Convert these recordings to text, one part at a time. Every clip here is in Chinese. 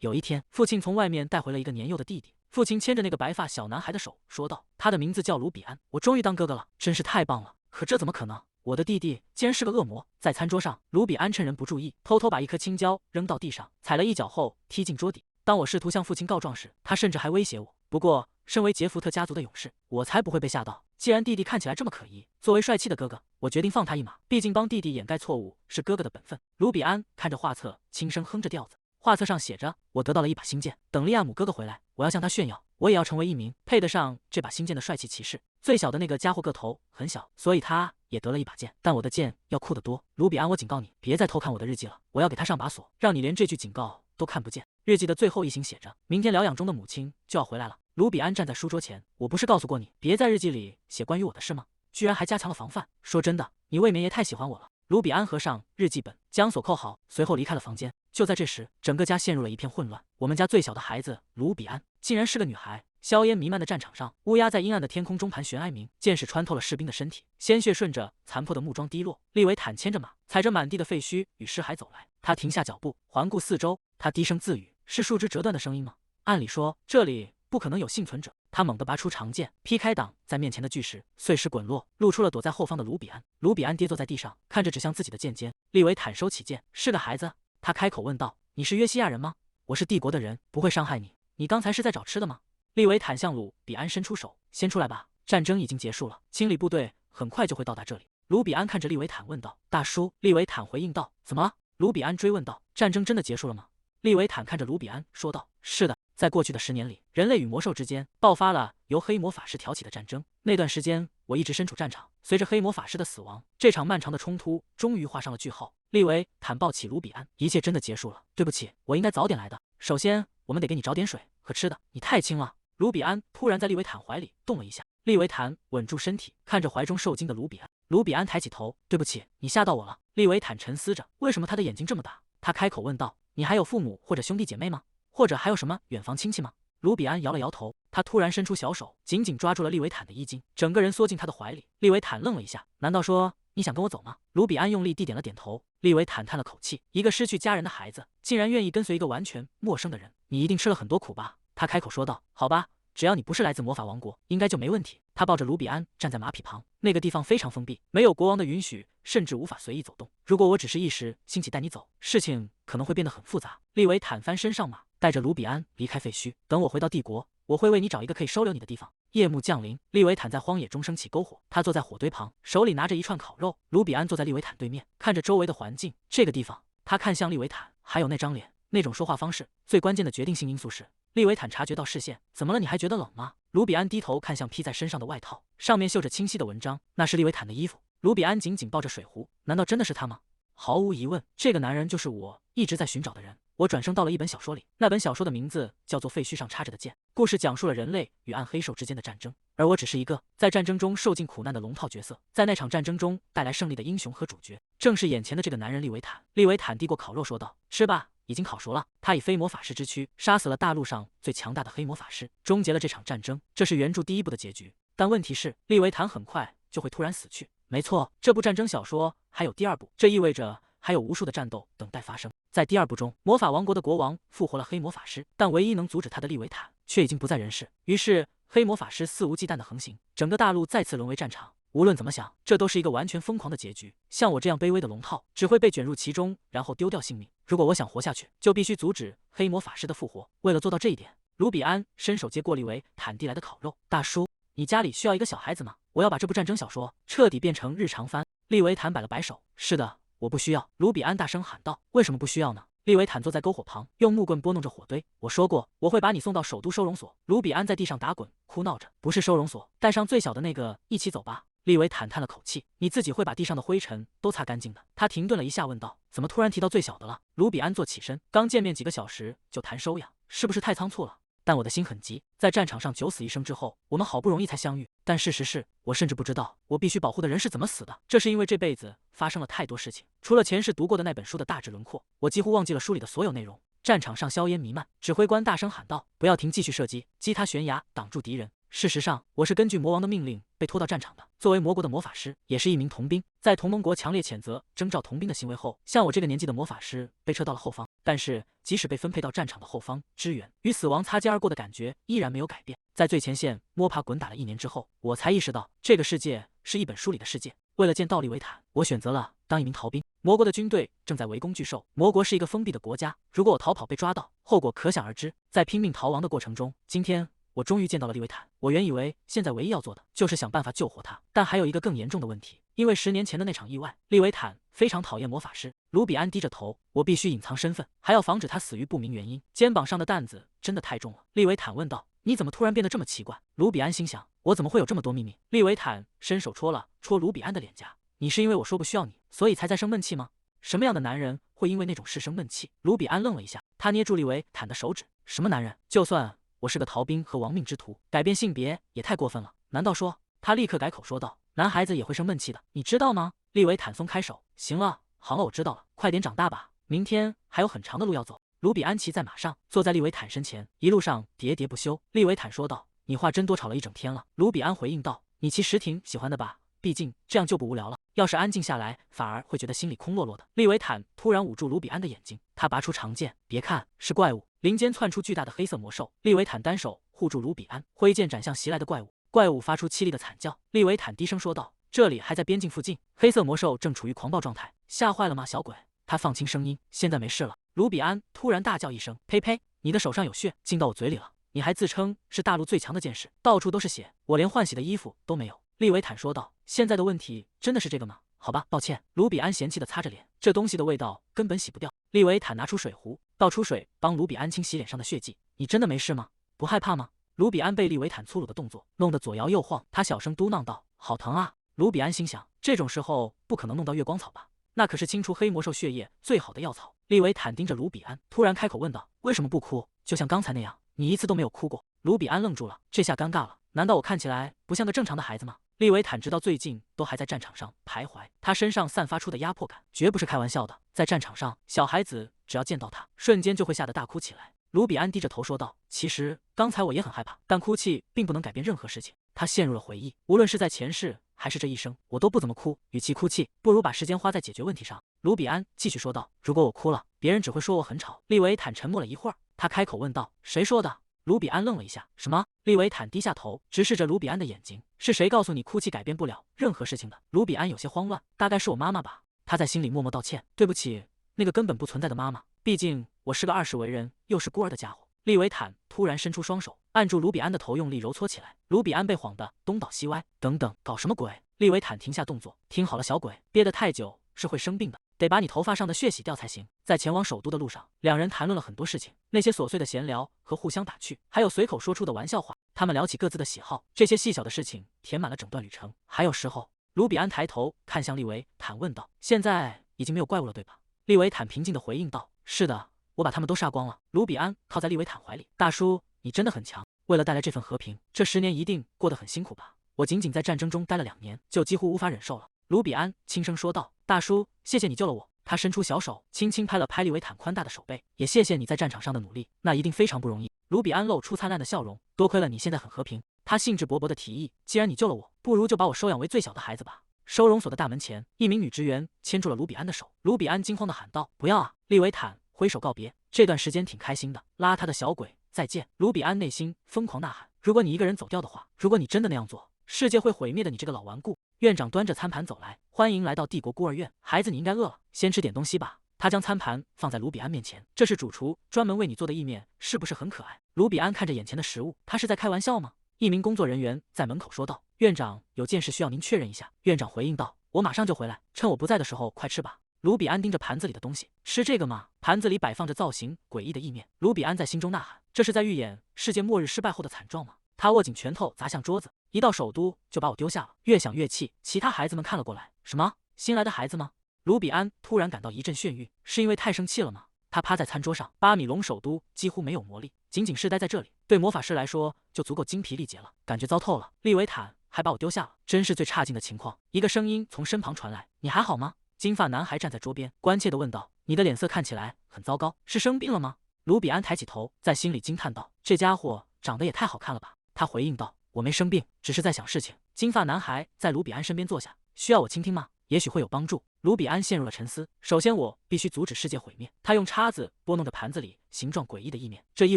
有一天，父亲从外面带回了一个年幼的弟弟。父亲牵着那个白发小男孩的手，说道：“他的名字叫卢比安，我终于当哥哥了，真是太棒了。可这怎么可能？我的弟弟竟然是个恶魔！”在餐桌上，卢比安趁人不注意，偷偷把一颗青椒扔到地上，踩了一脚后踢进桌底。当我试图向父亲告状时，他甚至还威胁我。不过，身为杰福特家族的勇士，我才不会被吓到。既然弟弟看起来这么可疑，作为帅气的哥哥，我决定放他一马。毕竟帮弟弟掩盖错误是哥哥的本分。卢比安看着画册，轻声哼着调子。画册上写着：“我得到了一把新剑，等利亚姆哥哥回来，我要向他炫耀，我也要成为一名配得上这把新剑的帅气骑士。”最小的那个家伙个头很小，所以他也得了一把剑，但我的剑要酷得多。卢比安，我警告你，别再偷看我的日记了，我要给他上把锁，让你连这句警告都看不见。日记的最后一行写着：“明天疗养中的母亲就要回来了。”卢比安站在书桌前，我不是告诉过你，别在日记里写关于我的事吗？居然还加强了防范。说真的，你未免也太喜欢我了。卢比安合上日记本，将锁扣好，随后离开了房间。就在这时，整个家陷入了一片混乱。我们家最小的孩子卢比安竟然是个女孩。硝烟弥漫的战场上，乌鸦在阴暗的天空中盘旋哀鸣，箭矢穿透了士兵的身体，鲜血顺着残破的木桩滴落。利维坦牵着马，踩着满地的废墟与尸骸走来。他停下脚步，环顾四周，他低声自语：“是树枝折断的声音吗？按理说，这里不可能有幸存者。”他猛地拔出长剑，劈开挡在面前的巨石，碎石滚落，露出了躲在后方的卢比安。卢比安跌坐在地上，看着指向自己的剑尖。利维坦收起剑，是个孩子。他开口问道：“你是约西亚人吗？我是帝国的人，不会伤害你。你刚才是在找吃的吗？”利维坦向鲁比安伸出手：“先出来吧，战争已经结束了，清理部队很快就会到达这里。”卢比安看着利维坦问道：“大叔？”利维坦回应道：“怎么了？”卢比安追问道：“战争真的结束了吗？”利维坦看着卢比安说道：“是的。”在过去的10年里，人类与魔兽之间爆发了由黑魔法师挑起的战争。那段时间，我一直身处战场。随着黑魔法师的死亡，这场漫长的冲突终于画上了句号。利维坦抱起卢比安，一切真的结束了。对不起，我应该早点来的。首先，我们得给你找点水和吃的。你太轻了。卢比安突然在利维坦怀里动了一下。利维坦稳住身体，看着怀中受惊的卢比安。卢比安抬起头：“对不起，你吓到我了。”利维坦沉思着，为什么他的眼睛这么大？他开口问道：“你还有父母或者兄弟姐妹吗？或者还有什么远房亲戚吗？”卢比安摇了摇头，他突然伸出小手，紧紧抓住了利维坦的衣襟，整个人缩进他的怀里。利维坦愣了一下，难道说你想跟我走吗？卢比安用力地点了点头。利维坦叹了口气，一个失去家人的孩子，竟然愿意跟随一个完全陌生的人，你一定吃了很多苦吧？他开口说道。好吧，只要你不是来自魔法王国，应该就没问题。他抱着卢比安站在马匹旁，那个地方非常封闭，没有国王的允许，甚至无法随意走动。如果我只是一时兴起带你走，事情可能会变得很复杂。利维坦翻身上马，带着卢比安离开废墟。等我回到帝国，我会为你找一个可以收留你的地方。夜幕降临，利维坦在荒野中升起篝火，他坐在火堆旁，手里拿着一串烤肉。卢比安坐在利维坦对面，看着周围的环境。这个地方，他看向利维坦，还有那张脸，那种说话方式。最关键的决定性因素是，利维坦察觉到视线。怎么了？你还觉得冷吗？卢比安低头看向披在身上的外套，上面绣着清晰的文章，那是利维坦的衣服。卢比安紧紧抱着水壶，难道真的是他吗？毫无疑问，这个男人就是我一直在寻找的人。我转生到了一本小说里，那本小说的名字叫做《废墟上插着的剑》。故事讲述了人类与暗黑兽之间的战争，而我只是一个在战争中受尽苦难的龙套角色，在那场战争中带来胜利的英雄和主角，正是眼前的这个男人利维坦。利维坦递过烤肉说道：“吃吧，已经烤熟了。”他以非魔法师之躯杀死了大陆上最强大的黑魔法师，终结了这场战争。这是原著第1部的结局。但问题是，利维坦很快就会突然死去。没错，这部战争小说还有第2部，这意味着还有无数的战斗等待发生。在第2部中，魔法王国的国王复活了黑魔法师，但唯一能阻止他的利维坦却已经不在人世。于是，黑魔法师肆无忌惮地横行，整个大陆再次沦为战场。无论怎么想，这都是一个完全疯狂的结局。像我这样卑微的龙套，只会被卷入其中，然后丢掉性命。如果我想活下去，就必须阻止黑魔法师的复活。为了做到这一点，卢比安伸手接过利维坦递来的烤肉。大叔，你家里需要一个小孩子吗？我要把这部战争小说彻底变成日常番。利维坦摆了摆手：“是的，我不需要。”卢比安大声喊道：“为什么不需要呢？”利维坦坐在篝火旁，用木棍拨弄着火堆。“我说过，我会把你送到首都收容所。”卢比安在地上打滚，哭闹着：“不是收容所，带上最小的那个一起走吧。”利维坦叹了口气：“你自己会把地上的灰尘都擦干净的。”他停顿了一下，问道：“怎么突然提到最小的了？”卢比安坐起身：“刚见面几个小时就谈收养，是不是太仓促了？但我的心很急。在战场上九死一生之后，我们好不容易才相遇，但事实是我甚至不知道我必须保护的人是怎么死的。这是因为这辈子发生了太多事情，除了前世读过的那本书的大致轮廓，我几乎忘记了书里的所有内容。”战场上硝烟弥漫，指挥官大声喊道：“不要停，继续射击，击塌悬崖，挡住敌人。”事实上，我是根据魔王的命令被拖到战场的。作为魔国的魔法师，也是一名童兵，在同盟国强烈谴责征召童兵的行为后，像我这个年纪的魔法师被撤到了后方。但是，即使被分配到战场的后方支援，与死亡擦肩而过的感觉依然没有改变。在最前线摸爬滚打了1年之后，我才意识到这个世界是一本书里的世界。为了见到利维坦，我选择了当一名逃兵。魔国的军队正在围攻巨兽，魔国是一个封闭的国家，如果我逃跑被抓到，后果可想而知。在拼命逃亡的过程中，今天我终于见到了利维坦。我原以为现在唯一要做的就是想办法救活他，但还有一个更严重的问题，因为10年前的那场意外，利维坦非常讨厌魔法师。卢比安低着头，我必须隐藏身份，还要防止他死于不明原因。肩膀上的担子真的太重了。利维坦问道：“你怎么突然变得这么奇怪？”卢比安心想：我怎么会有这么多秘密？利维坦伸手戳了戳卢比安的脸颊：“你是因为我说不需要你，所以才在生闷气吗？什么样的男人会因为那种事生闷气？”卢比安愣了一下，他捏住利维坦的手指：“什么男人？就算我是个逃兵和亡命之徒，改变性别也太过分了。难道说……”他立刻改口说道：“男孩子也会生闷气的，你知道吗？”利维坦松开手：“行了，好了，我知道了，快点长大吧，明天还有很长的路要走。”卢比安骑在马上，坐在利维坦身前，一路上喋喋不休。利维坦说道：“你话真多，吵了一整天了。”卢比安回应道：“你其实挺喜欢的吧？毕竟这样就不无聊了。要是安静下来，反而会觉得心里空落落的。”利维坦突然捂住卢比安的眼睛，他拔出长剑，别看是怪物，林间窜出巨大的黑色魔兽。利维坦单手护住卢比安，挥剑斩向袭来的怪物。怪物发出凄厉的惨叫。利维坦低声说道：“这里还在边境附近。”黑色魔兽正处于狂暴状态，吓坏了吗，小鬼？他放轻声音：“现在没事了。”卢比安突然大叫一声：“呸呸！你的手上有血，进到我嘴里了！你还自称是大陆最强的剑士，到处都是血，我连换洗的衣服都没有。”利维坦说道：“现在的问题真的是这个吗？好吧，抱歉。”卢比安嫌弃地擦着脸，这东西的味道根本洗不掉。利维坦拿出水壶，倒出水帮卢比安清洗脸上的血迹。“你真的没事吗？不害怕吗？”卢比安被利维坦粗鲁的动作弄得左摇右晃，他小声嘟囔道：“好疼啊！”卢比安心想，这种时候不可能弄到月光草吧？那可是清除黑魔兽血液最好的药草。利维坦盯着卢比安，突然开口问道：“为什么不哭？就像刚才那样，你一次都没有哭过。”卢比安愣住了，这下尴尬了。难道我看起来不像个正常的孩子吗？利维坦直到最近都还在战场上徘徊，他身上散发出的压迫感绝不是开玩笑的。在战场上，小孩子只要见到他，瞬间就会吓得大哭起来。卢比安低着头说道：“其实刚才我也很害怕，但哭泣并不能改变任何事情。”他陷入了回忆，无论是在前世还是这一生，我都不怎么哭。与其哭泣，不如把时间花在解决问题上。卢比安继续说道：“如果我哭了，别人只会说我很吵。”利维坦沉默了一会儿，他开口问道：“谁说的？”卢比安愣了一下，什么？利维坦低下头，直视着卢比安的眼睛。是谁告诉你哭泣改变不了任何事情的？卢比安有些慌乱，大概是我妈妈吧。他在心里默默道歉，对不起，那个根本不存在的妈妈。毕竟我是个20为人又是孤儿的家伙。利维坦突然伸出双手，按住卢比安的头，用力揉搓起来。卢比安被晃得东倒西歪。等等，搞什么鬼？利维坦停下动作，听好了，小鬼，憋得太久是会生病的，得把你头发上的血洗掉才行。在前往首都的路上，两人谈论了很多事情，那些琐碎的闲聊和互相打趣，还有随口说出的玩笑话。他们聊起各自的喜好，这些细小的事情填满了整段旅程。还有时候，卢比安抬头看向利维坦，问道：“现在已经没有怪物了，对吧？”利维坦平静地回应道：“是的，我把他们都杀光了。”卢比安靠在利维坦怀里：“大叔，你真的很强。为了带来这份和平，这10年一定过得很辛苦吧？我仅仅在战争中待了2年，就几乎无法忍受了。”卢比安轻声说道：“大叔，谢谢你救了我。”他伸出小手，轻轻拍了拍利维坦宽大的手背，也谢谢你在战场上的努力，那一定非常不容易。卢比安露出灿烂的笑容，多亏了你现在很和平。他兴致勃勃地提议：“既然你救了我，不如就把我收养为最小的孩子吧。”收容所的大门前，一名女职员牵住了卢比安的手。卢比安惊慌地喊道：“不要啊！”利维坦挥手告别，这段时间挺开心的，邋遢的小鬼，再见。卢比安内心疯狂呐喊：如果你一个人走掉的话，如果你真的那样做，世界会毁灭的，你这个老顽固。院长端着餐盘走来，欢迎来到帝国孤儿院。孩子，你应该饿了，先吃点东西吧。他将餐盘放在卢比安面前，这是主厨专门为你做的意面，是不是很可爱？卢比安看着眼前的食物，他是在开玩笑吗？一名工作人员在门口说道：“院长有件事需要您确认一下。”院长回应道：“我马上就回来，趁我不在的时候快吃吧。”卢比安盯着盘子里的东西，吃这个吗？盘子里摆放着造型诡异的意面。卢比安在心中呐喊：这是在预演世界末日失败后的惨状吗？他握紧拳头砸向桌子，一到首都就把我丢下了。越想越气，其他孩子们看了过来。什么？新来的孩子吗？卢比安突然感到一阵眩晕，是因为太生气了吗？他趴在餐桌上，8米龙首都几乎没有魔力，仅仅是待在这里，对魔法师来说就足够精疲力竭了，感觉糟透了。利维坦还把我丢下了，真是最差劲的情况。一个声音从身旁传来：“你还好吗？”金发男孩站在桌边，关切地问道：“你的脸色看起来很糟糕，是生病了吗？”卢比安抬起头，在心里惊叹道：“这家伙长得也太好看了吧！”他回应道：“我没生病，只是在想事情。金发男孩在卢比安身边坐下，需要我倾听吗？也许会有帮助。卢比安陷入了沉思。首先，我必须阻止世界毁灭。他用叉子拨弄着盘子里形状诡异的意面，这意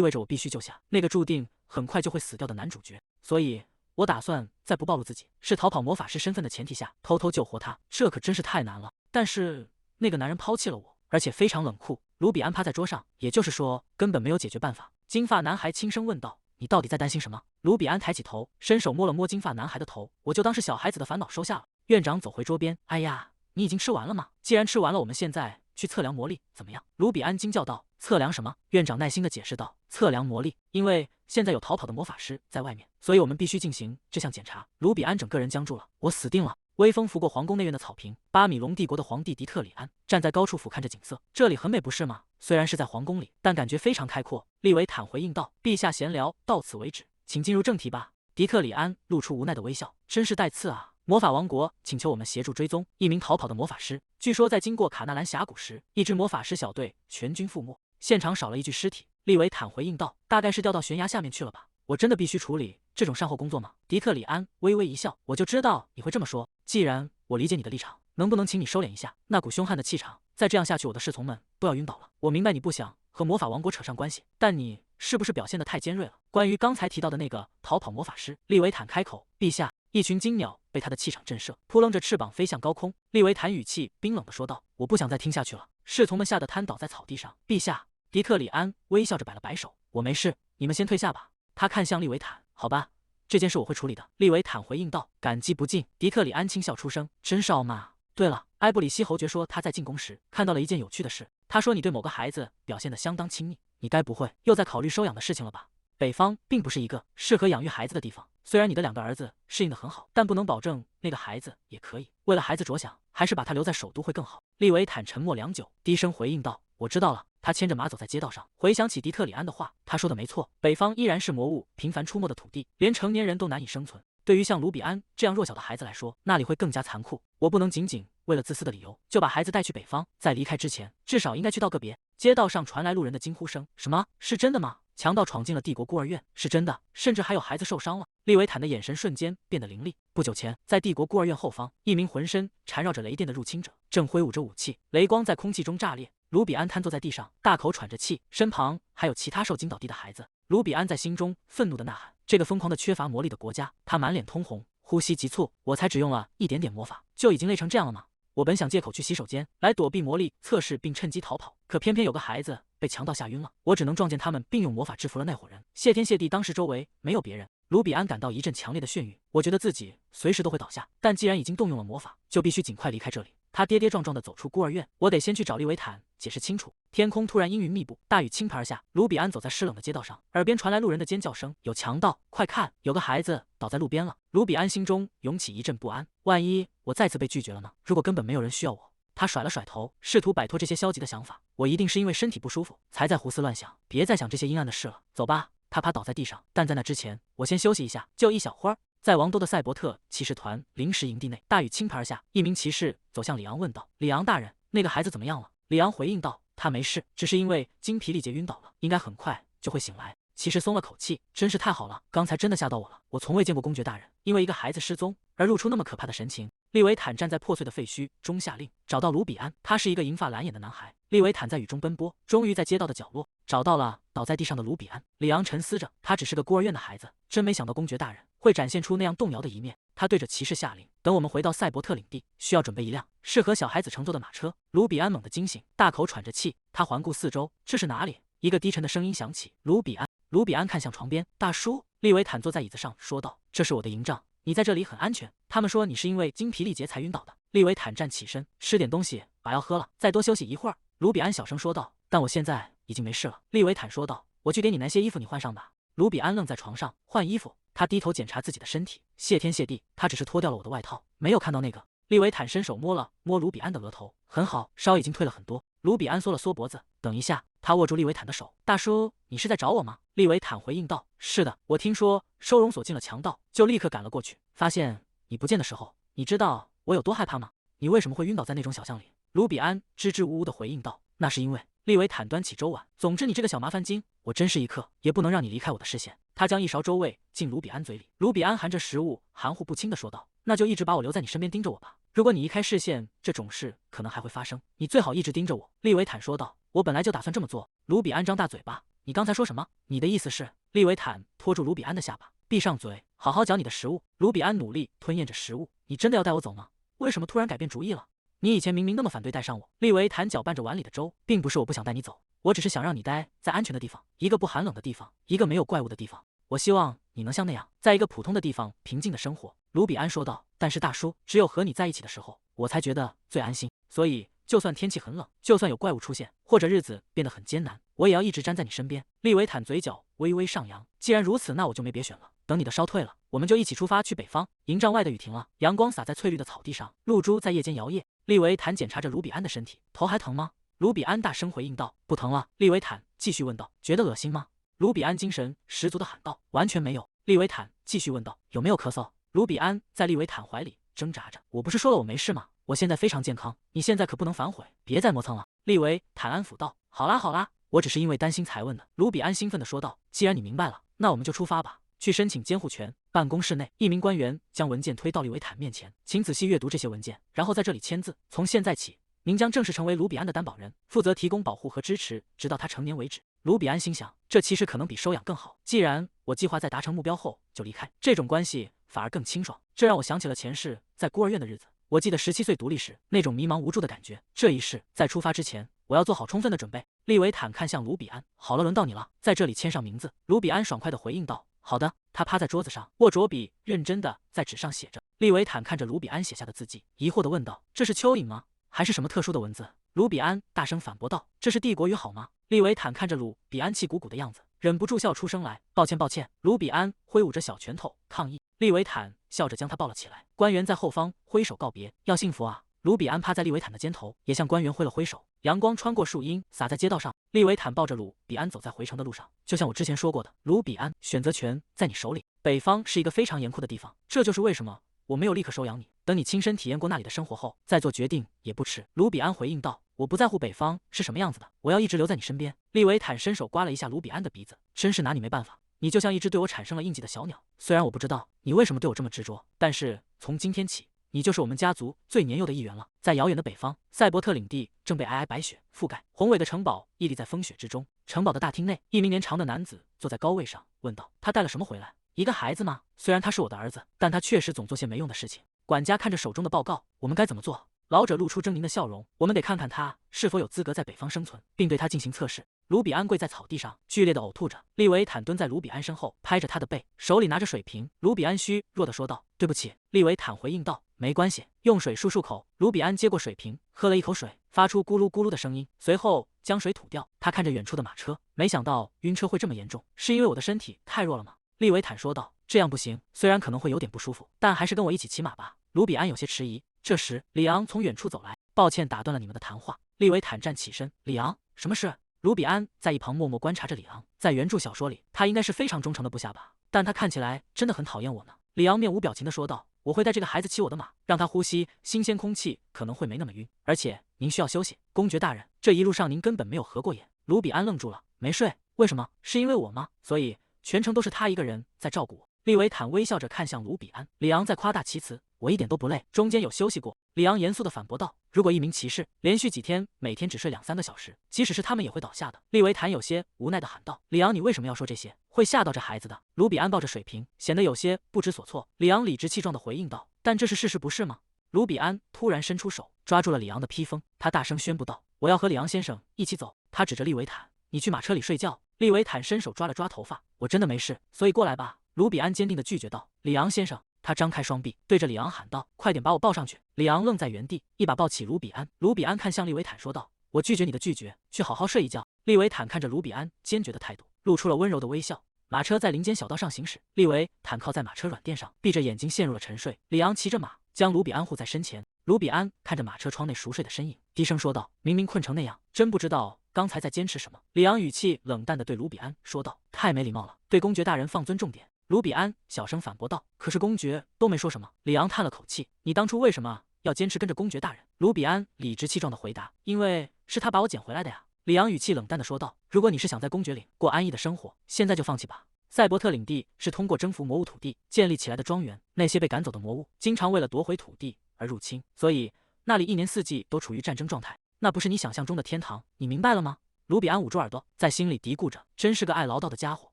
味着我必须救下那个注定很快就会死掉的男主角。所以，我打算在不暴露自己是逃跑魔法师身份的前提下，偷偷救活他。这可真是太难了。但是，那个男人抛弃了我，而且非常冷酷。卢比安趴在桌上，也就是说，根本没有解决办法。金发男孩轻声问道：“你到底在担心什么？”卢比安抬起头，伸手摸了摸金发男孩的头。我就当是小孩子的烦恼收下了。院长走回桌边，哎呀，你已经吃完了吗？既然吃完了，我们现在去测量魔力，怎么样？卢比安惊叫道。测量什么？院长耐心地解释道。测量魔力，因为现在有逃跑的魔法师在外面，所以我们必须进行这项检查。卢比安整个人僵住了，我死定了。微风拂过皇宫内院的草坪，巴米龙帝国的皇帝迪特里安站在高处俯瞰着景色，这里很美不是吗？虽然是在皇宫里，但感觉非常开阔。利维坦回应道：“陛下闲聊到此为止，请进入正题吧。”迪特里安露出无奈的微笑，真是带刺啊！魔法王国请求我们协助追踪一名逃跑的魔法师，据说在经过卡纳兰峡谷时，一支魔法师小队全军覆没，现场少了一具尸体。利维坦回应道：“大概是掉到悬崖下面去了吧？我真的必须处理这种善后工作吗？”迪特里安微微一笑：“我就知道你会这么说。既然我理解你的立场，能不能请你收敛一下那股凶悍的气场？再这样下去，我的侍从们都要晕倒了。我明白你不想和魔法王国扯上关系，但你是不是表现得太尖锐了？关于刚才提到的那个逃跑魔法师，利维坦开口：“陛下。”一群金鸟被他的气场震慑，扑棱着翅膀飞向高空。利维坦语气冰冷地说道：“我不想再听下去了。”侍从们吓得瘫倒在草地上。陛下，迪特里安微笑着摆了摆手：“我没事，你们先退下吧。”他看向利维坦：“好吧，这件事我会处理的。”利维坦回应道：“感激不尽。”迪特里安轻笑出声：“真是傲慢啊。对了，埃布里希侯爵说他在进宫时看到了一件有趣的事，他说你对某个孩子表现得相当亲密，你该不会又在考虑收养的事情了吧？北方并不是一个适合养育孩子的地方。虽然你的2个儿子适应得很好，但不能保证那个孩子也可以。为了孩子着想，还是把他留在首都会更好。”利维坦沉默良久，低声回应道：“我知道了。”他牵着马走在街道上，回想起迪特里安的话，他说的没错，北方依然是魔物频繁出没的土地，连成年人都难以生存。对于像卢比安这样弱小的孩子来说，那里会更加残酷。我不能仅仅为了自私的理由就把孩子带去北方，在离开之前，至少应该去道个别。街道上传来路人的惊呼声：“什么？是真的吗？强盗闯进了帝国孤儿院，是真的，甚至还有孩子受伤了。”利维坦的眼神瞬间变得凌厉。不久前，在帝国孤儿院后方，一名浑身缠绕着雷电的入侵者正挥舞着武器，雷光在空气中炸裂。卢比安瘫坐在地上，大口喘着气，身旁还有其他受惊倒地的孩子。卢比安在心中愤怒地呐喊：“这个疯狂的缺乏魔力的国家！”他满脸通红，呼吸急促。我才只用了一点点魔法，就已经累成这样了吗？我本想借口去洗手间来躲避魔力测试，并趁机逃跑，可偏偏有个孩子被强盗吓晕了，我只能撞见他们并用魔法制服了那伙人。谢天谢地，当时周围没有别人。卢比安感到一阵强烈的眩晕，我觉得自己随时都会倒下，但既然已经动用了魔法，就必须尽快离开这里。他跌跌撞撞地走出孤儿院，我得先去找利维坦解释清楚。天空突然阴云密布，大雨倾盆而下。卢比安走在湿冷的街道上，耳边传来路人的尖叫声：“有强盗！快看，有个孩子倒在路边了！”卢比安心中涌起一阵不安，万一我再次被拒绝了呢？如果根本没有人需要我？他甩了甩头，试图摆脱这些消极的想法。我一定是因为身体不舒服，才在胡思乱想。别再想这些阴暗的事了，走吧。他趴倒在地上，但在那之前，我先休息一下，就一小会儿。在王都的赛博特骑士团临时营地内，大雨倾盆而下。一名骑士走向里昂，问道：“里昂大人，那个孩子怎么样了？”里昂回应道：“他没事，只是因为精疲力竭晕倒了，应该很快就会醒来。”骑士松了口气，真是太好了，刚才真的吓到我了。我从未见过公爵大人因为一个孩子失踪而露出那么可怕的神情。利维坦站在破碎的废墟中下令找到卢比安，他是一个银发蓝眼的男孩。利维坦在雨中奔波，终于在街道的角落找到了倒在地上的卢比安。里昂沉思着，他只是个孤儿院的孩子，真没想到公爵大人会展现出那样动摇的一面。他对着骑士下令：“等我们回到赛博特领地，需要准备一辆适合小孩子乘坐的马车。”卢比安猛地惊醒，大口喘着气，他环顾四周，这是哪里？一个低沉的声音响起：“卢比安。”卢比安看向床边，大叔。利维坦坐在椅子上说道：“这是我的营帐，你在这里很安全。他们说你是因为精疲力竭才晕倒的。”利维坦站起身，吃点东西，把药喝了，再多休息一会儿。卢比安小声说道：“但我现在已经没事了。”利维坦说道：“我去给你拿些衣服，你换上吧。”卢比安愣在床上换衣服，他低头检查自己的身体。谢天谢地，他只是脱掉了我的外套，没有看到那个。利维坦伸手摸了摸卢比安的额头，很好，烧已经退了很多。卢比安缩了缩脖子，等一下。他握住利维坦的手，大叔，你是在找我吗？利维坦回应道：“是的，我听说收容所进了强盗，就立刻赶了过去。发现你不见的时候，你知道我有多害怕吗？你为什么会晕倒在那种小巷里？”卢比安支支吾吾地回应道：“那是因为厉维坦端起粥碗，总之你这个小麻烦精，我真是一刻也不能让你离开我的视线。他将一勺粥喂进卢比安嘴里，卢比安含着食物，含糊不清地说道：“那就一直把我留在你身边盯着我吧。如果你移开视线，这种事可能还会发生。你最好一直盯着我。”利维坦说道：“我本来就打算这么做。”卢比安张大嘴巴：“你刚才说什么？你的意思是？”利维坦拖住卢比安的下巴，闭上嘴，好好嚼你的食物。卢比安努力吞咽着食物：“你真的要带我走吗？为什么突然改变主意了？你以前明明那么反对带上我。”利维坦搅拌着碗里的粥，并不是我不想带你走，我只是想让你待在安全的地方，一个不寒冷的地方，一个没有怪物的地方。我希望你能像那样，在一个普通的地方平静的生活。”卢比安说道。“但是大叔，只有和你在一起的时候，我才觉得最安心。所以，就算天气很冷，就算有怪物出现，或者日子变得很艰难，我也要一直站在你身边。”利维坦嘴角微微上扬。“既然如此，那我就没别选了。等你的烧退了，我们就一起出发去北方。”营帐外的雨停了，阳光洒在翠绿的草地上，露珠在夜间摇曳。利维坦检查着卢比安的身体，头还疼吗？卢比安大声回应道：“不疼了。”利维坦继续问道：“觉得恶心吗？”卢比安精神十足地喊道：“完全没有。”利维坦继续问道：“有没有咳嗽？”卢比安在利维坦怀里挣扎着：“我不是说了我没事吗？我现在非常健康，你现在可不能反悔，别再磨蹭了。”利维坦安抚道：“好啦好啦，我只是因为担心才问的。”卢比安兴奋地说道：“既然你明白了，那我们就出发吧，去申请监护权。”办公室内，一名官员将文件推到利维坦面前：“请仔细阅读这些文件，然后在这里签字。从现在起，您将正式成为卢比安的担保人，负责提供保护和支持，直到他成年为止。”卢比安心想，这其实可能比收养更好。既然我计划在达成目标后就离开，这种关系反而更清爽。这让我想起了前世在孤儿院的日子。我记得17岁独立时那种迷茫无助的感觉。这一世在出发之前，我要做好充分的准备。利维坦看向卢比安：“好了，轮到你了，在这里签上名字。”卢比安爽快地回应道：“好的。”他趴在桌子上，握着笔，认真地在纸上写着。利维坦看着卢比安写下的字迹，疑惑地问道：“这是蚯蚓吗？还是什么特殊的文字？”卢比安大声反驳道：“这是帝国语好吗？”利维坦看着卢比安气鼓鼓的样子，忍不住笑出声来：“抱歉抱歉。”卢比安挥舞着小拳头抗议。利维坦笑着将他抱了起来。官员在后方挥手告别：“要幸福啊！”卢比安趴在利维坦的肩头，也向官员挥了挥手。阳光穿过树荫，洒在街道上。利维坦抱着卢比安走在回城的路上。就像我之前说过的，卢比安，选择权在你手里。北方是一个非常严酷的地方，这就是为什么我没有立刻收养你。等你亲身体验过那里的生活后，再做决定也不迟。卢比安回应道：“我不在乎北方是什么样子的，我要一直留在你身边。”利维坦伸手刮了一下卢比安的鼻子：“真是拿你没办法，你就像一只对我产生了印记的小鸟。虽然我不知道你为什么对我这么执着，但是从今天起，你就是我们家族最年幼的一员了。”在遥远的北方，赛伯特领地正被皑皑白雪覆盖，宏伟的城堡屹立在风雪之中。城堡的大厅内，一名年长的男子坐在高位上，问道：“他带了什么回来？一个孩子吗？虽然他是我的儿子，但他确实总做些没用的事情。”管家看着手中的报告：“我们该怎么做？”老者露出狰狞的笑容：“我们得看看他是否有资格在北方生存，并对他进行测试。”卢比安跪在草地上，剧烈的呕吐着。利维坦蹲在卢比安身后，拍着他的背，手里拿着水瓶。卢比安虚弱地说道：“对不起。”利维坦回应道：“没关系，用水漱漱口。”卢比安接过水瓶，喝了一口水，发出咕噜咕噜的声音，随后将水吐掉。他看着远处的马车，没想到晕车会这么严重，是因为我的身体太弱了吗？利维坦说道：“这样不行，虽然可能会有点不舒服，但还是跟我一起骑马吧。”卢比安有些迟疑。这时，里昂从远处走来：“抱歉打断了你们的谈话。”利维坦站起身：“里昂，什么事？”卢比安在一旁默默观察着里昂。在原著小说里，他应该是非常忠诚的部下吧，但他看起来真的很讨厌我呢。里昂面无表情地说道：“我会带这个孩子骑我的马，让他呼吸新鲜空气，可能会没那么晕。而且您需要休息，公爵大人，这一路上您根本没有合过眼。”卢比安愣住了：“没睡？为什么？是因为我吗？所以全程都是他一个人在照顾我。”利维坦微笑着看向卢比安。里昂在夸大其词：“我一点都不累，中间有休息过。”里昂严肃地反驳道：“如果一名骑士连续几天每天只睡2-3个小时，即使是他们也会倒下的。”利维坦有些无奈地喊道：“里昂，你为什么要说这些？会吓到这孩子的。”卢比安抱着水瓶，显得有些不知所措。里昂理直气壮地回应道：“但这是事实，不是吗？”卢比安突然伸出手，抓住了里昂的披风，他大声宣布道：“我要和里昂先生一起走。”他指着利维坦：“你去马车里睡觉。”利维坦伸手抓了抓头发：“我真的没事，所以过来吧。”卢比安坚定地拒绝道：“里昂先生。”他张开双臂，对着里昂喊道：“快点把我抱上去！”里昂愣在原地，一把抱起卢比安。卢比安看向利维坦说道：“我拒绝你的拒绝，去好好睡一觉。”利维坦看着卢比安坚决的态度，露出了温柔的微笑。马车在林间小道上行驶，利维坦靠在马车软垫上，闭着眼睛陷入了沉睡。里昂骑着马，将卢比安护在身前。卢比安看着马车窗内熟睡的身影，低声说道：“明明困成那样，真不知道刚才在坚持什么。”里昂语气冷淡地对卢比安说道：“太没礼貌了，对公爵大人放尊重点。”卢比安小声反驳道：“可是公爵都没说什么。”里昂叹了口气：“你当初为什么要坚持跟着公爵大人？”卢比安理直气壮地回答：“因为是他把我捡回来的呀。”李昂语气冷淡地说道：“如果你是想在公爵岭过安逸的生活，现在就放弃吧。赛博特领地是通过征服魔物土地建立起来的庄园，那些被赶走的魔物经常为了夺回土地而入侵，所以那里一年四季都处于战争状态。那不是你想象中的天堂，你明白了吗？”卢比安捂住耳朵，在心里嘀咕着：“真是个爱唠叨的家伙。”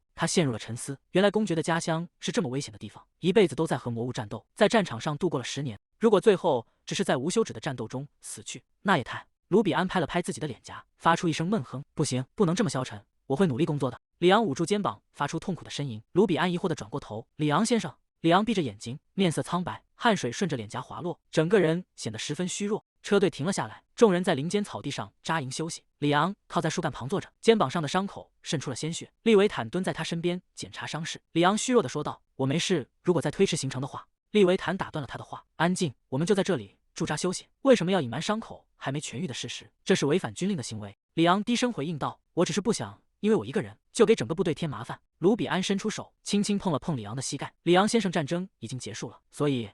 他陷入了沉思。原来公爵的家乡是这么危险的地方，一辈子都在和魔物战斗，在战场上度过了10年。如果最后只是在无休止的战斗中死去，那也太……卢比安拍了拍自己的脸颊，发出一声闷哼：“不行，不能这么消沉，我会努力工作的。”里昂捂住肩膀，发出痛苦的呻吟。卢比安疑惑地转过头：“里昂先生。”里昂闭着眼睛，面色苍白，汗水顺着脸颊滑落，整个人显得十分虚弱。车队停了下来，众人在林间草地上扎营休息。里昂靠在树干旁坐着，肩膀上的伤口渗出了鲜血。利维坦蹲在他身边检查伤势。里昂虚弱地说道：“我没事，如果再推迟行程的话。”利维坦打断了他的话：“安静，我们就在这里驻扎休息。为什么要隐瞒伤口还没痊愈的事实？这是违反军令的行为。”里昂低声回应道：“我只是不想因为我一个人就给整个部队添麻烦。”卢比安伸出手，轻轻碰了碰里昂的膝盖。“里昂先生，战争已经结束了，所以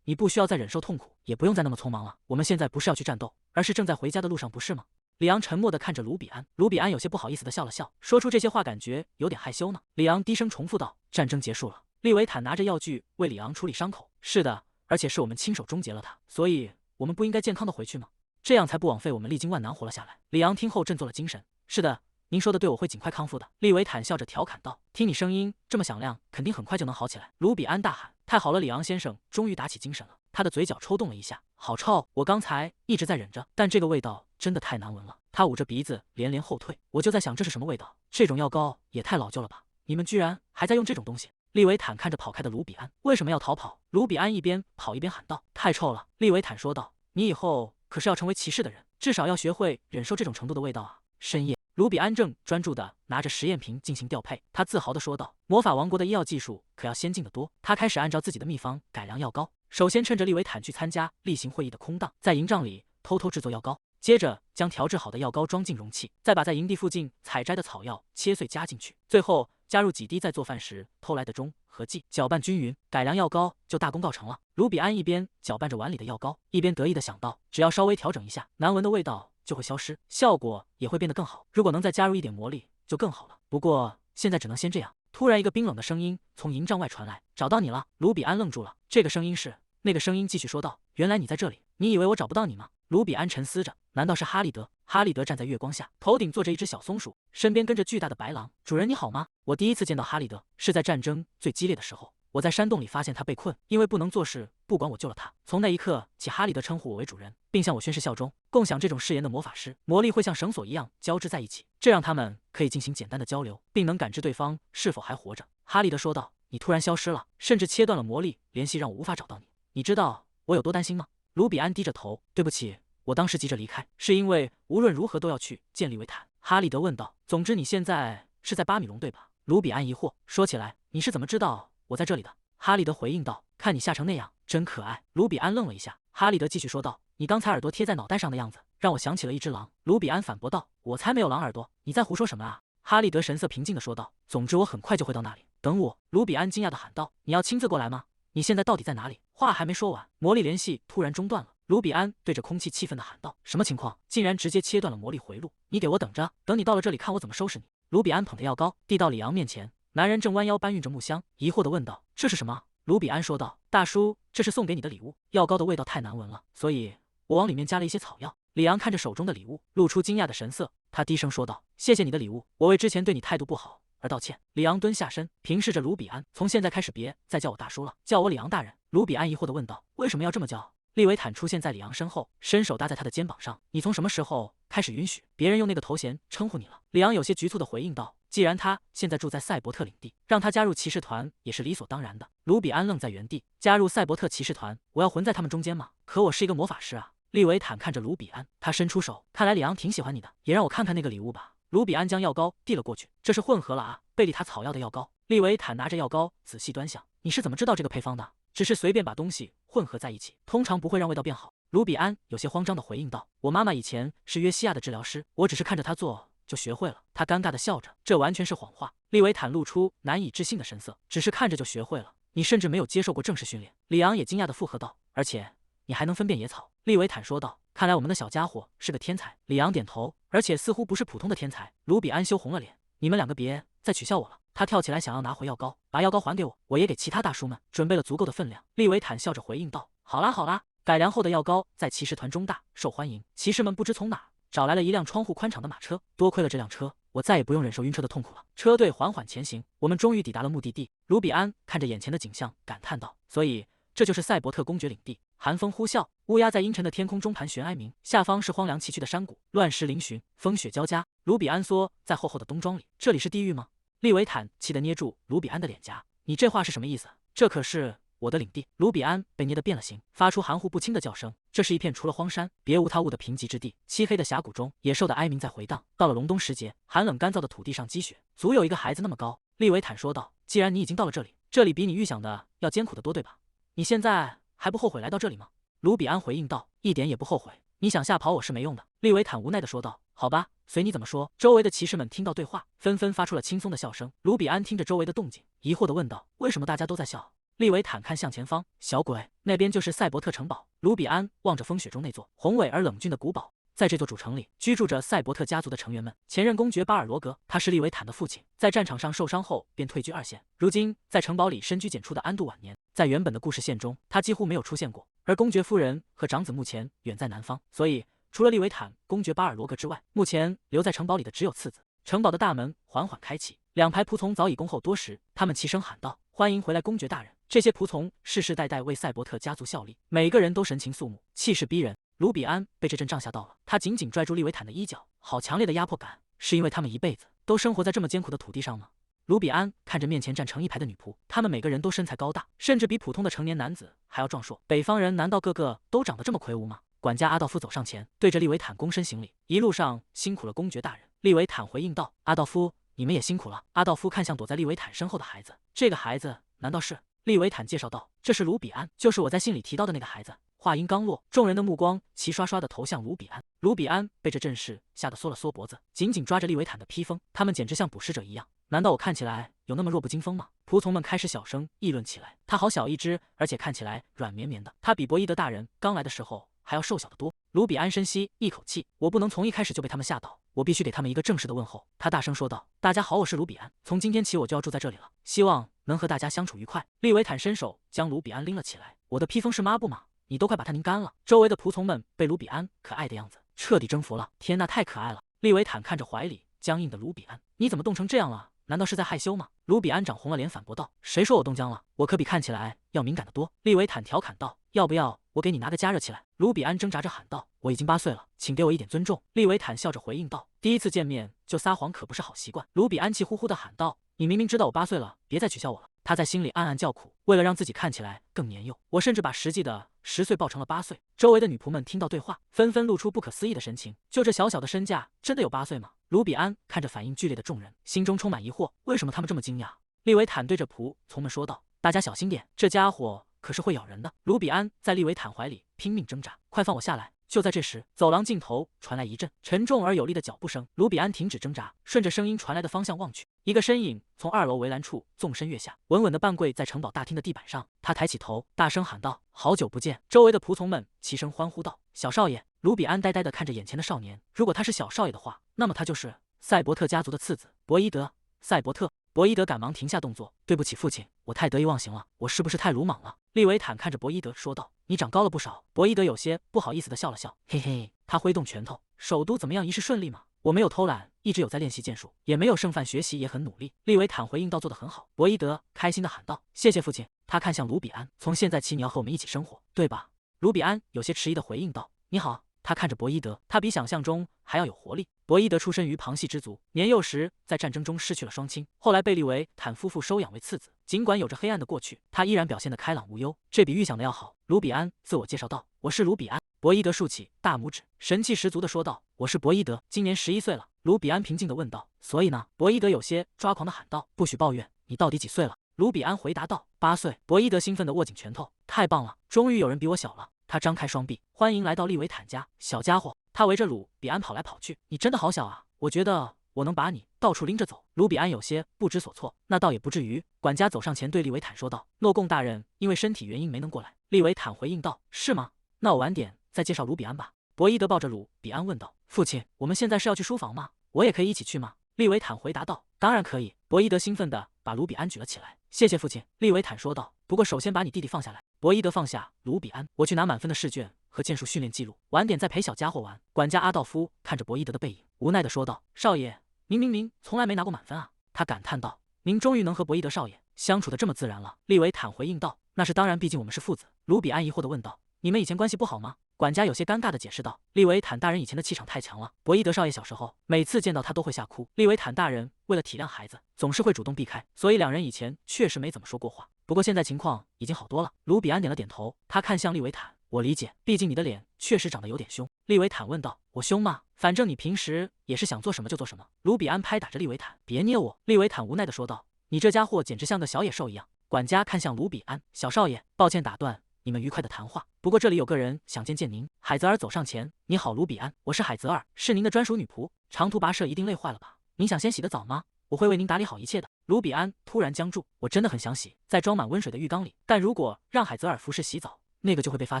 你不需要再忍受痛苦，也不用再那么匆忙了。我们现在不是要去战斗，而是正在回家的路上，不是吗？”里昂沉默地看着卢比安，卢比安有些不好意思地笑了笑，说出这些话感觉有点害羞呢。里昂低声重复道：“战争结束了。”利维坦拿着药具为里昂处理伤口。“是的，而且是我们亲手终结了他，所以我们不应该健康的回去吗？这样才不枉费我们历经万难活了下来。”里昂听后振作了精神：“是的，您说的对，我会尽快康复的。”利维坦笑着调侃道：“听你声音这么响亮，肯定很快就能好起来。”卢比安大喊：“太好了！”里昂先生终于打起精神了，他的嘴角抽动了一下：“好臭！我刚才一直在忍着，但这个味道真的太难闻了。”他捂着鼻子连连后退。“我就在想这是什么味道，这种药膏也太老旧了吧？你们居然还在用这种东西！”利维坦看着跑开的卢比安：“为什么要逃跑？”卢比安一边跑一边喊道：“太臭了！”利维坦说道：“你以后可是要成为骑士的人，至少要学会忍受这种程度的味道啊！”深夜，卢比安正专注地拿着实验瓶进行调配，他自豪地说道：“魔法王国的医药技术可要先进得多。”他开始按照自己的秘方改良药膏，首先趁着利维坦去参加例行会议的空档，在营帐里偷偷制作药膏，接着将调制好的药膏装进容器，再把在营地附近采摘的草药切碎加进去，最后加入几滴在做饭时偷来的中和剂，搅拌均匀，改良药膏就大功告成了。卢比安一边搅拌着碗里的药膏，一边得意地想到：只要稍微调整一下，难闻的味道就会消失，效果也会变得更好。如果能再加入一点魔力，就更好了。不过现在只能先这样。突然，一个冰冷的声音从营帐外传来：“找到你了！”卢比安愣住了，这个声音是……那个声音继续说道：“原来你在这里，你以为我找不到你吗？”卢比安沉思着，难道是哈利德？哈利德站在月光下，头顶坐着一只小松鼠，身边跟着巨大的白狼。“主人你好吗？”我第一次见到哈利德是在战争最激烈的时候，我在山洞里发现他被困，因为不能做事，不管我救了他。从那一刻起，哈利德称呼我为主人，并向我宣誓效忠。共享这种誓言的魔法师，魔力会像绳索一样交织在一起，这让他们可以进行简单的交流，并能感知对方是否还活着。哈利德说道：“你突然消失了，甚至切断了魔力联系，让我无法找到你。你知道我有多担心吗？”卢比安低着头：“对不起，我当时急着离开，是因为无论如何都要去见利维坦。”哈利德问道：“总之你现在是在巴米龙对吧？”卢比安疑惑：“说起来，你是怎么知道我在这里的？”哈利德回应道：“看你吓成那样，真可爱。”卢比安愣了一下，哈利德继续说道：“你刚才耳朵贴在脑袋上的样子，让我想起了一只狼。”卢比安反驳道：“我才没有狼耳朵，你在胡说什么啊？”哈利德神色平静地说道：“总之我很快就会到那里，等我。”卢比安惊讶地喊道：“你要亲自过来吗？你现在到底在哪里？”话还没说完，魔力联系突然中断了。卢比安对着空气气愤地喊道：“什么情况？竟然直接切断了魔力回路！你给我等着，等你到了这里，看我怎么收拾你！”卢比安捧着药膏递到里昂面前，男人正弯腰搬运着木箱，疑惑地问道：“这是什么？”卢比安说道：“大叔，这是送给你的礼物。药膏的味道太难闻了，所以我往里面加了一些草药。”里昂看着手中的礼物，露出惊讶的神色，他低声说道：“谢谢你的礼物，我为之前对你态度不好而道歉。”里昂蹲下身，平视着卢比安：“从现在开始别再叫我大叔了，叫我里昂大人。”卢比安疑惑地问道：“为什么要这么叫？”利维坦出现在里昂身后，伸手搭在他的肩膀上：“你从什么时候开始允许别人用那个头衔称呼你了？”里昂有些局促地回应道：“既然他现在住在赛博特领地，让他加入骑士团也是理所当然的。”卢比安愣在原地：“加入赛博特骑士团，我要混在他们中间吗？可我是一个魔法师啊！”利维坦看着卢比安，他伸出手：“看来里昂挺喜欢你的，也让我看看那个礼物吧。”卢比安将药膏递了过去：“这是混合了啊贝利塔草药的药膏。”利维坦拿着药膏仔细端详：“你是怎么知道这个配方的？”“只是随便把东西混合在一起，通常不会让味道变好。”卢比安有些慌张地回应道：“我妈妈以前是约西亚的治疗师，我只是看着她做就学会了。”他尴尬地笑着：“这完全是谎话。”利维坦露出难以置信的神色：“只是看着就学会了？你甚至没有接受过正式训练？”里昂也惊讶地附和道：“而且你还能分辨野草？”利维坦说道：“看来我们的小家伙是个天才。”里昂点头，而且似乎不是普通的天才。卢比安羞红了脸：“你们两个别再取笑我了。”他跳起来想要拿回药膏，把药膏还给我，我也给其他大叔们准备了足够的分量。利维坦笑着回应道：“好啦好啦。”改良后的药膏在骑士团中大受欢迎，骑士们不知从哪找来了一辆窗户宽敞的马车。多亏了这辆车，我再也不用忍受晕车的痛苦了。车队缓缓前行，我们终于抵达了目的地。卢比安看着眼前的景象，感叹道：“所以这就是赛博特公爵领地。”寒风呼啸，乌鸦在阴沉的天空中盘旋哀鸣，下方是荒凉崎岖的山谷，乱石嶙峋，风雪交加。卢比安缩在厚厚的冬装里，这里是地狱吗？利维坦气得捏住卢比安的脸颊：“你这话是什么意思？这可是我的领地！”卢比安被捏得变了形，发出含糊不清的叫声。这是一片除了荒山别无他物的贫瘠之地，漆黑的峡谷中，野兽的哀鸣在回荡。到了隆冬时节，寒冷干燥的土地上积雪，足有一个孩子那么高。利维坦说道：“既然你已经到了这里，这里比你预想的要艰苦得多，对吧？你现在还不后悔来到这里吗？”卢比安回应道：“一点也不后悔。你想吓跑我是没用的。”利维坦无奈地说道：“好吧，随你怎么说。”周围的骑士们听到对话，纷纷发出了轻松的笑声。卢比安听着周围的动静，疑惑地问道：“为什么大家都在笑？”利维坦看向前方，小鬼，那边就是赛博特城堡。卢比安望着风雪中那座宏伟而冷峻的古堡，在这座主城里居住着赛博特家族的成员们。前任公爵巴尔罗格，他是利维坦的父亲，在战场上受伤后便退居二线，如今在城堡里深居简出的安度晚年。在原本的故事线中，他几乎没有出现过，而公爵夫人和长子目前远在南方，所以除了利维坦公爵巴尔罗格之外，目前留在城堡里的只有次子。城堡的大门缓缓开启，两排仆从早已恭候多时，他们齐声喊道：“欢迎回来，公爵大人！”这些仆从世世代代为赛博特家族效力，每个人都神情肃穆，气势逼人。卢比安被这阵仗吓到了，他紧紧拽住利维坦的衣角，好强烈的压迫感，是因为他们一辈子都生活在这么艰苦的土地上吗？卢比安看着面前站成一排的女仆，她们每个人都身材高大，甚至比普通的成年男子还要壮硕。北方人难道个个都长得这么魁梧吗？管家阿道夫走上前，对着利维坦躬身行礼：“一路上辛苦了，公爵大人。”利维坦回应道：“阿道夫，你们也辛苦了。”阿道夫看向躲在利维坦身后的孩子，这个孩子难道是？利维坦介绍道：“这是卢比安，就是我在信里提到的那个孩子。”话音刚落，众人的目光齐刷刷地投向卢比安。卢比安被这阵势吓得缩了缩脖子，紧紧抓着利维坦的披风。他们简直像捕食者一样。难道我看起来有那么弱不禁风吗？仆从们开始小声议论起来。他好小一只，而且看起来软绵绵的。他比伯伊德大人刚来的时候还要瘦小得多。卢比安深吸一口气，我不能从一开始就被他们吓倒，我必须给他们一个正式的问候。他大声说道：“大家好，我是卢比安，从今天起我就要住在这里了，希望能和大家相处愉快。”利维坦伸手将卢比安拎了起来。我的披风是抹布吗？你都快把它拧干了。周围的仆从们被卢比安可爱的样子彻底征服了。天哪，太可爱了！利维坦看着怀里僵硬的卢比安，你怎么冻成这样了？难道是在害羞吗？卢比安涨红了脸反驳道：“谁说我冻僵了？我可比看起来要敏感得多。”利维坦调侃道：“要不要我给你拿个加热器来？”卢比安挣扎着喊道：“我已经8岁了，请给我一点尊重。”利维坦笑着回应道：“第一次见面就撒谎可不是好习惯。”卢比安气呼呼地喊道：“你明明知道我8岁了，别再取笑我了。”他在心里暗暗叫苦，为了让自己看起来更年幼，我甚至把实际的10岁报成了8岁。周围的女仆们听到对话，纷纷露出不可思议的神情。就这小小的身价，真的有8岁吗？卢比安看着反应剧烈的众人，心中充满疑惑，为什么他们这么惊讶？利维坦对着仆从们说道：“大家小心点，这家伙可是会咬人的。”卢比安在利维坦怀里拼命挣扎，快放我下来！就在这时，走廊尽头传来一阵沉重而有力的脚步声。卢比安停止挣扎，顺着声音传来的方向望去，一个身影从2楼围栏处纵身跃下，稳稳地半跪在城堡大厅的地板上。他抬起头，大声喊道：“好久不见！”周围的仆从们齐声欢呼道：“小少爷！”卢比安呆呆地看着眼前的少年，如果他是小少爷的话，那么他就是赛博特家族的次子博伊德·赛博特。博伊德赶忙停下动作，对不起父亲，我太得意忘形了，我是不是太鲁莽了？利维坦看着博伊德说道：“你长高了不少。”博伊德有些不好意思地笑了笑，嘿嘿，他挥动拳头。首都怎么样？一事顺利吗？我没有偷懒，一直有在练习剑术，也没有剩饭学习，也很努力。利维坦回应道：“做得很好。”博伊德开心地喊道：“谢谢父亲。”他看向卢比安：“从现在起你要和我们一起生活，对吧？”卢比安有些迟疑地回应道：“你好。”他看着博伊德，他比想象中还要有活力。博伊德出身于旁系之族，年幼时在战争中失去了双亲，后来被利维坦夫妇收养为次子。尽管有着黑暗的过去，他依然表现得开朗无忧，这比预想的要好。卢比安自我介绍道：“我是卢比安。”博伊德竖起大拇指，神气十足地说道：“我是博伊德，今年11岁了。”卢比安平静地问道：“所以呢？”博伊德有些抓狂地喊道：“不许抱怨，你到底几岁了？”卢比安回答道：“8岁。”博伊德兴奋地握紧拳头：“太棒了，终于有人比我小了。”他张开双臂，欢迎来到利维坦家，小家伙。他围着鲁比安跑来跑去，你真的好小啊！我觉得我能把你到处拎着走。卢比安有些不知所措，那倒也不至于。管家走上前对利维坦说道：“诺贡大人因为身体原因没能过来。”利维坦回应道：“是吗？那我晚点再介绍卢比安吧。博伊德抱着鲁比安问道：“父亲，我们现在是要去书房吗？我也可以一起去吗？”利维坦回答道：“当然可以。”博伊德兴奋地把卢比安举了起来。“谢谢父亲。”利维坦说道。“不过首先把你弟弟放下来。”博伊德放下卢比安，“我去拿满分的试卷和剑术训练记录，晚点再陪小家伙玩。”管家阿道夫看着博伊德的背影，无奈地说道：“少爷，您明明从来没拿过满分啊！”他感叹道：“您终于能和博伊德少爷相处得这么自然了。”利维坦回应道：“那是当然，毕竟我们是父子。”卢比安疑惑地问道：“你们以前关系不好吗？”管家有些尴尬地解释道：“利维坦大人以前的气场太强了，博伊德少爷小时候每次见到他都会吓哭。利维坦大人为了体谅孩子，总是会主动避开，所以两人以前确实没怎么说过话。不过现在情况已经好多了。”卢比安点了点头，他看向利维坦：“我理解，毕竟你的脸确实长得有点凶。”利维坦问道：“我凶吗？反正你平时也是想做什么就做什么。”卢比安拍打着利维坦：“别捏我！”利维坦无奈地说道：“你这家伙简直像个小野兽一样。”管家看向卢比安：“小少爷，抱歉打断你们愉快的谈话，不过这里有个人想见见您。”海泽尔走上前：“你好，卢比安，我是海泽尔，是您的专属女仆。长途跋涉一定累坏了吧？您想先洗个澡吗？我会为您打理好一切的。”卢比安突然僵住：“我真的很想洗，在装满温水的浴缸里，但如果让海泽尔服侍洗澡，那个就会被发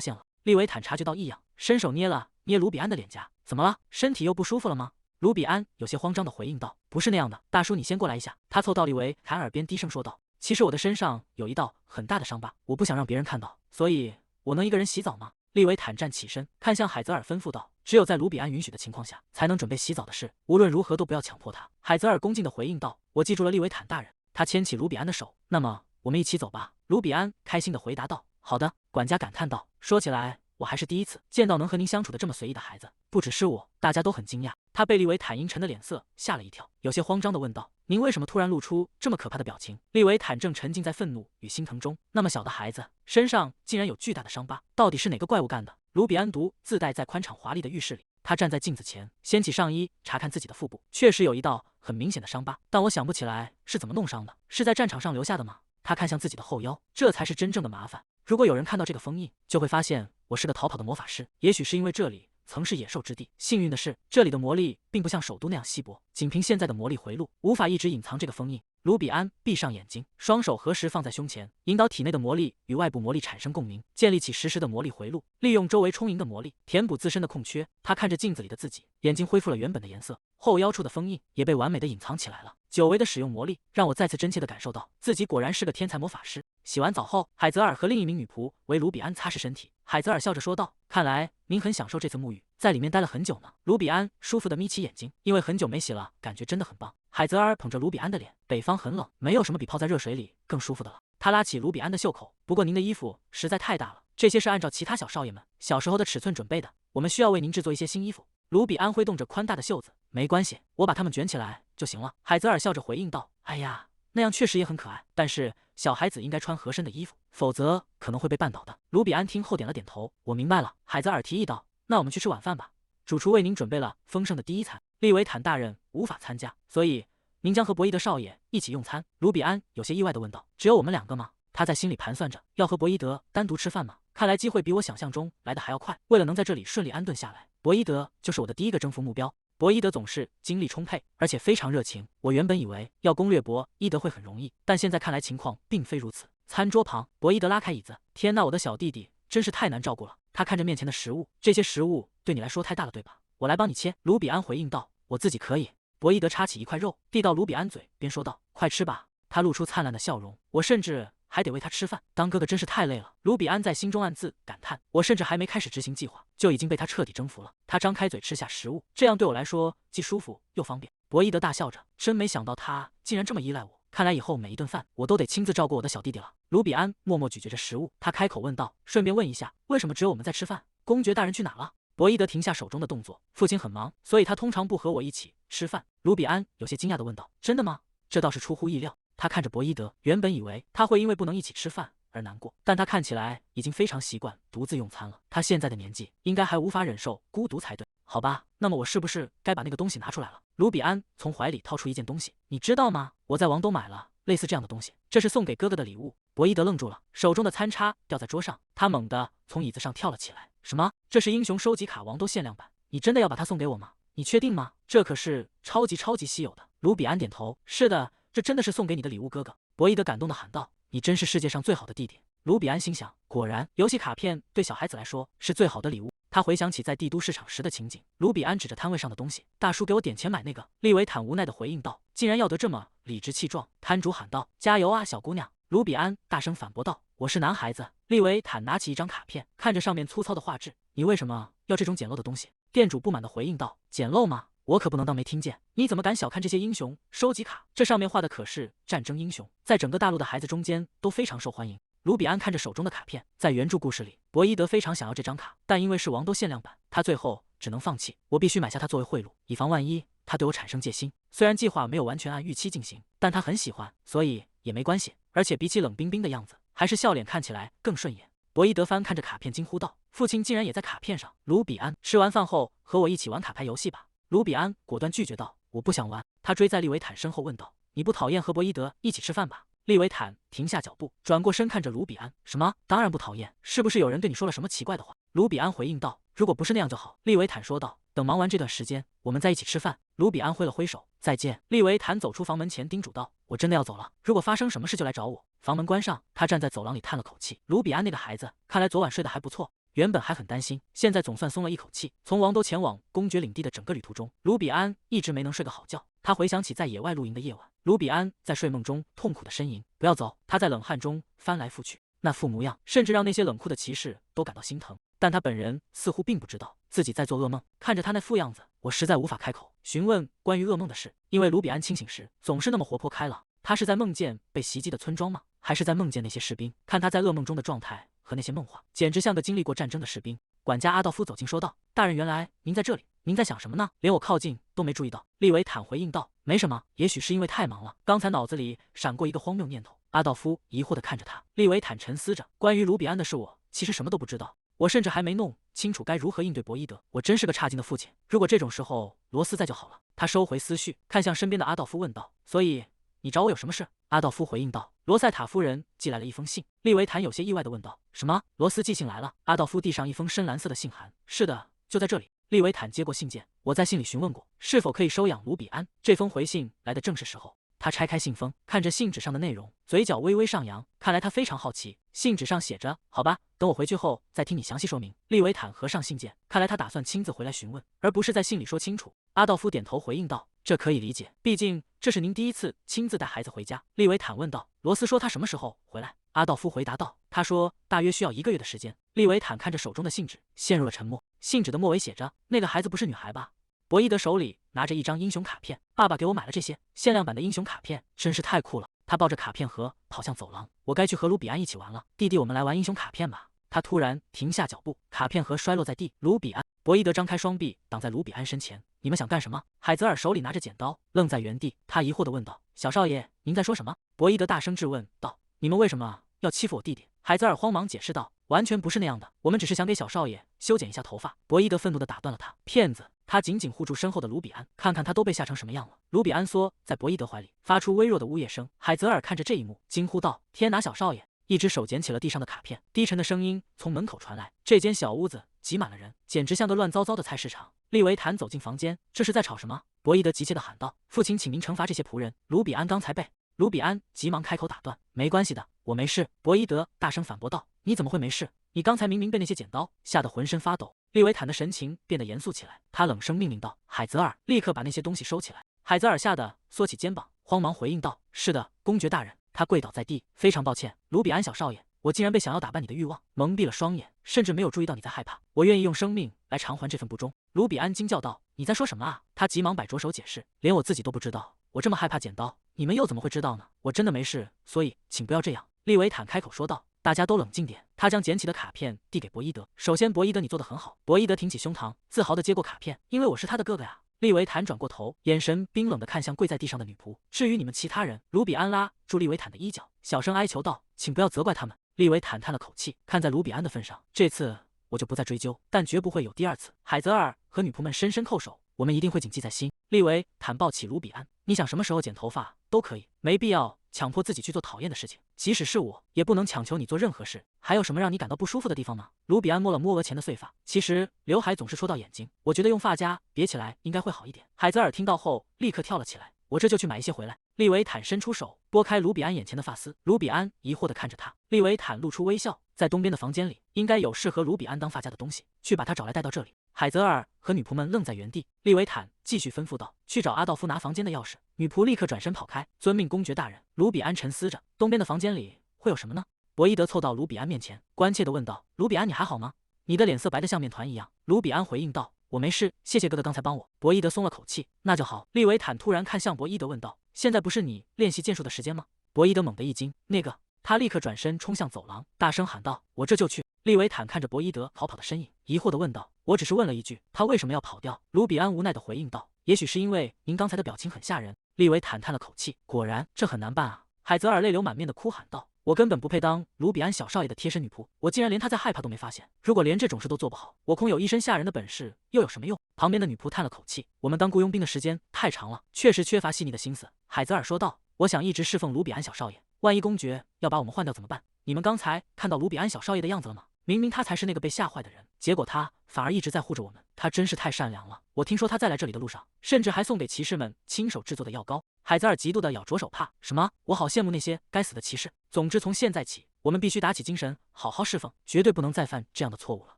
现了。”利维坦察觉到异样，伸手捏了捏卢比安的脸颊：“怎么了？身体又不舒服了吗？”卢比安有些慌张地回应道：“不是那样的，大叔，你先过来一下。”他凑到利维坦耳边低声说道：“其实我的身上有一道很大的伤疤，我不想让别人看到，所以我能一个人洗澡吗？”利维坦站起身，看向海泽尔，吩咐道：“只有在卢比安允许的情况下，才能准备洗澡的事，无论如何都不要强迫他。”海泽尔恭敬地回应道：“我记住了，利维坦大人。”他牵起卢比安的手：“那么我们一起走吧。”卢比安开心地回答道：“好的。”管家感叹道：“说起来，我还是第一次见到能和您相处的这么随意的孩子，不只是我，大家都很惊讶。”他被利维坦阴沉的脸色吓了一跳，有些慌张地问道：“您为什么突然露出这么可怕的表情？”利维坦正沉浸在愤怒与心疼中，那么小的孩子身上竟然有巨大的伤疤，到底是哪个怪物干的？卢比安独自待在宽敞华丽的浴室里，他站在镜子前，掀起上衣查看自己的腹部，确实有一道很明显的伤疤，但我想不起来是怎么弄伤的，是在战场上留下的吗？他看向自己的后腰，这才是真正的麻烦。如果有人看到这个封印，就会发现我是个逃跑的魔法师。也许是因为这里曾是野兽之地，幸运的是，这里的魔力并不像首都那样稀薄，仅凭现在的魔力回路，无法一直隐藏这个封印。卢比安闭上眼睛，双手合十放在胸前，引导体内的魔力与外部魔力产生共鸣，建立起实时的魔力回路，利用周围充盈的魔力填补自身的空缺。他看着镜子里的自己，眼睛恢复了原本的颜色，后腰处的封印也被完美的隐藏起来了。久违的使用魔力，让我再次真切地感受到自己果然是个天才魔法师。洗完澡后，海泽尔和另一名女仆为卢比安擦拭身体。海泽尔笑着说道：“看来您很享受这次沐浴，在里面待了很久呢。”卢比安舒服地眯起眼睛，因为很久没洗了，感觉真的很棒。海泽尔捧着卢比安的脸，北方很冷，没有什么比泡在热水里更舒服的了。他拉起卢比安的袖口：“不过您的衣服实在太大了，这些是按照其他小少爷们小时候的尺寸准备的，我们需要为您制作一些新衣服。”卢比安挥动着宽大的袖子：“没关系，我把它们卷起来就行了。”海泽尔笑着回应道：“哎呀，那样确实也很可爱，但是小孩子应该穿合身的衣服，否则可能会被绊倒的。”卢比安听后点了点头：“我明白了。”海泽尔提议道：“那我们去吃晚饭吧，主厨为您准备了丰盛的第一餐。利维坦大人无法参加，所以您将和博伊德少爷一起用餐。”卢比安有些意外地问道：“只有我们两个吗？”他在心里盘算着，要和博伊德单独吃饭吗？看来机会比我想象中来的还要快。为了能在这里顺利安顿下来，博伊德就是我的第一个征服目标。博伊德总是精力充沛，而且非常热情。我原本以为要攻略博伊德会很容易，但现在看来情况并非如此。餐桌旁，博伊德拉开椅子：“天哪，我的小弟弟真是太难照顾了。”他看着面前的食物：“这些食物对你来说太大了，对吧？我来帮你切。”卢比安回应道：“我自己可以。”博伊德插起一块肉，递到卢比安嘴边，说道：“快吃吧。”他露出灿烂的笑容：“我甚至还得喂他吃饭，当哥哥真是太累了。”卢比安在心中暗自感叹：“我甚至还没开始执行计划，就已经被他彻底征服了。”他张开嘴吃下食物，这样对我来说既舒服又方便。博伊德大笑着：“真没想到他竟然这么依赖我，看来以后每一顿饭我都得亲自照顾我的小弟弟了。”卢比安默默咀嚼着食物，他开口问道：“顺便问一下，为什么只有我们在吃饭？公爵大人去哪了？”博伊德停下手中的动作：“父亲很忙，所以他通常不和我一起吃饭。”卢比安有些惊讶地问道：“真的吗？这倒是出乎意料。”他看着博伊德，原本以为他会因为不能一起吃饭而难过，但他看起来已经非常习惯独自用餐了。他现在的年纪，应该还无法忍受孤独才对。好吧，那么我是不是该把那个东西拿出来了？卢比安从怀里掏出一件东西：“你知道吗？我在王都买了类似这样的东西，这是送给哥哥的礼物。”博伊德愣住了，手中的餐叉掉在桌上，他猛地从椅子上跳了起来：“什么？这是英雄收集卡王都限量版？你真的要把它送给我吗？你确定吗？这可是超级稀有的。”卢比安点头：“是的，这真的是送给你的礼物，哥哥。”博伊德感动地喊道：“你真是世界上最好的弟弟。”卢比安心想，果然，游戏卡片对小孩子来说是最好的礼物。他回想起在帝都市场时的情景，卢比安指着摊位上的东西：“大叔，给我点钱买那个。”利维坦无奈地回应道：“竟然要得这么理直气壮！”摊主喊道：“加油啊，小姑娘！”卢比安大声反驳道：“我是男孩子。”利维坦拿起一张卡片，看着上面粗糙的画质：“你为什么要这种简陋的东西？”店主不满地回应道：“简陋吗？我可不能当没听见！你怎么敢小看这些英雄？收集卡，这上面画的可是战争英雄，在整个大陆的孩子中间都非常受欢迎。”卢比安看着手中的卡片，在原著故事里，博伊德非常想要这张卡，但因为是王都限量版，他最后只能放弃。我必须买下它作为贿赂，以防万一他对我产生戒心。虽然计划没有完全按预期进行，但他很喜欢，所以也没关系。而且比起冷冰冰的样子，还是笑脸看起来更顺眼。博伊德翻看着卡片，惊呼道：“父亲竟然也在卡片上！”卢比安，吃完饭后和我一起玩卡牌游戏吧。卢比安果断拒绝道：“我不想玩。”他追在利维坦身后问道：“你不讨厌和博伊德一起吃饭吧？”利维坦停下脚步，转过身看着卢比安：“什么？当然不讨厌。是不是有人对你说了什么奇怪的话？”卢比安回应道：“如果不是那样就好。”利维坦说道：“等忙完这段时间，我们再一起吃饭。”卢比安挥了挥手：“再见。”利维坦走出房门前叮嘱道：“我真的要走了，如果发生什么事就来找我。”房门关上，他站在走廊里叹了口气。卢比安那个孩子，看来昨晚睡得还不错。原本还很担心，现在总算松了一口气。从王都前往公爵领地的整个旅途中，卢比安一直没能睡个好觉。他回想起在野外露营的夜晚，卢比安在睡梦中痛苦的呻吟：“不要走！”他在冷汗中翻来覆去，那副模样甚至让那些冷酷的骑士都感到心疼。但他本人似乎并不知道自己在做噩梦。看着他那副样子，我实在无法开口询问关于噩梦的事，因为卢比安清醒时总是那么活泼开朗。他是在梦见被袭击的村庄吗？还是在梦见那些士兵？看他在噩梦中的状态和那些梦话，简直像个经历过战争的士兵。管家阿道夫走近说道：“大人，原来您在这里，您在想什么呢？连我靠近都没注意到。”利维坦回应道：“没什么，也许是因为太忙了，刚才脑子里闪过一个荒谬念头。”阿道夫疑惑地看着他。利维坦沉思着：“关于卢比安的事，我其实什么都不知道，我甚至还没弄清楚该如何应对博伊德。我真是个差劲的父亲。如果这种时候罗斯在就好了。”他收回思绪，看向身边的阿道夫问道：“所以你找我有什么事？”阿道夫回应道：“罗塞塔夫人寄来了一封信。”利维坦有些意外地问道：“什么？罗斯寄信来了？”阿道夫递上一封深蓝色的信函。“是的，就在这里。”利维坦接过信件，我在信里询问过是否可以收养卢比安。这封回信来的正是时候。他拆开信封，看着信纸上的内容，嘴角微微上扬，看来他非常好奇。信纸上写着：“好吧，等我回去后再听你详细说明。”利维坦合上信件，看来他打算亲自回来询问，而不是在信里说清楚。阿道夫点头回应道：“这可以理解，毕竟这是您第一次亲自带孩子回家。”利维坦问道：“罗斯说他什么时候回来？”阿道夫回答道：“他说大约需要1个月的时间。”利维坦看着手中的信纸，陷入了沉默。信纸的末尾写着：“那个孩子不是女孩吧？”博伊德手里拿着一张英雄卡片，爸爸给我买了这些限量版的英雄卡片，真是太酷了。他抱着卡片盒跑向走廊，我该去和卢比安一起玩了。弟弟，我们来玩英雄卡片吧。他突然停下脚步，卡片盒摔落在地。卢比安，博伊德张开双臂挡在卢比安身前。你们想干什么？海泽尔手里拿着剪刀，愣在原地。他疑惑地问道：“小少爷，您在说什么？”博伊德大声质问道：“你们为什么要欺负我弟弟？”海泽尔慌忙解释道：“完全不是那样的，我们只是想给小少爷修剪一下头发。”博伊德愤怒地打断了他：“骗子！”他紧紧护住身后的卢比安，看看他都被吓成什么样了。卢比安缩在博伊德怀里，发出微弱的呜咽声。海泽尔看着这一幕，惊呼道：“天哪，小少爷！”一只手捡起了地上的卡片，低沉的声音从门口传来。这间小屋子挤满了人，简直像个乱糟糟的菜市场。利维坦走进房间，这是在吵什么？博伊德急切地喊道：“父亲，请您惩罚这些仆人。”卢比安刚才被……卢比安急忙开口打断：“没关系的，我没事。”博伊德大声反驳道：“你怎么会没事？你刚才明明被那些剪刀吓得浑身发抖。”利维坦的神情变得严肃起来，他冷声命令道：“海泽尔，立刻把那些东西收起来。”海泽尔吓得缩起肩膀，慌忙回应道：“是的，公爵大人。”他跪倒在地，非常抱歉，卢比安小少爷，我竟然被想要打败你的欲望蒙蔽了双眼，甚至没有注意到你在害怕。我愿意用生命来偿还这份不忠。”卢比安惊叫道：“你在说什么啊？”他急忙摆着手解释：“连我自己都不知道，我这么害怕剪刀，你们又怎么会知道呢？我真的没事，所以请不要这样。”利维坦开口说道：“大家都冷静点。”他将捡起的卡片递给博伊德。“首先，博伊德，你做得很好。”博伊德挺起胸膛，自豪地接过卡片，“因为我是他的哥哥呀。”利维坦转过头，眼神冰冷地看向跪在地上的女仆。“至于你们其他人……”卢比安拉住利维坦的衣角，小声哀求道：“请不要责怪他们。”利维坦叹了口气，看在卢比安的份上，这次我就不再追究，但绝不会有第二次。海泽尔和女仆们深深叩首，我们一定会谨记在心。利维坦抱起卢比安，你想什么时候剪头发都可以，没必要强迫自己去做讨厌的事情。即使是我，也不能强求你做任何事。还有什么让你感到不舒服的地方吗？卢比安摸了摸额前的碎发，其实刘海总是戳到眼睛，我觉得用发夹别起来应该会好一点。海泽尔听到后立刻跳了起来，我这就去买一些回来。利维坦伸出手拨开卢比安眼前的发丝，卢比安疑惑地看着他，利维坦露出微笑，在东边的房间里应该有适合卢比安当发家的东西，去把他找来带到这里。海泽尔和女仆们愣在原地，利维坦继续吩咐道：“去找阿道夫拿房间的钥匙。”女仆立刻转身跑开。遵命，公爵大人。卢比安沉思着，东边的房间里会有什么呢？博伊德凑到卢比安面前，关切地问道：“卢比安，你还好吗？你的脸色白得像面团一样。”卢比安回应道：“我没事，谢谢哥哥刚才帮我。”博伊德松了口气：“那就好。”利维坦突然看向博伊德问道：“现在不是你练习剑术的时间吗？”博伊德猛地一惊：“那个……”他立刻转身冲向走廊，大声喊道：“我这就去！”利维坦看着博伊德逃跑的身影，疑惑地问道：“我只是问了一句，他为什么要跑掉？”卢比安无奈地回应道：“也许是因为您刚才的表情很吓人。”利维坦叹了口气：“果然，这很难办啊。”海泽尔泪流满面地哭喊道：“我根本不配当卢比安小少爷的贴身女仆，我竟然连他在害怕都没发现。如果连这种事都做不好，我空有一身吓人的本事又有什么用？”旁边的女仆叹了口气：“我们当雇佣兵的时间太长了，确实缺乏细腻的心思。”海泽尔说道：“我想一直侍奉卢比安小少爷，万一公爵要把我们换掉怎么办？你们刚才看到卢比安小少爷的样子了吗？明明他才是那个被吓坏的人，结果他反而一直在护着我们，他真是太善良了。我听说他在来这里的路上，甚至还送给骑士们亲手制作的药膏。”海泽尔嫉妒地咬着手帕：“什么？我好羡慕那些该死的骑士！总之，从现在起，我们必须打起精神，好好侍奉，绝对不能再犯这样的错误了。”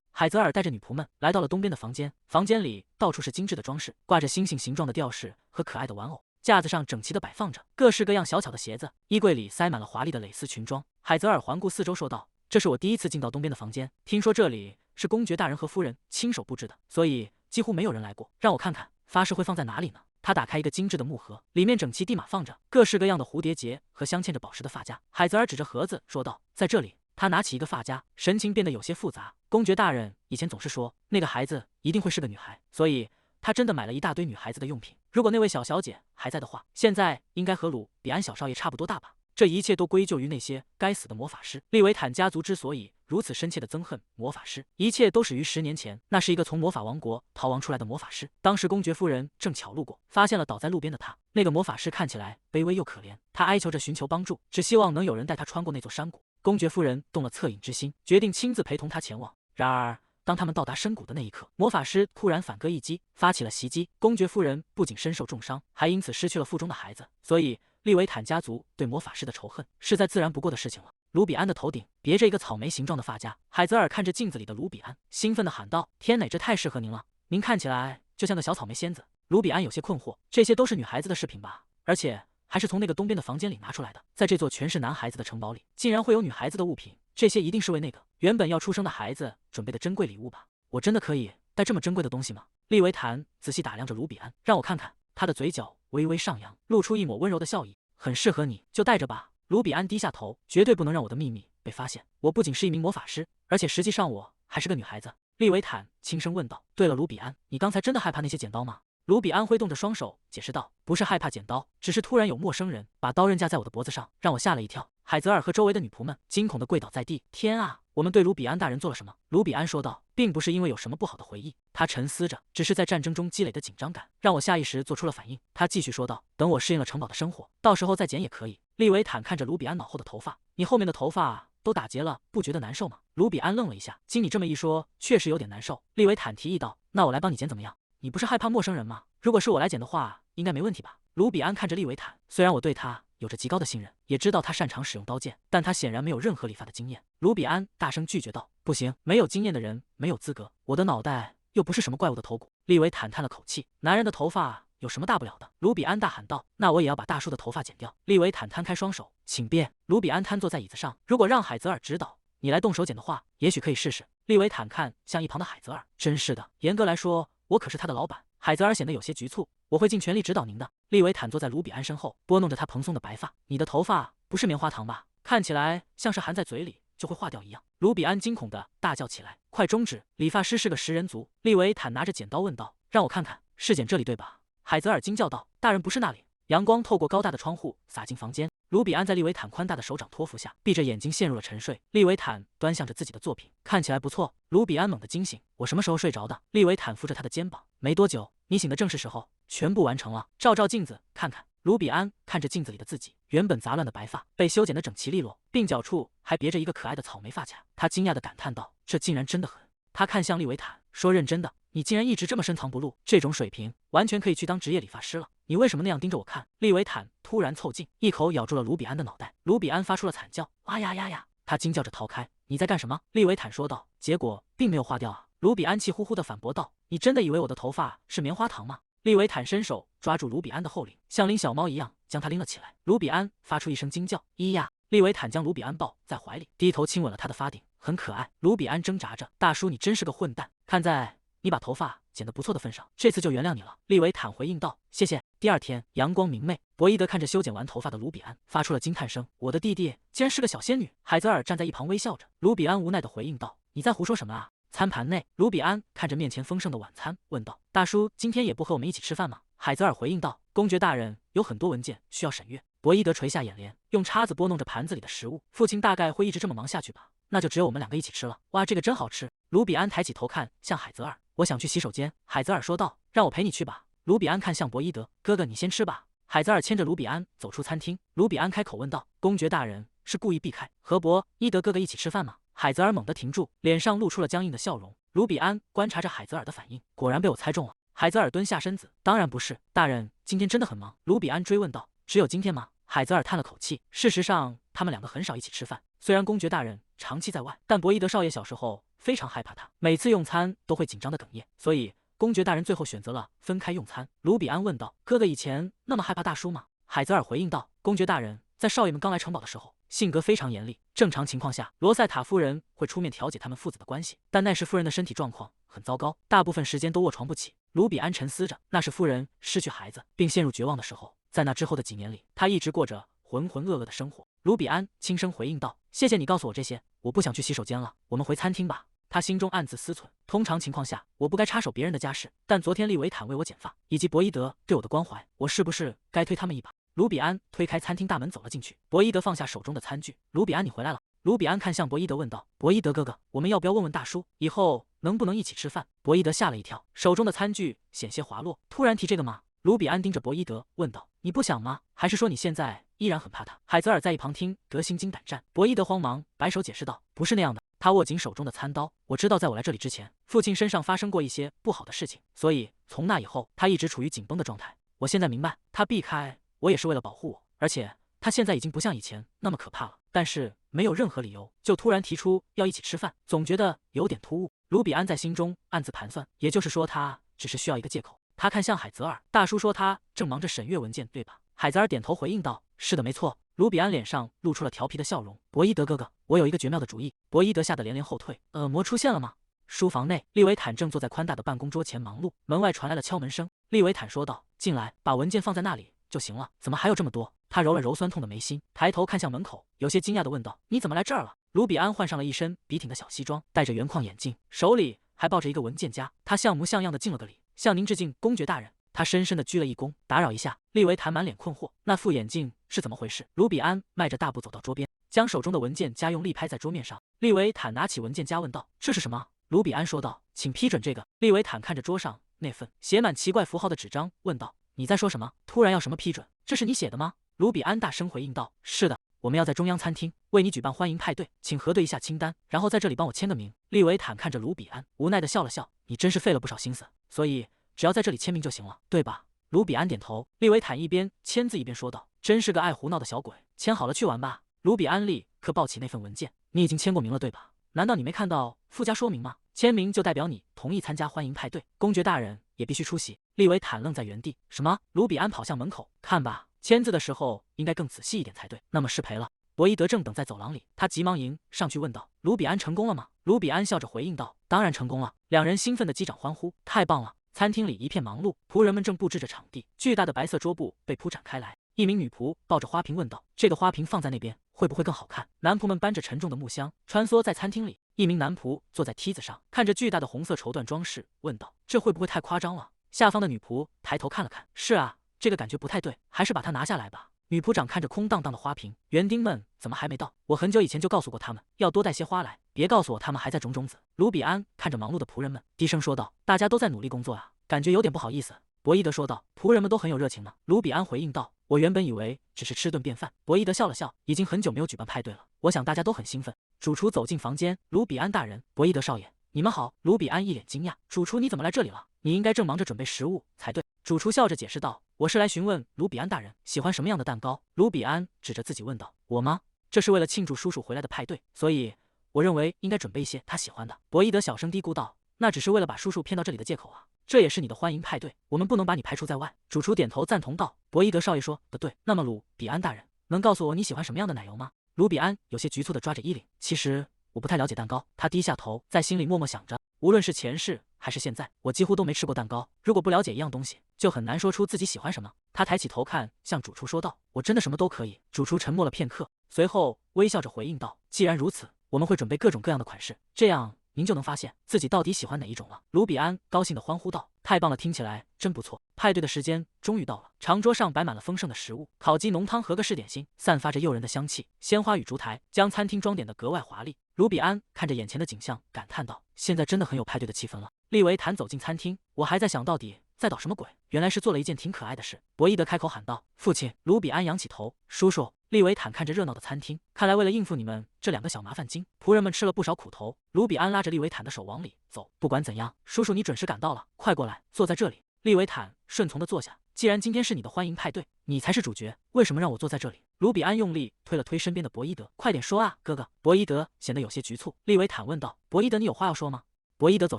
海泽尔带着女仆们来到了东边的房间，房间里到处是精致的装饰，挂着星星形状的吊饰和可爱的玩偶，架子上整齐地摆放着各式各样小巧的鞋子，衣柜里塞满了华丽的蕾丝裙装。海泽尔环顾四周说道：“这是我第一次进到东边的房间，听说这里是公爵大人和夫人亲手布置的，所以几乎没有人来过。让我看看发饰会放在哪里呢？”他打开一个精致的木盒，里面整齐地码放着各式各样的蝴蝶结和镶嵌着宝石的发夹。海泽尔指着盒子说道：“在这里。”他拿起一个发夹，神情变得有些复杂。公爵大人以前总是说那个孩子一定会是个女孩，所以他真的买了一大堆女孩子的用品。如果那位小小姐还在的话，现在应该和鲁比安小少爷差不多大吧。这一切都归咎于那些该死的魔法师。利维坦家族之所以如此深切的憎恨魔法师，一切都始于10年前。那是一个从魔法王国逃亡出来的魔法师，当时公爵夫人正巧路过，发现了倒在路边的他。那个魔法师看起来卑微又可怜，他哀求着寻求帮助，只希望能有人带他穿过那座山谷。公爵夫人动了恻隐之心，决定亲自陪同他前往。然而当他们到达深谷的那一刻，魔法师突然反戈一击，发起了袭击。公爵夫人不仅身受重伤，还因此失去了腹中的孩子。所以利维坦家族对魔法师的仇恨是再自然不过的事情了。卢比安的头顶别着一个草莓形状的发夹，海泽尔看着镜子里的卢比安，兴奋地喊道：“天哪，这太适合您了！您看起来就像个小草莓仙子。”卢比安有些困惑，这些都是女孩子的饰品吧？而且还是从那个东边的房间里拿出来的。在这座全是男孩子的城堡里，竟然会有女孩子的物品，这些一定是为那个原本要出生的孩子准备的珍贵礼物吧？我真的可以带这么珍贵的东西吗？利维坦仔细打量着卢比安，让我看看。他的嘴角微微上扬，露出一抹温柔的笑意。很适合你，就带着吧。卢比安低下头，绝对不能让我的秘密被发现。我不仅是一名魔法师，而且实际上我还是个女孩子。利维坦轻声问道：“对了，卢比安，你刚才真的害怕那些剪刀吗？”卢比安挥动着双手解释道：“不是害怕剪刀，只是突然有陌生人把刀刃架在我的脖子上，让我吓了一跳。”海泽尔和周围的女仆们惊恐地跪倒在地。天啊，我们对卢比安大人做了什么？卢比安说道，并不是因为有什么不好的回忆，他沉思着，只是在战争中积累的紧张感，让我下意识做出了反应。他继续说道，等我适应了城堡的生活，到时候再剪也可以。利维坦看着卢比安脑后的头发，你后面的头发都打结了，不觉得难受吗？卢比安愣了一下，经你这么一说，确实有点难受。利维坦提议道，那我来帮你剪怎么样？你不是害怕陌生人吗？如果是我来剪的话，应该没问题吧？卢比安看着利维坦，虽然我对他有着极高的信任，也知道他擅长使用刀剑，但他显然没有任何理发的经验。卢比安大声拒绝道：“不行，没有经验的人没有资格。我的脑袋又不是什么怪物的头骨。”利维坦叹了口气：“男人的头发有什么大不了的？”卢比安大喊道：“那我也要把大叔的头发剪掉。”利维坦摊开双手：“请便。”卢比安瘫坐在椅子上：“如果让海泽尔指导你来动手剪的话，也许可以试试。”利维坦看向一旁的海泽尔：“真是的，严格来说，我可是他的老板。”海泽尔显得有些局促：“我会尽全力指导您的。”利维坦坐在卢比安身后，拨弄着他蓬松的白发：“你的头发不是棉花糖吧？看起来像是含在嘴里就会化掉一样。”卢比安惊恐地大叫起来：“快终止！理发师是个食人族！”利维坦拿着剪刀问道：“让我看看，是剪这里对吧？”海泽尔惊叫道：“大人，不是那里！”阳光透过高大的窗户洒进房间，卢比安在利维坦宽大的手掌托付下，闭着眼睛陷入了沉睡。利维坦端详着自己的作品，看起来不错。卢比安猛地惊醒：“我什么时候睡着的？”利维坦扶着他的肩膀：“没多久，你醒的正是时候，全部完成了。照照镜子，看看。”卢比安看着镜子里的自己，原本杂乱的白发被修剪得整齐利落，鬓角处还别着一个可爱的草莓发卡。他惊讶地感叹道：“这竟然真的很。”他看向利维坦说：“认真的，你竟然一直这么深藏不露，这种水平完全可以去当职业理发师了。你为什么那样盯着我看？”利维坦突然凑近，一口咬住了卢比安的脑袋。卢比安发出了惨叫：“啊呀呀呀！”他惊叫着逃开：“你在干什么？”利维坦说道。结果并没有化掉啊！卢比安气呼呼地反驳道：“你真的以为我的头发是棉花糖吗？”利维坦伸手抓住卢比安的后领，像拎小猫一样将他拎了起来。卢比安发出一声惊叫：“咿呀！”利维坦将卢比安抱在怀里，低头亲吻了他的发顶，很可爱。卢比安挣扎着：“大叔，你真是个混蛋！看在你把头发剪得不错的份上，这次就原谅你了。”利维坦回应道：“谢谢。”第二天，阳光明媚，博伊德看着修剪完头发的卢比安，发出了惊叹声：“我的弟弟竟然是个小仙女！”海泽尔站在一旁微笑着。卢比安无奈地回应道：“你在胡说什么啊？”餐盘内，卢比安看着面前丰盛的晚餐，问道：“大叔今天也不和我们一起吃饭吗？”海泽尔回应道：“公爵大人有很多文件需要审阅。”博伊德垂下眼帘，用叉子拨弄着盘子里的食物。父亲大概会一直这么忙下去吧？那就只有我们两个一起吃了。哇，这个真好吃！卢比安抬起头看向海泽尔：“我想去洗手间。”海泽尔说道：“让我陪你去吧。”卢比安看向博伊德：“哥哥，你先吃吧。”海泽尔牵着卢比安走出餐厅。卢比安开口问道：“公爵大人是故意避开和博伊德哥哥一起吃饭吗？”海泽尔猛地停住，脸上露出了僵硬的笑容。卢比安观察着海泽尔的反应，果然被我猜中了。海泽尔蹲下身子：“当然不是，大人今天真的很忙。”卢比安追问道：“只有今天吗？”海泽尔叹了口气：“事实上，他们两个很少一起吃饭。虽然公爵大人长期在外，但博伊德少爷小时候非常害怕他，每次用餐都会紧张的哽咽，所以公爵大人最后选择了分开用餐。”卢比安问道：“哥哥以前那么害怕大叔吗？”海泽尔回应道：“公爵大人在少爷们刚来城堡的时候，性格非常严厉。正常情况下，罗塞塔夫人会出面调解他们父子的关系，但奈什夫人的身体状况很糟糕，大部分时间都卧床不起。”卢比安沉思着，那是夫人失去孩子并陷入绝望的时候，在那之后的几年里，他一直过着浑浑噩噩的生活。卢比安轻声回应道：“谢谢你告诉我这些，我不想去洗手间了，我们回餐厅吧。”他心中暗自思忖，通常情况下，我不该插手别人的家事，但昨天利维坦为我剪发，以及博伊德对我的关怀，我是不是该推他们一把？卢比安推开餐厅大门走了进去。博伊德放下手中的餐具：“卢比安，你回来了。”卢比安看向博伊德问道：“博伊德哥哥，我们要不要问问大叔，以后能不能一起吃饭？”博伊德吓了一跳，手中的餐具险些滑落。“突然提这个吗？”卢比安盯着博伊德问道：“你不想吗？还是说你现在依然很怕他？”海泽尔在一旁听得心惊胆战。博伊德慌忙摆手解释道：“不是那样的。”他握紧手中的餐刀：“我知道在我来这里之前，父亲身上发生过一些不好的事情，所以从那以后，他一直处于紧绷的状态。我现在明白，他避开我也是为了保护我，而且他现在已经不像以前那么可怕了。但是没有任何理由就突然提出要一起吃饭，总觉得有点突兀。”卢比安在心中暗自盘算，也就是说，他只是需要一个借口。他看向海泽尔：“大叔说他正忙着审阅文件，对吧？”海泽尔点头回应道：“是的，没错。”卢比安脸上露出了调皮的笑容：“博伊德哥哥，我有一个绝妙的主意。”博伊德吓得连连后退。“恶魔出现了吗？”书房内，利维坦正坐在宽大的办公桌前忙碌，门外传来了敲门声。利维坦说道：“进来，把文件放在那里就行了。怎么还有这么多？”他揉了揉酸痛的眉心，抬头看向门口，有些惊讶地问道：“你怎么来这儿了？”卢比安换上了一身笔挺的小西装，戴着圆框眼镜，手里还抱着一个文件夹。他像模像样的敬了个礼：“向您致敬，公爵大人。”他深深地鞠了一躬。“打扰一下。”利维坦满脸困惑：“那副眼镜是怎么回事？”卢比安迈着大步走到桌边，将手中的文件夹用力拍在桌面上。利维坦拿起文件夹问道：“这是什么？”卢比安说道：“请批准这个。”利维坦看着桌上那份写满奇怪符号的纸张，问道：“你在说什么？突然要什么批准？这是你写的吗？”卢比安大声回应道：“是的，我们要在中央餐厅为你举办欢迎派对，请核对一下清单，然后在这里帮我签个名。”利维坦看着卢比安，无奈地笑了笑：“你真是费了不少心思，所以只要在这里签名就行了，对吧？”卢比安点头。利维坦一边签字一边说道：“真是个爱胡闹的小鬼，签好了去玩吧。”卢比安立刻抱起那份文件：“你已经签过名了，对吧？难道你没看到附加说明吗？签名就代表你同意参加欢迎派对，公爵大人也必须出席。”利维坦愣在原地：“什么？”卢比安跑向门口：“看吧，签字的时候应该更仔细一点才对。”那么失陪了。博伊德正等在走廊里，他急忙迎上去问道：“卢比安成功了吗？”卢比安笑着回应道：“当然成功了。”两人兴奋地击掌欢呼：“太棒了！”餐厅里一片忙碌，仆人们正布置着场地，巨大的白色桌布被铺展开来。一名女仆抱着花瓶问道：“这个花瓶放在那边会不会更好看？”男仆们搬着沉重的木箱穿梭在餐厅里。一名男仆坐在梯子上，看着巨大的红色绸缎装饰，问道：“这会不会太夸张了？”下方的女仆抬头看了看：“是啊，这个感觉不太对，还是把它拿下来吧。”女仆长看着空荡荡的花瓶：“园丁们怎么还没到？我很久以前就告诉过他们，要多带些花来，别告诉我他们还在种种子。”卢比安看着忙碌的仆人们，低声说道：“大家都在努力工作啊，感觉有点不好意思。”博伊德说道：“仆人们都很有热情呢。”卢比安回应道：“我原本以为只是吃顿便饭。”博伊德笑了笑：“已经很久没有举办派对了，我想大家都很兴奋。”主厨走进房间：“卢比安大人，博伊德少爷，你们好。”卢比安一脸惊讶：“主厨，你怎么来这里了？你应该正忙着准备食物才对。”主厨笑着解释道：“我是来询问卢比安大人喜欢什么样的蛋糕。”卢比安指着自己问道：“我吗？这是为了庆祝叔叔回来的派对，所以我认为应该准备一些他喜欢的。博伊德小声嘀咕道：“那只是为了把叔叔骗到这里的借口啊。这也是你的欢迎派对，我们不能把你排除在外。”主厨点头赞同道：“博伊德少爷说的对。那么鲁比安大人，能告诉我你喜欢什么样的奶油吗？”鲁比安有些局促地抓着衣领，其实我不太了解蛋糕。他低下头，在心里默默想着，无论是前世还是现在，我几乎都没吃过蛋糕。如果不了解一样东西，就很难说出自己喜欢什么。他抬起头看向主厨说道：“我真的什么都可以。”主厨沉默了片刻，随后微笑着回应道：“既然如此，我们会准备各种各样的款式，这样您就能发现自己到底喜欢哪一种了。”鲁比安高兴地欢呼道：“太棒了，听起来真不错！”派对的时间终于到了，长桌上摆满了丰盛的食物，烤鸡、浓汤和各式点心，散发着诱人的香气，鲜花与烛台将餐厅装点得格外华丽。鲁比安看着眼前的景象，感叹道：“现在真的很有派对的气氛了。”利维坦走进餐厅，我还在想到底在捣什么鬼，原来是做了一件挺可爱的事。博伊德开口喊道：“父亲！”鲁比安仰起头：“叔叔。”利维坦看着热闹的餐厅，看来为了应付你们这两个小麻烦精，仆人们吃了不少苦头。鲁比安拉着利维坦的手往里走，不管怎样，叔叔你准时赶到了，快过来，坐在这里。利维坦顺从地坐下。既然今天是你的欢迎派对，你才是主角，为什么让我坐在这里？鲁比安用力推了推身边的博伊德，快点说啊，哥哥。博伊德显得有些局促。利维坦问道：“博伊德，你有话要说吗？”博伊德走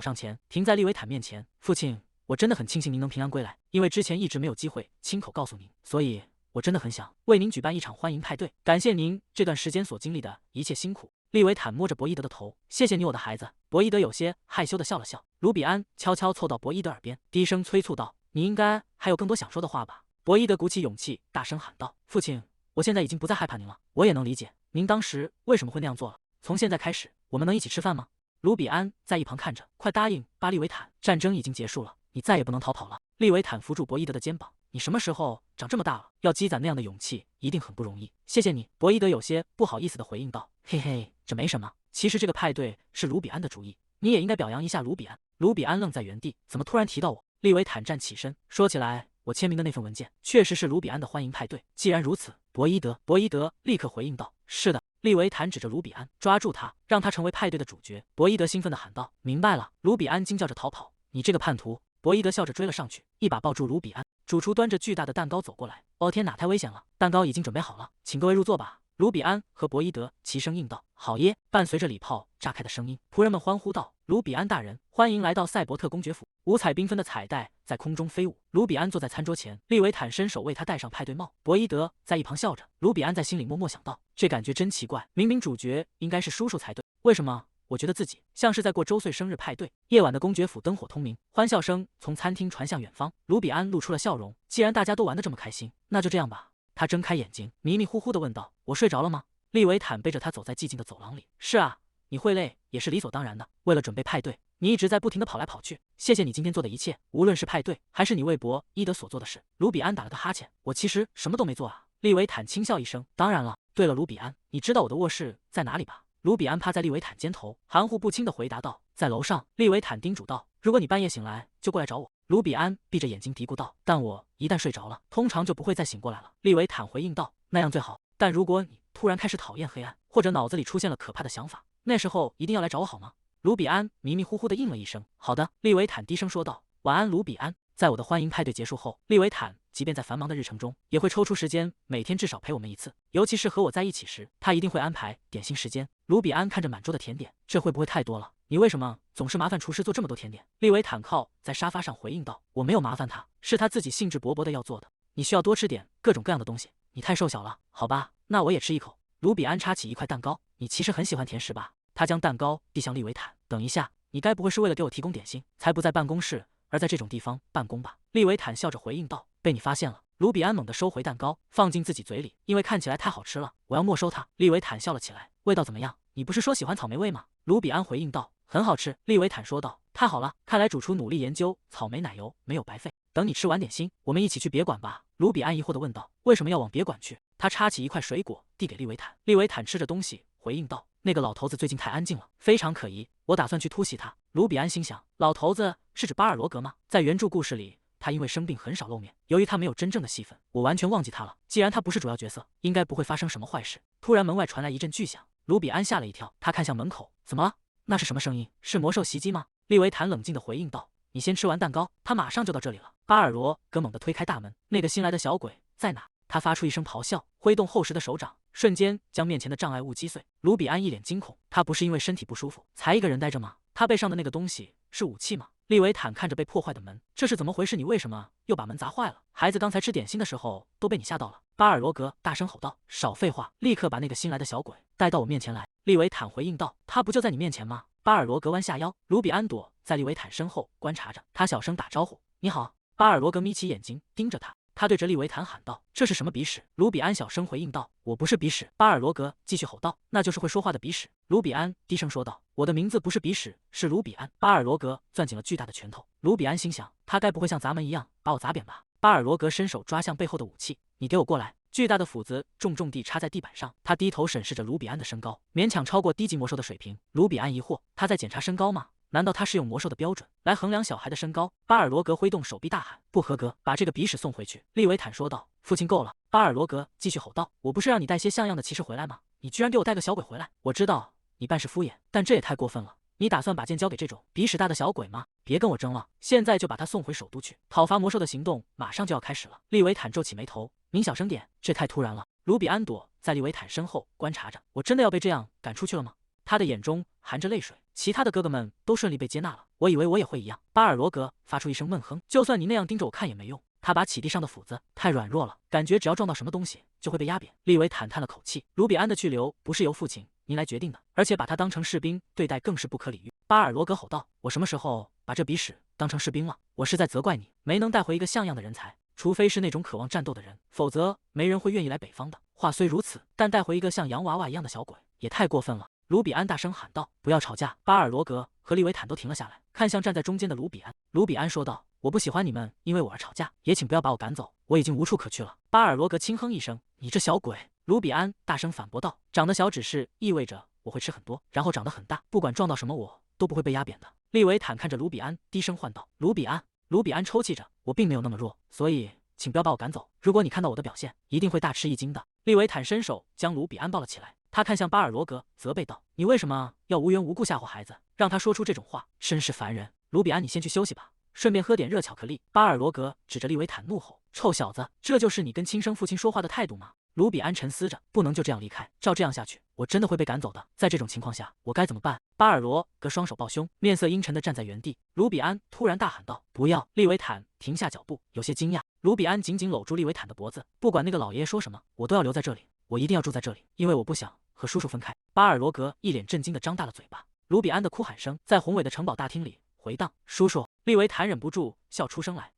上前，停在利维坦面前：“父亲，我真的很庆幸您能平安归来，因为之前一直没有机会亲口告诉您，所以我真的很想为您举办一场欢迎派对，感谢您这段时间所经历的一切辛苦。”利维坦摸着博伊德的头：“谢谢你，我的孩子。”博伊德有些害羞地笑了笑。鲁比安悄悄凑到博伊德耳边，低声催促道：“你应该还有更多想说的话吧？”博伊德鼓起勇气，大声喊道：“父亲，我现在已经不再害怕您了，我也能理解您当时为什么会那样做了。从现在开始，我们能一起吃饭吗？”鲁比安在一旁看着：“快答应巴利维坦，战争已经结束了，你再也不能逃跑了。”利维坦扶住博伊德的肩膀：“你什么时候长这么大了？要积攒那样的勇气，一定很不容易。”“谢谢你。”博伊德有些不好意思地回应道：“嘿嘿，这没什么。其实这个派对是鲁比安的主意，你也应该表扬一下鲁比安。”鲁比安愣在原地，怎么突然提到我？利维坦站起身，说起来，我签名的那份文件确实是鲁比安的欢迎派对。既然如此，博伊德立刻回应道：“是的。”利维坦指着鲁比安，抓住他，让他成为派对的主角。博伊德兴奋地喊道：“明白了！”鲁比安惊叫着逃跑：“你这个叛徒！”博伊德笑着追了上去，一把抱住鲁比安。主厨端着巨大的蛋糕走过来：“哦天哪，太危险了！蛋糕已经准备好了，请各位入座吧。”鲁比安和博伊德齐声应道：“好耶！”伴随着礼炮炸开的声音，仆人们欢呼道：“鲁比安大人，欢迎来到赛伯特公爵府！”五彩缤纷的彩带在空中飞舞。鲁比安坐在餐桌前，利维坦伸手为他戴上派对帽。博伊德在一旁笑着。鲁比安在心里默默想到：这感觉真奇怪，明明主角应该是叔叔才对，为什么我觉得自己像是在过周岁生日派对？夜晚的公爵府灯火通明，欢笑声从餐厅传向远方。鲁比安露出了笑容：“既然大家都玩得这么开心，那就这样吧。”他睁开眼睛，迷迷糊糊地问道：“我睡着了吗？”利维坦背着他走在寂静的走廊里：“是啊，你会累也是理所当然的。为了准备派对，你一直在不停地跑来跑去。谢谢你今天做的一切，无论是派对，还是你为博伊德所做的事。”鲁比安打了个哈欠：“我其实什么都没做啊。”利维坦轻笑一声：“当然了，对了，鲁比安，你知道我的卧室在哪里吧？”鲁比安趴在利维坦肩头，含糊不清地回答道：“在楼上。”利维坦叮嘱道：“如果你半夜醒来，就过来找我。”鲁比安闭着眼睛嘀咕道：“但我一旦睡着了，通常就不会再醒过来了。”利维坦回应道：“那样最好。但如果你突然开始讨厌黑暗，或者脑子里出现了可怕的想法，那时候一定要来找我好吗？”鲁比安迷迷糊糊地应了一声：“好的。”利维坦低声说道：“晚安，鲁比安。”在我的欢迎派对结束后，利维坦即便在繁忙的日程中，也会抽出时间每天至少陪我们一次，尤其是和我在一起时，他一定会安排点心时间。鲁比安看着满桌的甜点，这会不会太多了？你为什么总是麻烦厨师做这么多甜点？利维坦靠在沙发上回应道：“我没有麻烦他，是他自己兴致勃勃的要做的。你需要多吃点各种各样的东西，你太瘦小了，好吧？那我也吃一口。”鲁比安插起一块蛋糕：“你其实很喜欢甜食吧？”他将蛋糕递向利维坦：“等一下，你该不会是为了给我提供点心，才不在办公室，而在这种地方办公吧？”利维坦笑着回应道：“被你发现了。”鲁比安猛地收回蛋糕，放进自己嘴里，因为看起来太好吃了，我要没收它。利维坦笑了起来：“味道怎么样？你不是说喜欢草莓味吗？”鲁比安回应道：“很好吃。”利维坦说道：“太好了，看来主厨努力研究草莓奶油没有白费。等你吃完点心，我们一起去别馆吧。”鲁比安疑惑地问道：“为什么要往别馆去？”他插起一块水果递给利维坦，利维坦吃着东西回应道：“那个老头子最近太安静了，非常可疑，我打算去突袭他。”鲁比安心想，老头子是指巴尔罗格吗？在原著故事里，他因为生病很少露面，由于他没有真正的戏份，我完全忘记他了。既然他不是主要角色，应该不会发生什么坏事。突然门外传来一阵巨响，鲁比安吓了一跳，他看向门口，怎么了？那是什么声音？是魔兽袭击吗？利维坦冷静地回应道：“你先吃完蛋糕，他马上就到这里了。”巴尔罗格猛地推开大门，那个新来的小鬼在哪？他发出一声咆哮，挥动厚实的手掌，瞬间将面前的障碍物击碎。卢比安一脸惊恐，他不是因为身体不舒服才一个人待着吗？他背上的那个东西是武器吗？利维坦看着被破坏的门，这是怎么回事？你为什么又把门砸坏了？孩子刚才吃点心的时候都被你吓到了。巴尔罗格大声吼道：“少废话，立刻把那个新来的小鬼带到我面前来！”利维坦回应道：“他不就在你面前吗？”巴尔罗格弯下腰，卢比安躲在利维坦身后观察着，他小声打招呼：“你好。”巴尔罗格眯起眼睛盯着他。他对着利维坦喊道：“这是什么鼻屎？”卢比安小声回应道：“我不是鼻屎。”巴尔罗格继续吼道：“那就是会说话的鼻屎。”卢比安低声说道：“我的名字不是鼻屎，是卢比安。”巴尔罗格攥紧了巨大的拳头。卢比安心想，他该不会像砸门一样把我砸扁吧？巴尔罗格伸手抓向背后的武器：“你给我过来！”巨大的斧子重重地插在地板上。他低头审视着卢比安的身高，勉强超过低级魔兽的水平。卢比安疑惑：他在检查身高吗？难道他是用魔兽的标准来衡量小孩的身高？巴尔罗格挥动手臂大喊：“不合格！把这个鼻屎送回去！”利维坦说道：“父亲够了！”巴尔罗格继续吼道：“我不是让你带些像样的骑士回来吗？你居然给我带个小鬼回来！我知道你办事敷衍，但这也太过分了！你打算把剑交给这种鼻屎大的小鬼吗？别跟我争了，现在就把他送回首都去！讨伐魔兽的行动马上就要开始了。”利维坦皱起眉头：“您小声点，这太突然了。”卢比安躲在利维坦身后观察着：“我真的要被这样赶出去了吗？”他的眼中含着泪水。其他的哥哥们都顺利被接纳了，我以为我也会一样。巴尔罗格发出一声闷哼，就算你那样盯着我看也没用。他把起地上的斧子太软弱了，感觉只要撞到什么东西就会被压扁。利维坦叹了口气：“卢比安的去留不是由父亲您来决定的，而且把他当成士兵对待更是不可理喻。”巴尔罗格吼道：“我什么时候把这鼻屎当成士兵了？我是在责怪你没能带回一个像样的人才。除非是那种渴望战斗的人，否则没人会愿意来北方的。”话虽如此，但带回一个像洋娃娃一样的小鬼也太过分了。卢比安大声喊道：“不要吵架！”巴尔罗格和利维坦都停了下来，看向站在中间的卢比安。卢比安说道：“我不喜欢你们因为我而吵架，也请不要把我赶走，我已经无处可去了。”巴尔罗格轻哼一声：“你这小鬼！”卢比安大声反驳道：“长得小只是意味着我会吃很多，然后长得很大，不管撞到什么我都不会被压扁的。”利维坦看着卢比安，低声唤道：“卢比安！”卢比安抽泣着：“我并没有那么弱，所以请不要把我赶走。如果你看到我的表现，一定会大吃一惊的。”利维坦伸手将卢比安抱了起来。他看向巴尔罗格，责备道：“你为什么要无缘无故吓唬孩子，让他说出这种话？真是烦人！”卢比安，你先去休息吧，顺便喝点热巧克力。巴尔罗格指着利维坦怒吼：“臭小子，这就是你跟亲生父亲说话的态度吗？”卢比安沉思着，不能就这样离开，照这样下去，我真的会被赶走的。在这种情况下，我该怎么办？巴尔罗格双手抱胸，面色阴沉地站在原地。卢比安突然大喊道：“不要！”利维坦停下脚步，有些惊讶。卢比安紧紧搂住利维坦的脖子，不管那个老爷爷说什么，我都要留在这里，我一定要住在这里，因为我不想和叔叔分开。巴尔罗格一脸震惊地张大了嘴巴。卢比安的哭喊声在宏伟的城堡大厅里回荡。叔叔！利维坦忍不住笑出声来，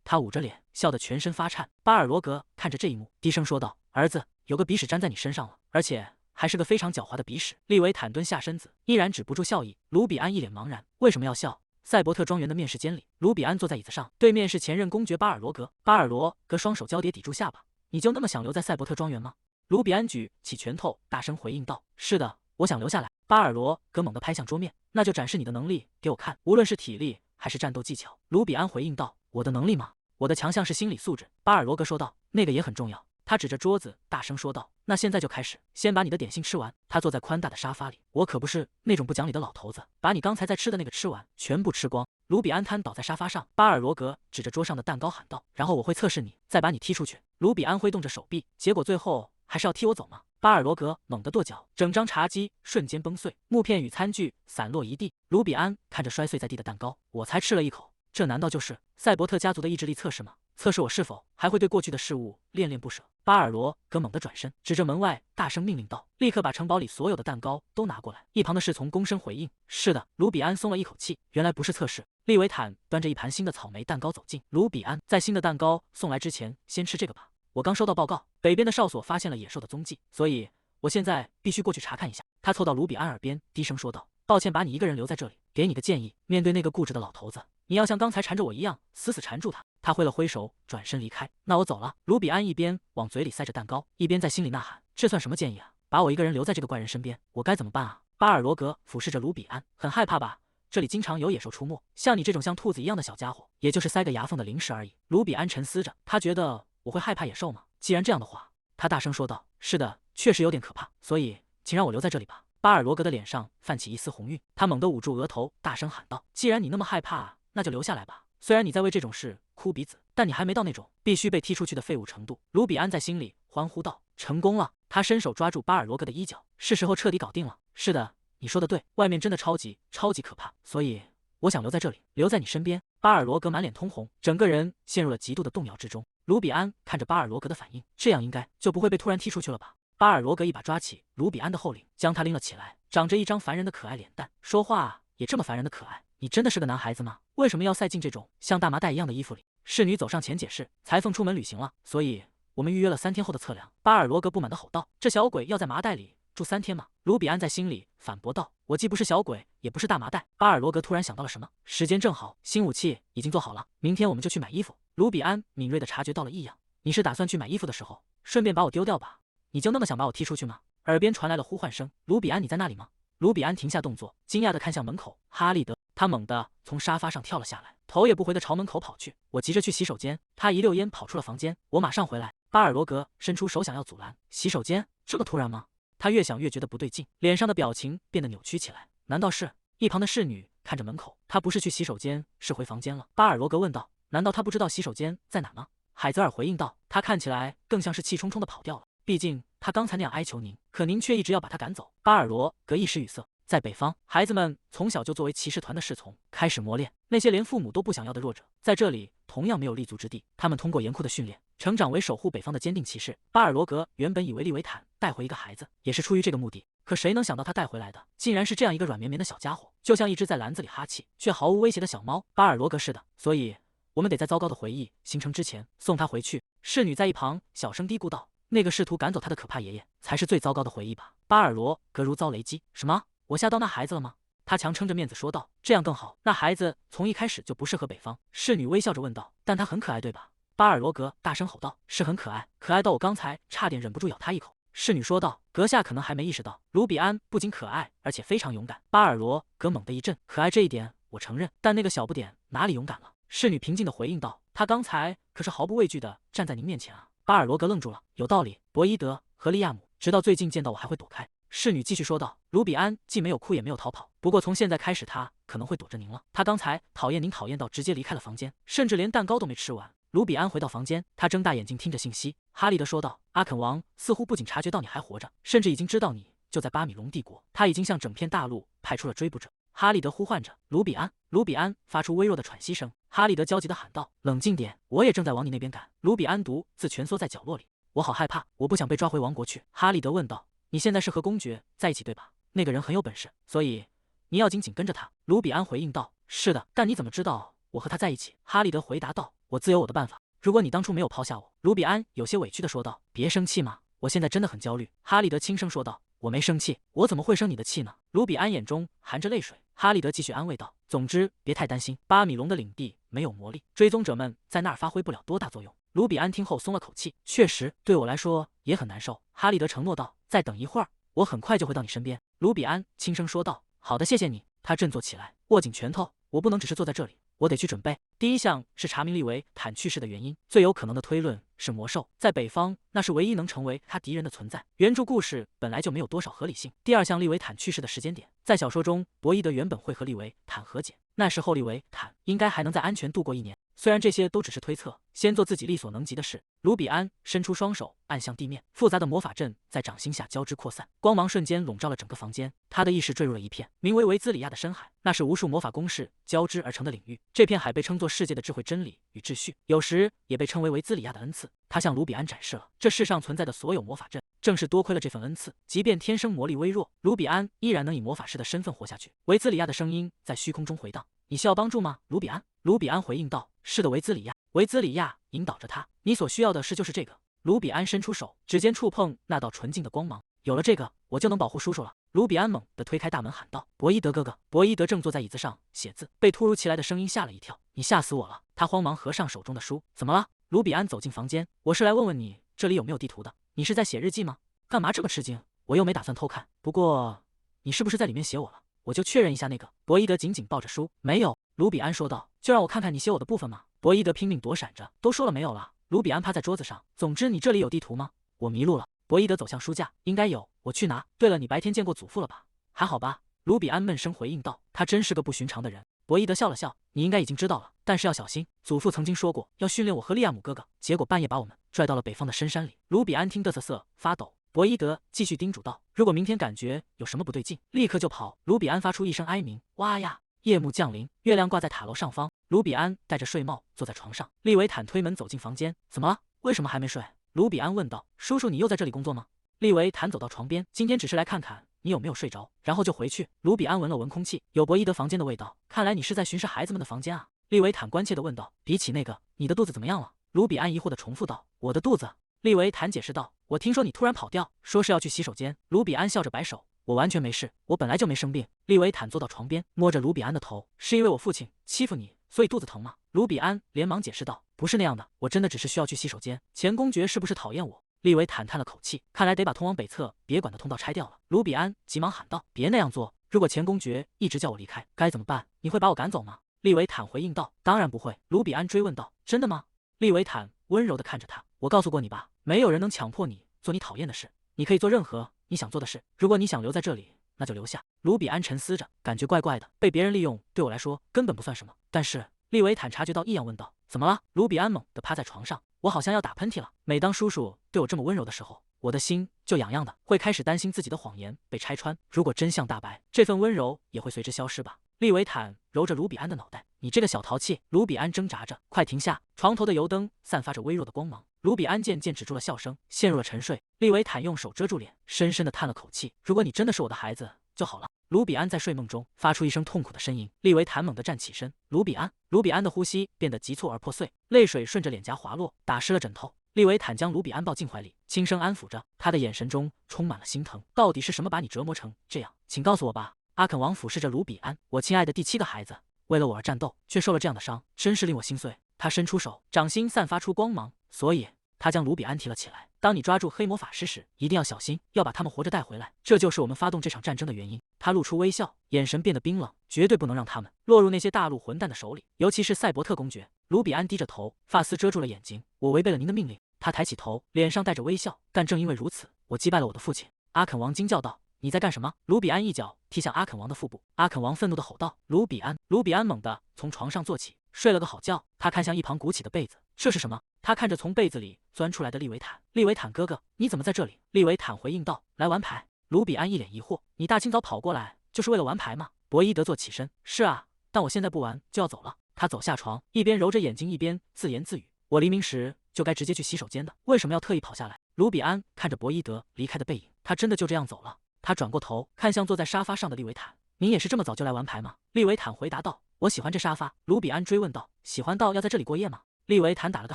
他捂着脸，笑得全身发颤。巴尔罗格看着这一幕，低声说道：“儿子，有个鼻屎粘在你身上了，而且还是个非常狡猾的鼻屎。”利维坦蹲下身子，依然止不住笑意。卢比安一脸茫然，为什么要笑？赛伯特庄园的面试间里，卢比安坐在椅子上，对面是前任公爵巴尔罗格。巴尔罗格双手交叠抵住下巴：“你就那么想留在赛伯特庄园吗？”卢比安举起拳头，大声回应道：“是的，我想留下来。”巴尔罗格猛地拍向桌面：“那就展示你的能力给我看，无论是体力还是战斗技巧。”卢比安回应道：“我的能力吗？我的强项是心理素质。”巴尔罗格说道：“那个也很重要。”他指着桌子，大声说道：“那现在就开始，先把你的点心吃完。”他坐在宽大的沙发里：“我可不是那种不讲理的老头子，把你刚才在吃的那个吃完，全部吃光。”卢比安瘫倒在沙发上，巴尔罗格指着桌上的蛋糕喊道：“然后我会测试你，再把你踢出去。”卢比安挥动着手臂，结果最后还是要踢我走吗？巴尔罗格猛地跺脚，整张茶几瞬间崩碎，木片与餐具散落一地。卢比安看着摔碎在地的蛋糕，我才吃了一口，这难道就是赛伯特家族的意志力测试吗？测试我是否还会对过去的事物恋恋不舍。巴尔罗格猛地转身，指着门外大声命令道：“立刻把城堡里所有的蛋糕都拿过来！”一旁的侍从躬身回应：“是的。”卢比安松了一口气，原来不是测试。利维坦端着一盘新的草莓蛋糕走近，卢比安，在新的蛋糕送来之前，先吃这个吧。我刚收到报告，北边的哨所发现了野兽的踪迹，所以我现在必须过去查看一下。他凑到卢比安耳边，低声说道：“抱歉把你一个人留在这里，给你个建议，面对那个固执的老头子，你要像刚才缠着我一样，死死缠住他。”他挥了挥手，转身离开。那我走了。卢比安一边往嘴里塞着蛋糕，一边在心里呐喊：“这算什么建议啊？把我一个人留在这个怪人身边，我该怎么办啊？”巴尔罗格俯视着卢比安，很害怕吧？这里经常有野兽出没，像你这种像兔子一样的小家伙，也就是塞个牙缝的零食而已。卢比安沉思着，他觉得我会害怕野兽吗？既然这样的话，他大声说道：“是的，确实有点可怕，所以请让我留在这里吧。”巴尔罗格的脸上泛起一丝红晕，他猛地捂住额头，大声喊道：“既然你那么害怕，那就留下来吧。虽然你在为这种事哭鼻子，但你还没到那种必须被踢出去的废物程度。”卢比安在心里欢呼道：“成功了！”他伸手抓住巴尔罗格的衣角，是时候彻底搞定了。是的，你说的对，外面真的超级可怕，所以我想留在这里，留在你身边。巴尔罗格满脸通红，整个人陷入了极度的动摇之中。卢比安看着巴尔罗格的反应，这样应该就不会被突然踢出去了吧？巴尔罗格一把抓起卢比安的后领，将他拎了起来，长着一张烦人的可爱脸蛋，说话也这么烦人的可爱。你真的是个男孩子吗？为什么要塞进这种像大麻袋一样的衣服里？侍女走上前解释，裁缝出门旅行了，所以我们预约了3天后的测量。巴尔罗格不满地吼道：“这小鬼要在麻袋里住3天吗？”卢比安在心里反驳道：“我既不是小鬼，也不是大麻袋。”巴尔罗格突然想到了什么，时间正好，新武器已经做好了，明天我们就去买衣服。卢比安敏锐地察觉到了异样，你是打算去买衣服的时候，顺便把我丢掉吧？你就那么想把我踢出去吗？耳边传来了呼唤声：“卢比安，你在那里吗？”卢比安停下动作，惊讶地看向门口，哈利德。他猛地从沙发上跳了下来，头也不回地朝门口跑去。我急着去洗手间。他一溜烟跑出了房间，我马上回来。巴尔罗格伸出手想要阻拦。洗手间？这么突然吗？他越想越觉得不对劲，脸上的表情变得扭曲起来。难道是？一旁的侍女看着门口，他不是去洗手间，是回房间了。巴尔罗格问道：“难道他不知道洗手间在哪吗？”海泽尔回应道：“他看起来更像是气冲冲地跑掉了，毕竟他刚才那样哀求您，可您却一直要把他赶走。”巴尔罗格一时语塞。在北方，孩子们从小就作为骑士团的侍从开始磨练，那些连父母都不想要的弱者，在这里同样没有立足之地。他们通过严酷的训练，成长为守护北方的坚定骑士。巴尔罗格原本以为利维坦带回一个孩子也是出于这个目的，可谁能想到他带回来的竟然是这样一个软绵绵的小家伙，就像一只在篮子里哈气却毫无威胁的小猫。巴尔罗格是的，所以我们得在糟糕的回忆形成之前送他回去。侍女在一旁小声嘀咕道：“那个试图赶走他的可怕爷爷才是最糟糕的回忆吧？”巴尔罗格如遭雷击，什么？我吓到那孩子了吗？他强撑着面子说道：“这样更好。那孩子从一开始就不适合北方。”侍女微笑着问道：“但他很可爱，对吧？”巴尔罗格大声吼道：“是很可爱，可爱到我刚才差点忍不住咬他一口。”侍女说道：“阁下可能还没意识到，卢比安不仅可爱，而且非常勇敢。”巴尔罗格猛地一震：“可爱这一点我承认，但那个小不点哪里勇敢了？”侍女平静地回应道：“他刚才可是毫不畏惧地站在您面前啊！”巴尔罗格愣住了，有道理。博伊德和利亚姆直到最近见到我还会躲开。侍女继续说道：“卢比安既没有哭也没有逃跑，不过从现在开始他可能会躲着您了。他刚才讨厌您讨厌到直接离开了房间，甚至连蛋糕都没吃完。”卢比安回到房间，他睁大眼睛听着信息。哈利德说道：“阿肯王似乎不仅察觉到你还活着，甚至已经知道你就在巴米龙帝国，他已经向整片大陆派出了追捕者。”哈利德呼唤着：“卢比安！”卢比安发出微弱的喘息声。哈利德焦急地喊道：“冷静点，我也正在往你那边赶。”卢比安独自蜷缩在角落里：“我好害怕，我不想被抓回王国去。”哈利德问道：“你现在是和公爵在一起对吧？那个人很有本事，所以你要紧紧跟着他。”卢比安回应道：“是的，但你怎么知道我和他在一起？”哈利德回答道：“我自有我的办法。如果你当初没有抛下我。”卢比安有些委屈地说道：“别生气嘛，我现在真的很焦虑。”哈利德轻声说道：“我没生气，我怎么会生你的气呢？”卢比安眼中含着泪水。哈利德继续安慰道：“总之，别太担心，巴米龙的领地没有魔力，追踪者们在那儿发挥不了多大作用。”卢比安听后松了口气，确实对我来说也很难受。哈利德承诺道：“再等一会儿，我很快就会到你身边。”卢比安轻声说道：“好的，谢谢你。”他振作起来，握紧拳头：“我不能只是坐在这里，我得去准备。第一项是查明利维坦去世的原因，最有可能的推论是魔兽，在北方那是唯一能成为他敌人的存在。原著故事本来就没有多少合理性。第二项，利维坦去世的时间点，在小说中，博伊德原本会和利维坦和解，那时候利维坦应该还能在安全度过1年。虽然这些都只是推测，先做自己力所能及的事。”卢比安伸出双手按向地面，复杂的魔法阵在掌心下交织扩散，光芒瞬间笼罩了整个房间。他的意识坠入了一片名为维兹里亚的深海，那是无数魔法公式交织而成的领域。这片海被称作世界的智慧真理与秩序，有时也被称为维兹里亚的恩赐。他向卢比安展示了这世上存在的所有魔法阵。正是多亏了这份恩赐，即便天生魔力微弱，卢比安依然能以魔法师的身份活下去。维兹里亚的声音在虚空中回荡：“你需要帮助吗，卢比安？”卢比安回应道：“是的，维兹里亚。”维兹里亚引导着他：“你所需要的事就是这个。”卢比安伸出手，指尖触碰那道纯净的光芒。有了这个，我就能保护叔叔了。卢比安猛地推开大门，喊道：“博伊德哥哥！”博伊德正坐在椅子上写字，被突如其来的声音吓了一跳。“你吓死我了！”他慌忙合上手中的书。“怎么了？”卢比安走进房间。“我是来问问你，这里有没有地图的？你是在写日记吗？干嘛这么吃惊？我又没打算偷看。不过，你是不是在里面写我了？我就确认一下那个。”博伊德紧紧抱着书。“没有。”卢比安说道。“就让我看看你写我的部分嘛。”博伊德拼命躲闪着。“都说了没有了。”卢比安趴在桌子上。“总之，你这里有地图吗？”“我迷路了。”博伊德走向书架。“应该有，我去拿。对了，你白天见过祖父了吧？”“还好吧。”卢比安闷声回应道。“他真是个不寻常的人。”博伊德笑了笑。“你应该已经知道了，但是要小心。祖父曾经说过要训练我和利亚姆哥哥，结果半夜把我们拽到了北方的深山里。”卢比安听得瑟瑟发抖。博伊德继续叮嘱道：“如果明天感觉有什么不对劲，立刻就跑。”卢比安发出一声哀鸣：“哇呀！”夜幕降临，月亮挂在塔楼上方。卢比安戴着睡帽坐在床上，利维坦推门走进房间：“怎么了？为什么还没睡？”卢比安问道：“叔叔，你又在这里工作吗？”利维坦走到床边：“今天只是来看看你有没有睡着，然后就回去。”卢比安闻了闻空气，有博伊德房间的味道，看来你是在巡视孩子们的房间啊。利维坦关切地问道：“比起那个，你的肚子怎么样了？”卢比安疑惑地重复道：“我的肚子。”利维坦解释道：“我听说你突然跑掉，说是要去洗手间。”卢比安笑着摆手：“我完全没事，我本来就没生病。”利维坦坐到床边，摸着卢比安的头：“是因为我父亲欺负你，所以肚子疼吗？”卢比安连忙解释道：“不是那样的，我真的只是需要去洗手间。前公爵是不是讨厌我？”利维坦叹了口气，看来得把通往北侧别馆的通道拆掉了。卢比安急忙喊道：“别那样做！如果前公爵一直叫我离开，该怎么办？你会把我赶走吗？”利维坦回应道：“当然不会。”卢比安追问道：“真的吗？”利维坦温柔地看着他：“我告诉过你吧，没有人能强迫你做你讨厌的事，你可以做任何你想做的事。如果你想留在这里，那就留下。”卢比安沉思着，感觉怪怪的，被别人利用对我来说根本不算什么。但是利维坦察觉到异样，问道：“怎么了？”卢比安猛地趴在床上：“我好像要打喷嚏了。每当叔叔对我这么温柔的时候，我的心就痒痒的，会开始担心自己的谎言被拆穿。如果真相大白，这份温柔也会随之消失吧。”利维坦揉着卢比安的脑袋：“你这个小淘气！”卢比安挣扎着：“快停下！”床头的油灯散发着微弱的光芒，卢比安渐渐止住了笑声，陷入了沉睡。利维坦用手遮住脸，深深地叹了口气：“如果你真的是我的孩子就好了。”卢比安在睡梦中发出一声痛苦的呻吟，利维坦猛地站起身：“卢比安！”卢比安的呼吸变得急促而破碎，泪水顺着脸颊滑落，打湿了枕头。利维坦将卢比安抱进怀里，轻声安抚着，他的眼神中充满了心疼。“到底是什么把你折磨成这样？请告诉我吧。”阿肯王俯视着卢比安：“我亲爱的第7个孩子，为了我而战斗，却受了这样的伤，真是令我心碎。”他伸出手，掌心散发出光芒，所以他将卢比安提了起来。“当你抓住黑魔法师时，一定要小心，要把他们活着带回来。这就是我们发动这场战争的原因。”他露出微笑，眼神变得冰冷，绝对不能让他们落入那些大陆混蛋的手里，尤其是赛博特公爵。卢比安低着头，发丝遮住了眼睛：“我违背了您的命令。”他抬起头，脸上带着微笑：“但正因为如此，我击败了我的父亲。”阿肯王惊叫道：“你在干什么？”卢比安一脚踢向阿肯王的腹部，阿肯王愤怒地吼道：“卢比安！”卢比安猛地从床上坐起，睡了个好觉。他看向一旁鼓起的被子，这是什么？他看着从被子里钻出来的利维坦：“利维坦哥哥，你怎么在这里？”利维坦回应道：“来玩牌。”卢比安一脸疑惑：“你大清早跑过来就是为了玩牌吗？”博伊德坐起身：“是啊，但我现在不玩就要走了。”他走下床，一边揉着眼睛一边自言自语：“我黎明时就该直接去洗手间的，为什么要特意跑下来？”卢比安看着博伊德离开的背影，他真的就这样走了。他转过头看向坐在沙发上的利维坦：“您也是这么早就来玩牌吗？”利维坦回答道：“我喜欢这沙发。”卢比安追问道：“喜欢到要在这里过夜吗？”利维坦打了个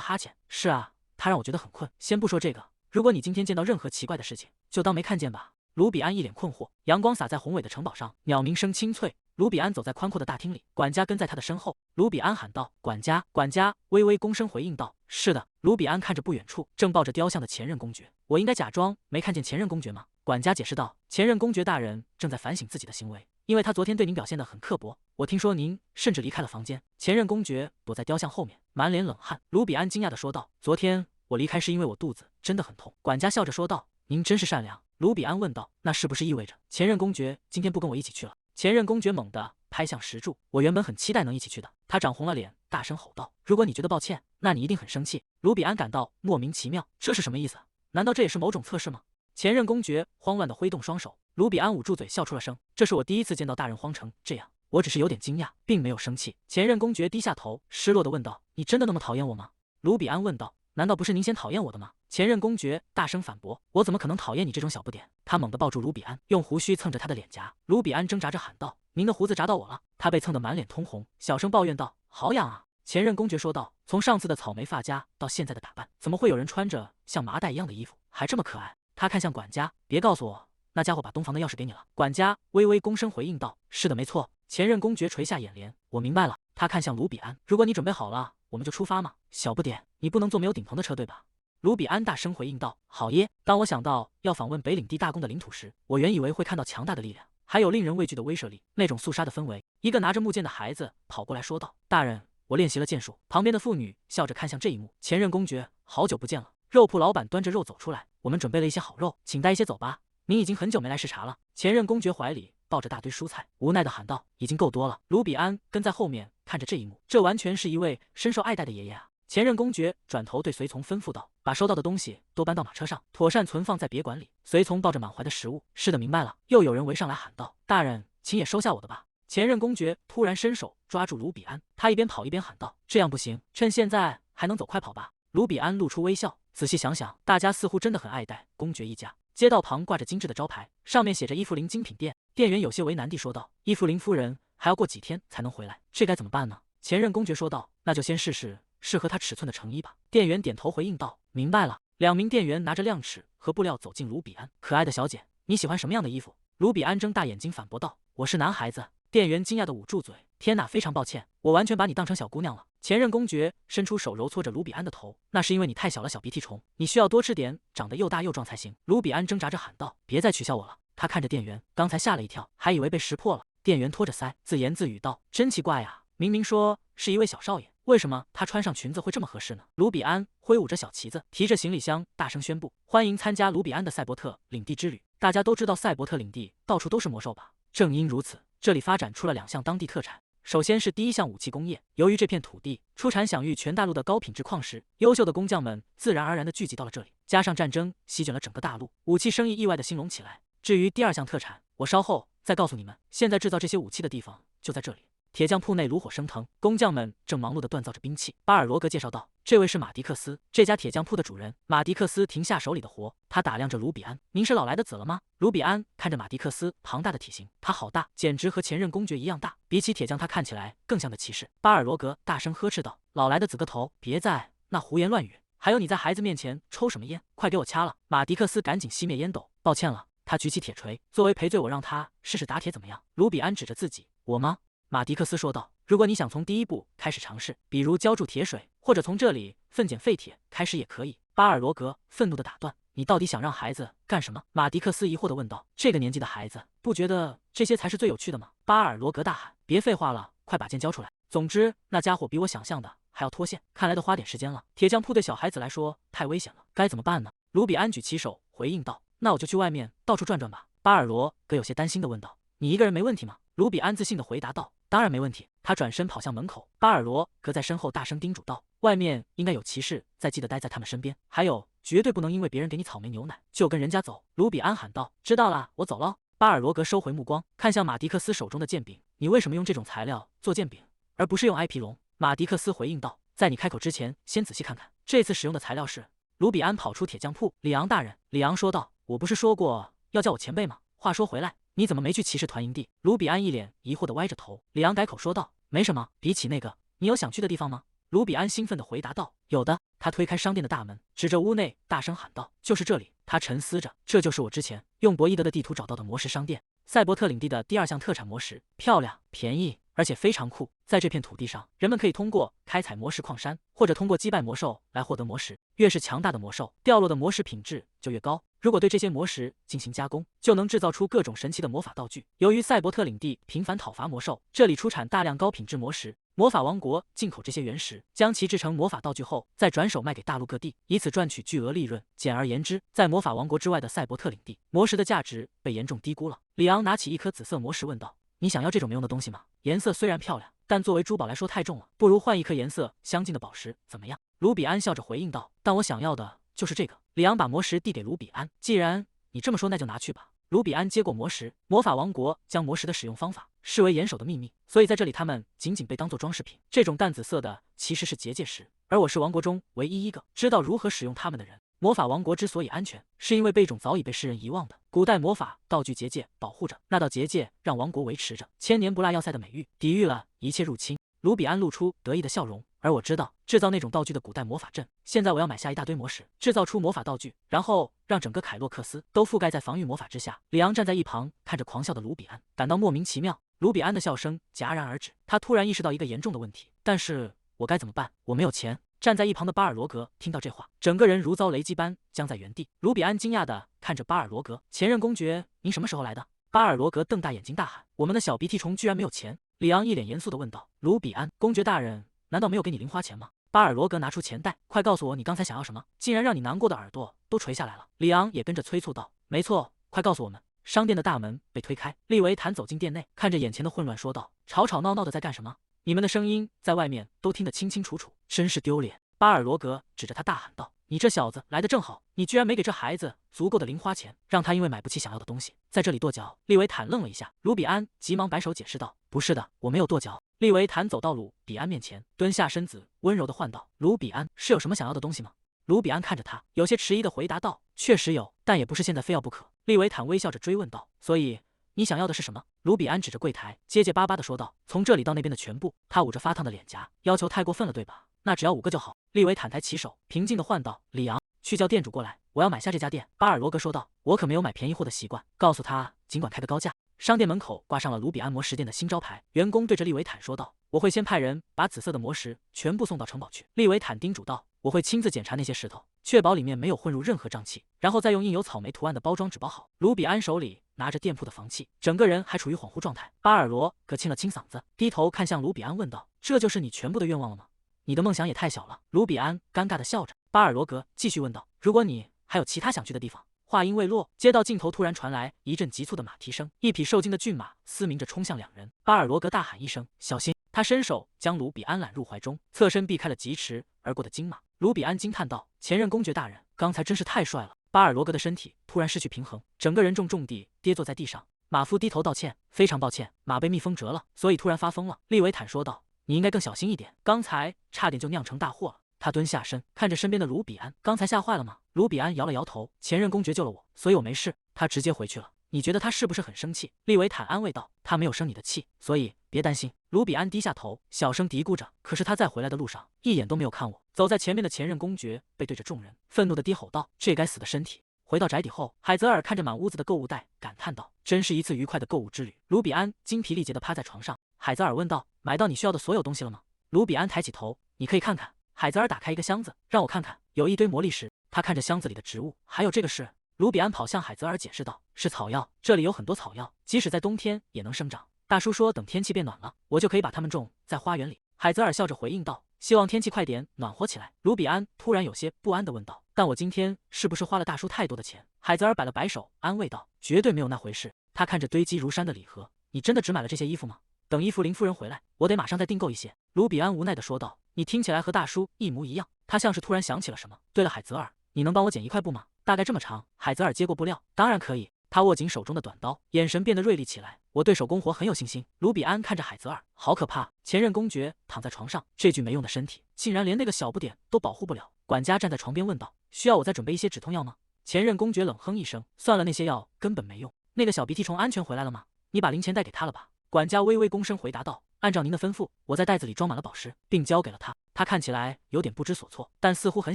哈欠：“是啊，他让我觉得很困。先不说这个，如果你今天见到任何奇怪的事情，就当没看见吧。”卢比安一脸困惑。阳光洒在宏伟的城堡上，鸟鸣声清脆。卢比安走在宽阔的大厅里，管家跟在他的身后。卢比安喊道：“管家！”管家微微躬身回应道：“是的。”卢比安看着不远处正抱着雕像的前任公爵：“我应该假装没看见前任公爵吗？”管家解释道：“前任公爵大人正在反省自己的行为，因为他昨天对您表现得很刻薄。我听说您甚至离开了房间。”前任公爵躲在雕像后面，满脸冷汗。卢比安惊讶地说道：“昨天我离开是因为我肚子真的很痛。”管家笑着说道：“您真是善良。”卢比安问道：“那是不是意味着前任公爵今天不跟我一起去了？”前任公爵猛地拍向石柱：“我原本很期待能一起去的。”他涨红了脸，大声吼道：“如果你觉得抱歉，那你一定很生气。”卢比安感到莫名其妙，这是什么意思？难道这也是某种测试吗？前任公爵慌乱地挥动双手，卢比安捂住嘴笑出了声：“这是我第一次见到大人慌成这样，我只是有点惊讶，并没有生气。”前任公爵低下头，失落地问道：“你真的那么讨厌我吗？”卢比安问道：“难道不是您先讨厌我的吗？”前任公爵大声反驳：“我怎么可能讨厌你这种小不点？”他猛地抱住卢比安，用胡须蹭着他的脸颊。卢比安挣扎着喊道：“您的胡子扎到我了！”他被蹭得满脸通红，小声抱怨道：“好痒啊！”前任公爵说道：“从上次的草莓发夹到现在的打扮，怎么会有人穿着像麻袋一样的衣服，还这么可爱？”他看向管家：“别告诉我，那家伙把东房的钥匙给你了。”管家微微躬身回应道：“是的，没错。”前任公爵垂下眼帘：“我明白了。”他看向卢比安：“如果你准备好了，我们就出发嘛。”小不点，你不能坐没有顶棚的车，对吧？卢比安大声回应道：“好耶！”当我想到要访问北领地大公的领土时，我原以为会看到强大的力量，还有令人畏惧的威慑力，那种肃杀的氛围。一个拿着木剑的孩子跑过来说道：“大人，我练习了剑术。”旁边的妇女笑着看向这一幕：“前任公爵，好久不见了。”肉铺老板端着肉走出来：“我们准备了一些好肉，请带一些走吧。您已经很久没来视察了。”前任公爵怀里抱着大堆蔬菜，无奈地喊道：“已经够多了。”卢比安跟在后面看着这一幕，这完全是一位深受爱戴的爷爷啊！前任公爵转头对随从吩咐道：“把收到的东西都搬到马车上，妥善存放在别馆里。”随从抱着满怀的食物，是的，明白了。又有人围上来喊道：“大人，请也收下我的吧。”前任公爵突然伸手抓住卢比安，他一边跑一边喊道：“这样不行，趁现在还能走，快跑吧！”卢比安露出微笑，仔细想想，大家似乎真的很爱戴公爵一家。街道旁挂着精致的招牌，上面写着伊芙琳精品店。店员有些为难地说道：“伊芙琳夫人还要过几天才能回来，这该怎么办呢？”前任公爵说道：“那就先试试适合他尺寸的成衣吧。”店员点头回应道：“明白了。”2名店员拿着量尺和布料走进卢比安。“可爱的小姐，你喜欢什么样的衣服？”卢比安睁大眼睛反驳道：“我是男孩子。”店员惊讶地捂住嘴：“天哪，非常抱歉，我完全把你当成小姑娘了。”前任公爵伸出手揉搓着卢比安的头：“那是因为你太小了，小鼻涕虫，你需要多吃点长得又大又壮才行。”卢比安挣扎着喊道：“别再取笑我了。”他看着店员，刚才吓了一跳，还以为被识破了。店员托着腮，自言自语道：“真奇怪呀，明明说是一位小少爷，为什么他穿上裙子会这么合适呢？”卢比安挥舞着小旗子，提着行李箱，大声宣布：“欢迎参加卢比安的赛博特领地之旅。”大家都知道赛博特领地到处都是魔兽吧？正因如此，这里发展出了2项当地特产。首先是第一项武器工业，由于这片土地出产享誉全大陆的高品质矿石，优秀的工匠们自然而然地聚集到了这里。加上战争席卷了整个大陆，武器生意意外地兴隆起来。至于第2项特产，我稍后再告诉你们。现在制造这些武器的地方就在这里。铁匠铺内炉火升腾，工匠们正忙碌地锻造着兵器。巴尔罗格介绍道：“这位是马迪克斯，这家铁匠铺的主人。”马迪克斯停下手里的活，他打量着卢比安：“您是老来的子了吗？”卢比安看着马迪克斯庞大的体型，他好大，简直和前任公爵一样大，比起铁匠他看起来更像个骑士。巴尔罗格大声呵斥道：“老来的子个头，别在那胡言乱语！还有你在孩子面前抽什么烟？快给我掐了！”马迪克斯赶紧熄灭烟斗：“抱歉了。”他举起铁锤，作为赔罪，我让他试试打铁怎么样？卢比安指着自己：“我吗？”马迪克斯说道：“如果你想从第一步开始尝试，比如浇筑铁水，或者从这里分拣废铁开始也可以。”巴尔罗格愤怒地打断：“你到底想让孩子干什么？”马迪克斯疑惑地问道：“这个年纪的孩子，不觉得这些才是最有趣的吗？”巴尔罗格大喊：“别废话了，快把剑交出来！总之，那家伙比我想象的还要脱线，看来得花点时间了。铁匠铺对小孩子来说太危险了，该怎么办呢？”卢比安举起手回应道：“那我就去外面到处转转吧。”巴尔罗格有些担心地问道：“你一个人没问题吗？”卢比安自信地回答道：“当然没问题。”他转身跑向门口，巴尔罗格在身后大声叮嘱道：“外面应该有骑士，再记得待在他们身边。还有，绝对不能因为别人给你草莓牛奶就跟人家走。”卢比安喊道：“知道了，我走了。”巴尔罗格收回目光，看向马迪克斯手中的剑柄：“你为什么用这种材料做剑柄，而不是用埃皮龙？”马迪克斯回应道：“在你开口之前，先仔细看看，这次使用的材料是……”卢比安跑出铁匠铺：“里昂大人。”里昂说道：“我不是说过要叫我前辈吗？话说回来，你怎么没去骑士团营地？”卢比安一脸疑惑地歪着头。里昂改口说道：“没什么，比起那个，你有想去的地方吗？”卢比安兴奋地回答道：“有的。”他推开商店的大门，指着屋内大声喊道：“就是这里！”他沉思着，这就是我之前用博伊德的地图找到的魔石商店。赛博特领地的第2项特产魔石，漂亮、便宜，而且非常酷。在这片土地上，人们可以通过开采魔石矿山，或者通过击败魔兽来获得魔石。越是强大的魔兽，掉落的魔石品质就越高。如果对这些魔石进行加工，就能制造出各种神奇的魔法道具。由于赛博特领地频繁讨伐魔兽，这里出产大量高品质魔石。魔法王国进口这些原石，将其制成魔法道具后，再转手卖给大陆各地，以此赚取巨额利润。简而言之，在魔法王国之外的赛博特领地，魔石的价值被严重低估了。里昂拿起一颗紫色魔石问道：“你想要这种没用的东西吗？颜色虽然漂亮，但作为珠宝来说太重了，不如换一颗颜色相近的宝石，怎么样？”卢比安笑着回应道：“但我想要的就是这个。”里昂把魔石递给卢比安：“既然你这么说，那就拿去吧。”卢比安接过魔石，魔法王国将魔石的使用方法视为严守的秘密，所以在这里它们仅仅被当作装饰品。这种淡紫色的其实是结界石，而我是王国中唯一一个知道如何使用它们的人。魔法王国之所以安全，是因为被一种早已被世人遗忘的古代魔法道具结界保护着。那道结界让王国维持着千年不落要塞的美誉，抵御了一切入侵。卢比安露出得意的笑容，而我知道制造那种道具的古代魔法阵。现在我要买下一大堆魔石，制造出魔法道具，然后让整个凯洛克斯都覆盖在防御魔法之下。里昂站在一旁看着狂笑的卢比安，感到莫名其妙。卢比安的笑声戛然而止，他突然意识到一个严重的问题：但是我该怎么办？我没有钱。站在一旁的巴尔罗格听到这话，整个人如遭雷击般僵在原地。卢比安惊讶地看着巴尔罗格：“前任公爵，您什么时候来的？”巴尔罗格瞪大眼睛大喊：“我们的小鼻涕虫居然没有钱！”里昂一脸严肃地问道：“卢比安，公爵大人难道没有给你零花钱吗？”巴尔罗格拿出钱袋：“快告诉我你刚才想要什么，竟然让你难过的耳朵都垂下来了。”里昂也跟着催促道：“没错，快告诉我们。”商店的大门被推开，利维坦走进店内，看着眼前的混乱说道：“吵吵闹闹的在干什么？你们的声音在外面都听得清清楚楚，真是丢脸。”巴尔罗格指着他大喊道：“你这小子来得正好！你居然没给这孩子足够的零花钱，让他因为买不起想要的东西，在这里跺脚。”利维坦愣了一下，卢比安急忙摆手解释道：“不是的，我没有跺脚。”利维坦走到鲁比安面前，蹲下身子，温柔地唤道：“卢比安，是有什么想要的东西吗？”卢比安看着他，有些迟疑地回答道：“确实有，但也不是现在非要不可。”利维坦微笑着追问道：“所以你想要的是什么？”卢比安指着柜台，结结巴巴地说道：“从这里到那边的全部。”他捂着发烫的脸颊，要求太过分了，对吧？那只要5个就好。利维坦抬起手，平静地唤道：“里昂，去叫店主过来，我要买下这家店。”巴尔罗格说道：“我可没有买便宜货的习惯，告诉他尽管开个高价。”商店门口挂上了卢比安魔石店的新招牌，员工对着利维坦说道：“我会先派人把紫色的魔石全部送到城堡去。”利维坦叮嘱道：“我会亲自检查那些石头，确保里面没有混入任何瘴气，然后再用印有草莓图案的包装纸包好。”卢比安手里拿着店铺的房契，整个人还处于恍惚状态。巴尔罗格清了清嗓子，低头看向卢比安问道：“这就是你全部的愿望了吗？你的梦想也太小了。”卢比安尴尬地笑着。巴尔罗格继续问道：“如果你还有其他想去的地方？”话音未落，街道尽头突然传来一阵急促的马蹄声，一匹受惊的骏马嘶鸣着冲向两人。巴尔罗格大喊一声：“小心！”他伸手将卢比安揽入怀中，侧身避开了疾驰而过的金马。卢比安惊叹道：“前任公爵大人，刚才真是太帅了！”巴尔罗格的身体突然失去平衡，整个人重重地跌坐在地上。马夫低头道歉：“非常抱歉，马被蜜蜂蛰了，所以突然发疯了。”利维坦说道：“你应该更小心一点，刚才差点就酿成大祸了。”他蹲下身，看着身边的卢比安：“刚才吓坏了吗？”卢比安摇了摇头：“前任公爵救了我，所以我没事。”他直接回去了。“你觉得他是不是很生气？”利维坦安慰道：“他没有生你的气，所以别担心。”卢比安低下头，小声嘀咕着：“可是他在回来的路上，一眼都没有看我。”走在前面的前任公爵背对着众人，愤怒地低吼道：“这该死的身体！”回到宅邸后，海泽尔看着满屋子的购物袋，感叹道：“真是一次愉快的购物之旅。”卢比安精疲力竭地趴在床上。海泽尔问道：“买到你需要的所有东西了吗？”卢比安抬起头：“你可以看看。”海泽尔打开一个箱子，让我看看，有一堆魔力石。他看着箱子里的植物，还有这个是……卢比安跑向海泽尔解释道：“是草药，这里有很多草药，即使在冬天也能生长。大叔说，等天气变暖了，我就可以把它们种在花园里。”海泽尔笑着回应道：“希望天气快点暖和起来。”卢比安突然有些不安地问道：“但我今天是不是花了大叔太多的钱？”海泽尔摆了摆手，安慰道：“绝对没有那回事。”他看着堆积如山的礼盒：“你真的只买了这些衣服吗？等伊芙琳夫人回来，我得马上再订购一些。”卢比安无奈地说道：“你听起来和大叔一模一样。”他像是突然想起了什么。“对了，海泽尔，你能帮我剪1块布吗？大概这么长。”海泽尔接过布料：“当然可以。”他握紧手中的短刀，眼神变得锐利起来：“我对手工活很有信心。”卢比安看着海泽尔，好可怕！前任公爵躺在床上，这具没用的身体竟然连那个小不点都保护不了。管家站在床边问道：“需要我再准备一些止痛药吗？”前任公爵冷哼一声：“算了，那些药根本没用。”“那个小鼻涕虫安全回来了吗？你把零钱袋给他了吧？”管家微微躬身回答道：“按照您的吩咐，我在袋子里装满了宝石，并交给了他。”他看起来有点不知所措，但似乎很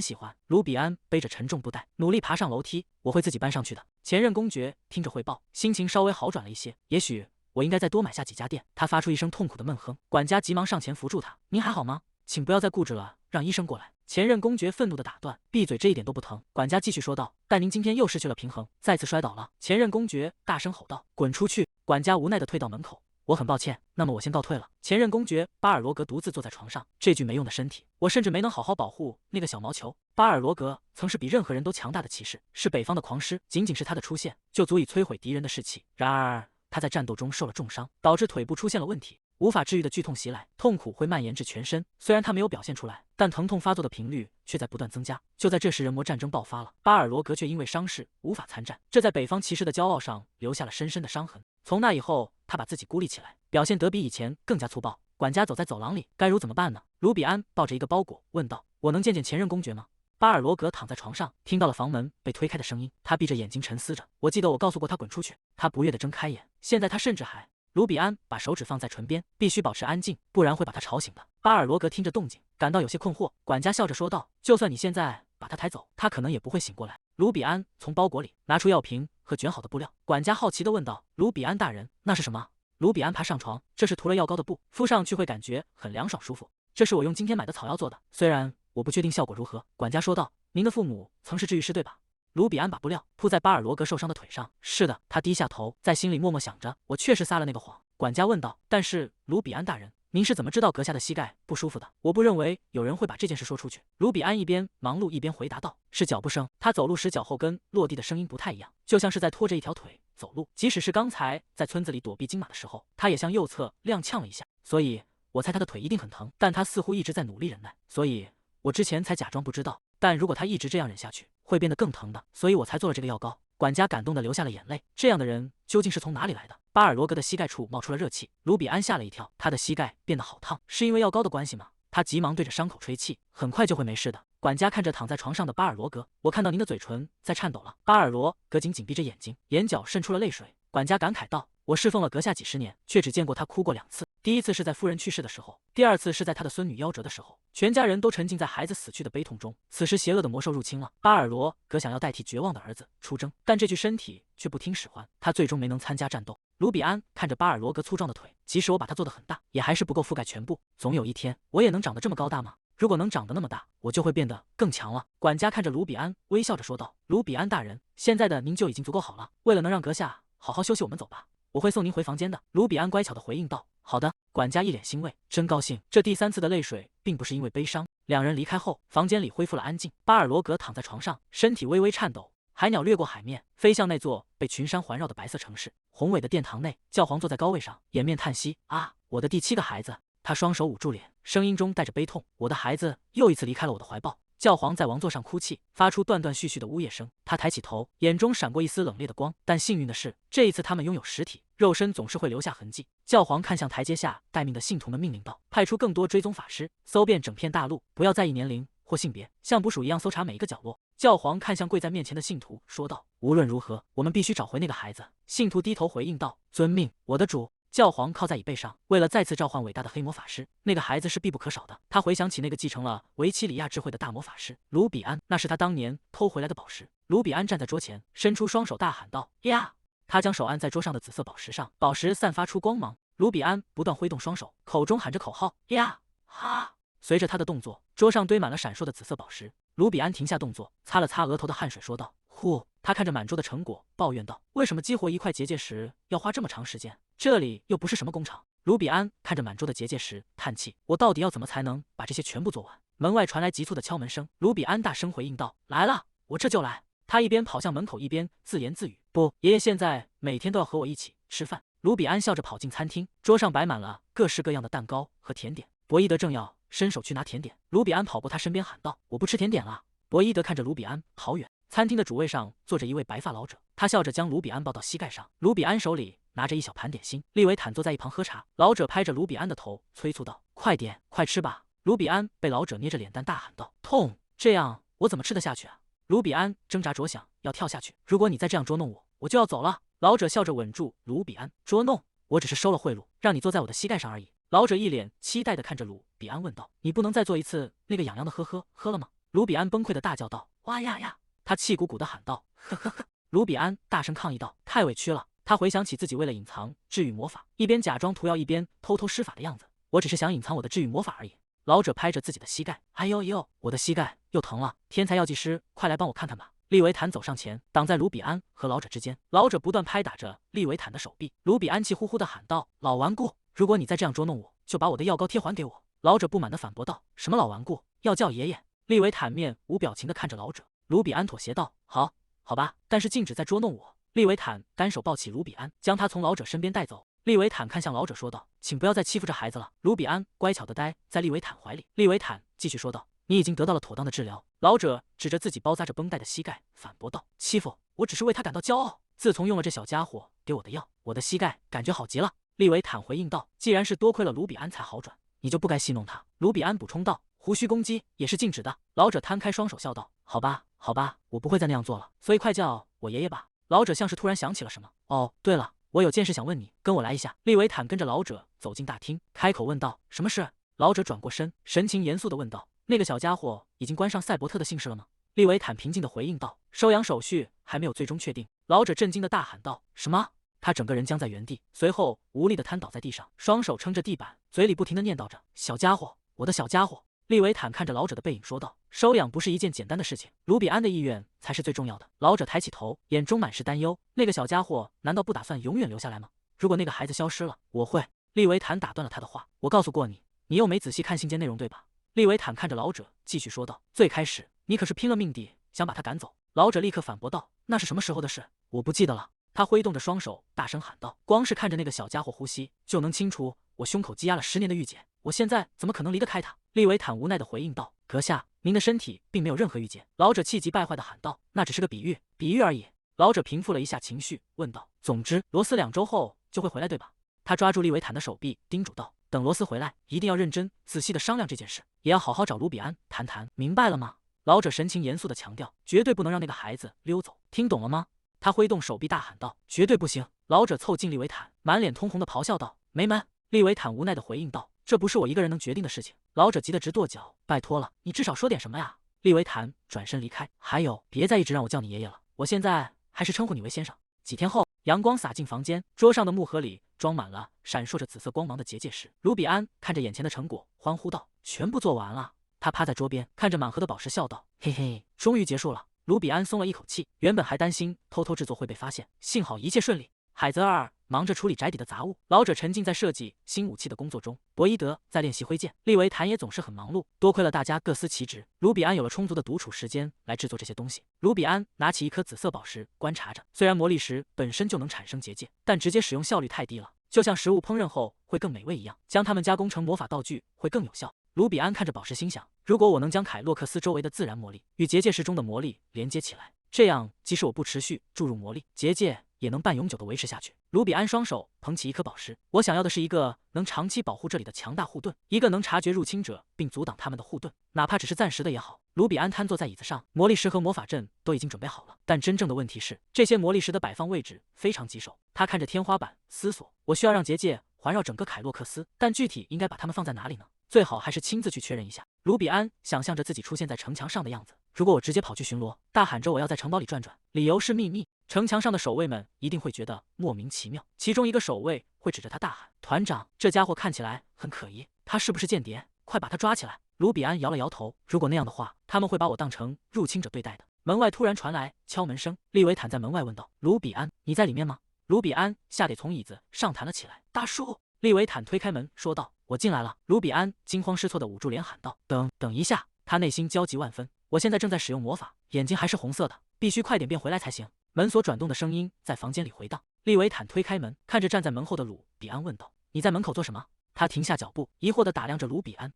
喜欢。卢比安背着沉重布袋，努力爬上楼梯：“我会自己搬上去的。”前任公爵听着汇报，心情稍微好转了一些。“也许我应该再多买下几家店。”他发出一声痛苦的闷哼。管家急忙上前扶住他：“您还好吗？请不要再固执了，让医生过来。”前任公爵愤怒地打断：“闭嘴，这一点都不疼。”管家继续说道：“但您今天又失去了平衡，再次摔倒了。”前任公爵大声吼道：“滚出去！”管家无奈地退到门口：“我很抱歉，那么我先告退了。”前任公爵巴尔罗格独自坐在床上，这具没用的身体，我甚至没能好好保护那个小毛球。巴尔罗格曾是比任何人都强大的骑士，是北方的狂狮，仅仅是他的出现就足以摧毁敌人的士气。然而他在战斗中受了重伤，导致腿部出现了问题，无法治愈的剧痛袭来，痛苦会蔓延至全身。虽然他没有表现出来，但疼痛发作的频率却在不断增加。就在这时，人魔战争爆发了，巴尔罗格却因为伤势无法参战，这在北方骑士的骄傲上留下了深深的伤痕。从那以后，他把自己孤立起来，表现得比以前更加粗暴。管家走在走廊里，该如怎么办呢？卢比安抱着一个包裹问道：“我能见见前任公爵吗？”巴尔罗格躺在床上，听到了房门被推开的声音，他闭着眼睛沉思着。我记得我告诉过他滚出去。他不悦地睁开眼，现在他甚至还……卢比安把手指放在唇边，必须保持安静，不然会把他吵醒的。巴尔罗格听着动静，感到有些困惑。管家笑着说道：“就算你现在把他抬走，他可能也不会醒过来。”卢比安从包裹里拿出药瓶和卷好的布料，管家好奇地问道：“卢比安大人，那是什么？”卢比安爬上床：“这是涂了药膏的布，敷上去会感觉很凉爽舒服。这是我用今天买的草药做的，虽然我不确定效果如何。”管家说道：“您的父母曾是治愈师对吧？”卢比安把布料铺在巴尔罗格受伤的腿上。“是的。”他低下头，在心里默默想着：“我确实撒了那个谎。”管家问道：“但是卢比安大人，您是怎么知道阁下的膝盖不舒服的？”“我不认为有人会把这件事说出去。”卢比安一边忙碌一边回答道：“是脚步声。他走路时脚后跟落地的声音不太一样，就像是在拖着一条腿走路。即使是刚才在村子里躲避金马的时候，他也向右侧踉跄了一下，所以我猜他的腿一定很疼。但他似乎一直在努力忍耐，所以我之前才假装不知道，但如果他一直这样忍下去，会变得更疼的，所以我才做了这个药膏。管家感动的流下了眼泪，这样的人究竟是从哪里来的？巴尔罗格的膝盖处冒出了热气，卢比安吓了一跳，他的膝盖变得好烫，是因为药膏的关系吗？他急忙对着伤口吹气，很快就会没事的。管家看着躺在床上的巴尔罗格，我看到您的嘴唇在颤抖了。巴尔罗格紧紧闭着眼睛，眼角渗出了泪水。管家感慨道：“我侍奉了阁下几十年，却只见过他哭过2次。第一次是在夫人去世的时候，第2次是在他的孙女夭折的时候。全家人都沉浸在孩子死去的悲痛中。此时，邪恶的魔兽入侵了。巴尔罗格想要代替绝望的儿子出征，但这具身体却不听使唤，他最终没能参加战斗。”卢比安看着巴尔罗格粗壮的腿，即使我把它做得很大，也还是不够覆盖全部。总有一天，我也能长得这么高大吗？如果能长得那么大，我就会变得更强了。管家看着卢比安，微笑着说道：“卢比安大人，现在的您就已经足够好了。为了能让阁下好好休息，我们走吧，我会送您回房间的。”卢比安乖巧地回应道：“好的。”管家一脸欣慰，真高兴。这第3次的泪水并不是因为悲伤。2人离开后，房间里恢复了安静。巴尔罗格躺在床上，身体微微颤抖。海鸟掠过海面，飞向那座被群山环绕的白色城市。宏伟的殿堂内，教皇坐在高位上，掩面叹息：“啊，我的第7个孩子。”他双手捂住脸，声音中带着悲痛：“我的孩子又一次离开了我的怀抱。”教皇在王座上哭泣，发出断断续续的呜咽声。他抬起头，眼中闪过一丝冷冽的光。但幸运的是，这一次他们拥有实体，肉身总是会留下痕迹。教皇看向台阶下待命的信徒们，命令道：“派出更多追踪法师，搜遍整片大陆，不要在意年龄或性别，像捕鼠一样搜查每一个角落。”教皇看向跪在面前的信徒，说道：“无论如何，我们必须找回那个孩子。”信徒低头回应道：“遵命，我的主。”教皇靠在椅背上，为了再次召唤伟大的黑魔法师，那个孩子是必不可少的。他回想起那个继承了维奇里亚智慧的大魔法师卢比安，那是他当年偷回来的宝石。卢比安站在桌前，伸出双手大喊道：“呀！”他将手按在桌上的紫色宝石上，宝石散发出光芒。卢比安不断挥动双手，口中喊着口号：“呀哈！”随着他的动作，桌上堆满了闪烁的紫色宝石。卢比安停下动作，擦了擦额头的汗水，说道：“呼！”他看着满桌的成果，抱怨道：“为什么激活一块结界石要花这么长时间？这里又不是什么工厂。”卢比安看着满桌的结界石，叹气：“我到底要怎么才能把这些全部做完？”门外传来急促的敲门声，卢比安大声回应道：“来了，我这就来。”他一边跑向门口，一边自言自语：“不，爷爷现在每天都要和我一起吃饭。”卢比安笑着跑进餐厅，桌上摆满了各式各样的蛋糕和甜点。博伊德正要伸手去拿甜点，卢比安跑过他身边喊道：“我不吃甜点了。”博伊德看着卢比安跑远。餐厅的主位上坐着一位白发老者，他笑着将卢比安抱到膝盖上。卢比安手里拿着一小盘点心，利维坦坐在一旁喝茶。老者拍着卢比安的头，催促道：“快点，快吃吧！”卢比安被老者捏着脸蛋大喊道：“痛！这样我怎么吃得下去啊？”卢比安挣扎着想要跳下去。“如果你再这样捉弄我，我就要走了。”老者笑着稳住卢比安。“捉弄？我只是收了贿赂，让你坐在我的膝盖上而已。”老者一脸期待地看着卢比安问道：“你不能再做一次那个痒痒的呵呵喝了吗？”卢比安崩溃地大叫道：“哇呀呀！”他气鼓鼓地喊道：“呵呵呵！”卢比安大声抗议道：“太委屈了。”他回想起自己为了隐藏治愈魔法，一边假装涂药，一边偷偷施法的样子。“我只是想隐藏我的治愈魔法而已。”老者拍着自己的膝盖：“哎呦呦，我的膝盖又疼了！天才药剂师，快来帮我看看吧！”利维坦走上前，挡在卢比安和老者之间。老者不断拍打着利维坦的手臂。卢比安气呼呼地喊道：“老顽固！如果你再这样捉弄我，就把我的药膏贴还给我！”老者不满地反驳道：“什么老顽固？要叫爷爷！”利维坦面无表情地看着老者。卢比安妥协道：“好吧，但是禁止再捉弄我。”利维坦单手抱起卢比安，将他从老者身边带走。利维坦看向老者说道：“请不要再欺负这孩子了。”卢比安乖巧地待在利维坦怀里。利维坦继续说道：“你已经得到了妥当的治疗。”老者指着自己包扎着绷带的膝盖反驳道：“欺负我只是为他感到骄傲。自从用了这小家伙给我的药，我的膝盖感觉好极了。”利维坦回应道：“既然是多亏了卢比安才好转，你就不该戏弄他。”卢比安补充道：“胡须攻击也是禁止的。”老者摊开双手笑道：“好吧，好吧，我不会再那样做了，所以快叫我爷爷吧。”老者像是突然想起了什么：“哦，对了，我有件事想问你，跟我来一下。”利维坦跟着老者走进大厅，开口问道：“什么事？”老者转过身，神情严肃地问道：“那个小家伙已经关上赛伯特的姓氏了吗？”利维坦平静地回应道：“收养手续还没有最终确定。”老者震惊地大喊道：“什么？”他整个人僵在原地，随后无力地瘫倒在地上，双手撑着地板，嘴里不停地念叨着：“小家伙，我的小家伙。”利维坦看着老者的背影说道：“收养不是一件简单的事情，卢比安的意愿才是最重要的。”老者抬起头，眼中满是担忧：“那个小家伙难道不打算永远留下来吗？如果那个孩子消失了，我会……”利维坦打断了他的话：“我告诉过你，你又没仔细看信件内容，对吧？”利维坦看着老者，继续说道：“最开始你可是拼了命地想把他赶走。”老者立刻反驳道：“那是什么时候的事？我不记得了。”他挥动着双手，大声喊道：“光是看着那个小家伙呼吸，就能清楚我胸口积压了10年的玉简，我现在怎么可能离得开他？”利维坦无奈地回应道：“阁下，您的身体并没有任何郁结。老者气急败坏地喊道：“那只是个比喻，比喻而已。”老者平复了一下情绪，问道：“总之，罗斯2周后就会回来，对吧？”他抓住利维坦的手臂，叮嘱道：“等罗斯回来，一定要认真仔细地商量这件事，也要好好找卢比安谈谈，明白了吗？”老者神情严肃地强调：“绝对不能让那个孩子溜走，听懂了吗？”他挥动手臂大喊道：“绝对不行！”老者凑近利维坦，满脸通红地咆哮道：“没门！”利维坦无奈地回应道：“这不是我一个人能决定的事情。”老者急得直跺脚：“拜托了，你至少说点什么呀！”利维坦转身离开。还有，别再一直让我叫你爷爷了，我现在还是称呼你为先生。几天后，阳光洒进房间，桌上的木盒里装满了闪烁着紫色光芒的结界石。卢比安看着眼前的成果，欢呼道：“全部做完了！”他趴在桌边，看着满盒的宝石，笑道：“嘿嘿，终于结束了。”卢比安松了一口气，原本还担心偷偷制作会被发现，幸好一切顺利。海泽尔忙着处理宅邸的杂物，老者沉浸在设计新武器的工作中，博伊德在练习挥剑，利维坦也总是很忙碌。多亏了大家各司其职，卢比安有了充足的独处时间来制作这些东西。卢比安拿起一颗紫色宝石，观察着。虽然魔力石本身就能产生结界，但直接使用效率太低了，就像食物烹饪后会更美味一样，将它们加工成魔法道具会更有效。卢比安看着宝石，心想：如果我能将凯洛克斯周围的自然魔力与结界石中的魔力连接起来，这样即使我不持续注入魔力，结界也能半永久的维持下去。卢比安双手捧起一颗宝石，我想要的是一个能长期保护这里的强大护盾，一个能察觉入侵者并阻挡他们的护盾，哪怕只是暂时的也好。卢比安瘫坐在椅子上，魔力石和魔法阵都已经准备好了，但真正的问题是，这些魔力石的摆放位置非常棘手。他看着天花板思索，我需要让结界环绕整个凯洛克斯，但具体应该把它们放在哪里呢？最好还是亲自去确认一下。卢比安想象着自己出现在城墙上的样子，如果我直接跑去巡逻，大喊着我要在城堡里转转，理由是秘密，城墙上的守卫们一定会觉得莫名其妙。其中一个守卫会指着他大喊：“团长，这家伙看起来很可疑，他是不是间谍？快把他抓起来！”卢比安摇了摇头，如果那样的话，他们会把我当成入侵者对待的。门外突然传来敲门声，利维坦在门外问道：“卢比安，你在里面吗？”卢比安吓得从椅子上弹了起来。大叔，利维坦推开门说道：“我进来了。”卢比安惊慌失措地捂住脸喊道：“等一下！”他内心焦急万分，我现在正在使用魔法，眼睛还是红色的，必须快点变回来才行。门锁转动的声音在房间里回荡。利维坦推开门，看着站在门后的鲁比安问道：“你在门口做什么？”他停下脚步，疑惑地打量着卢比安。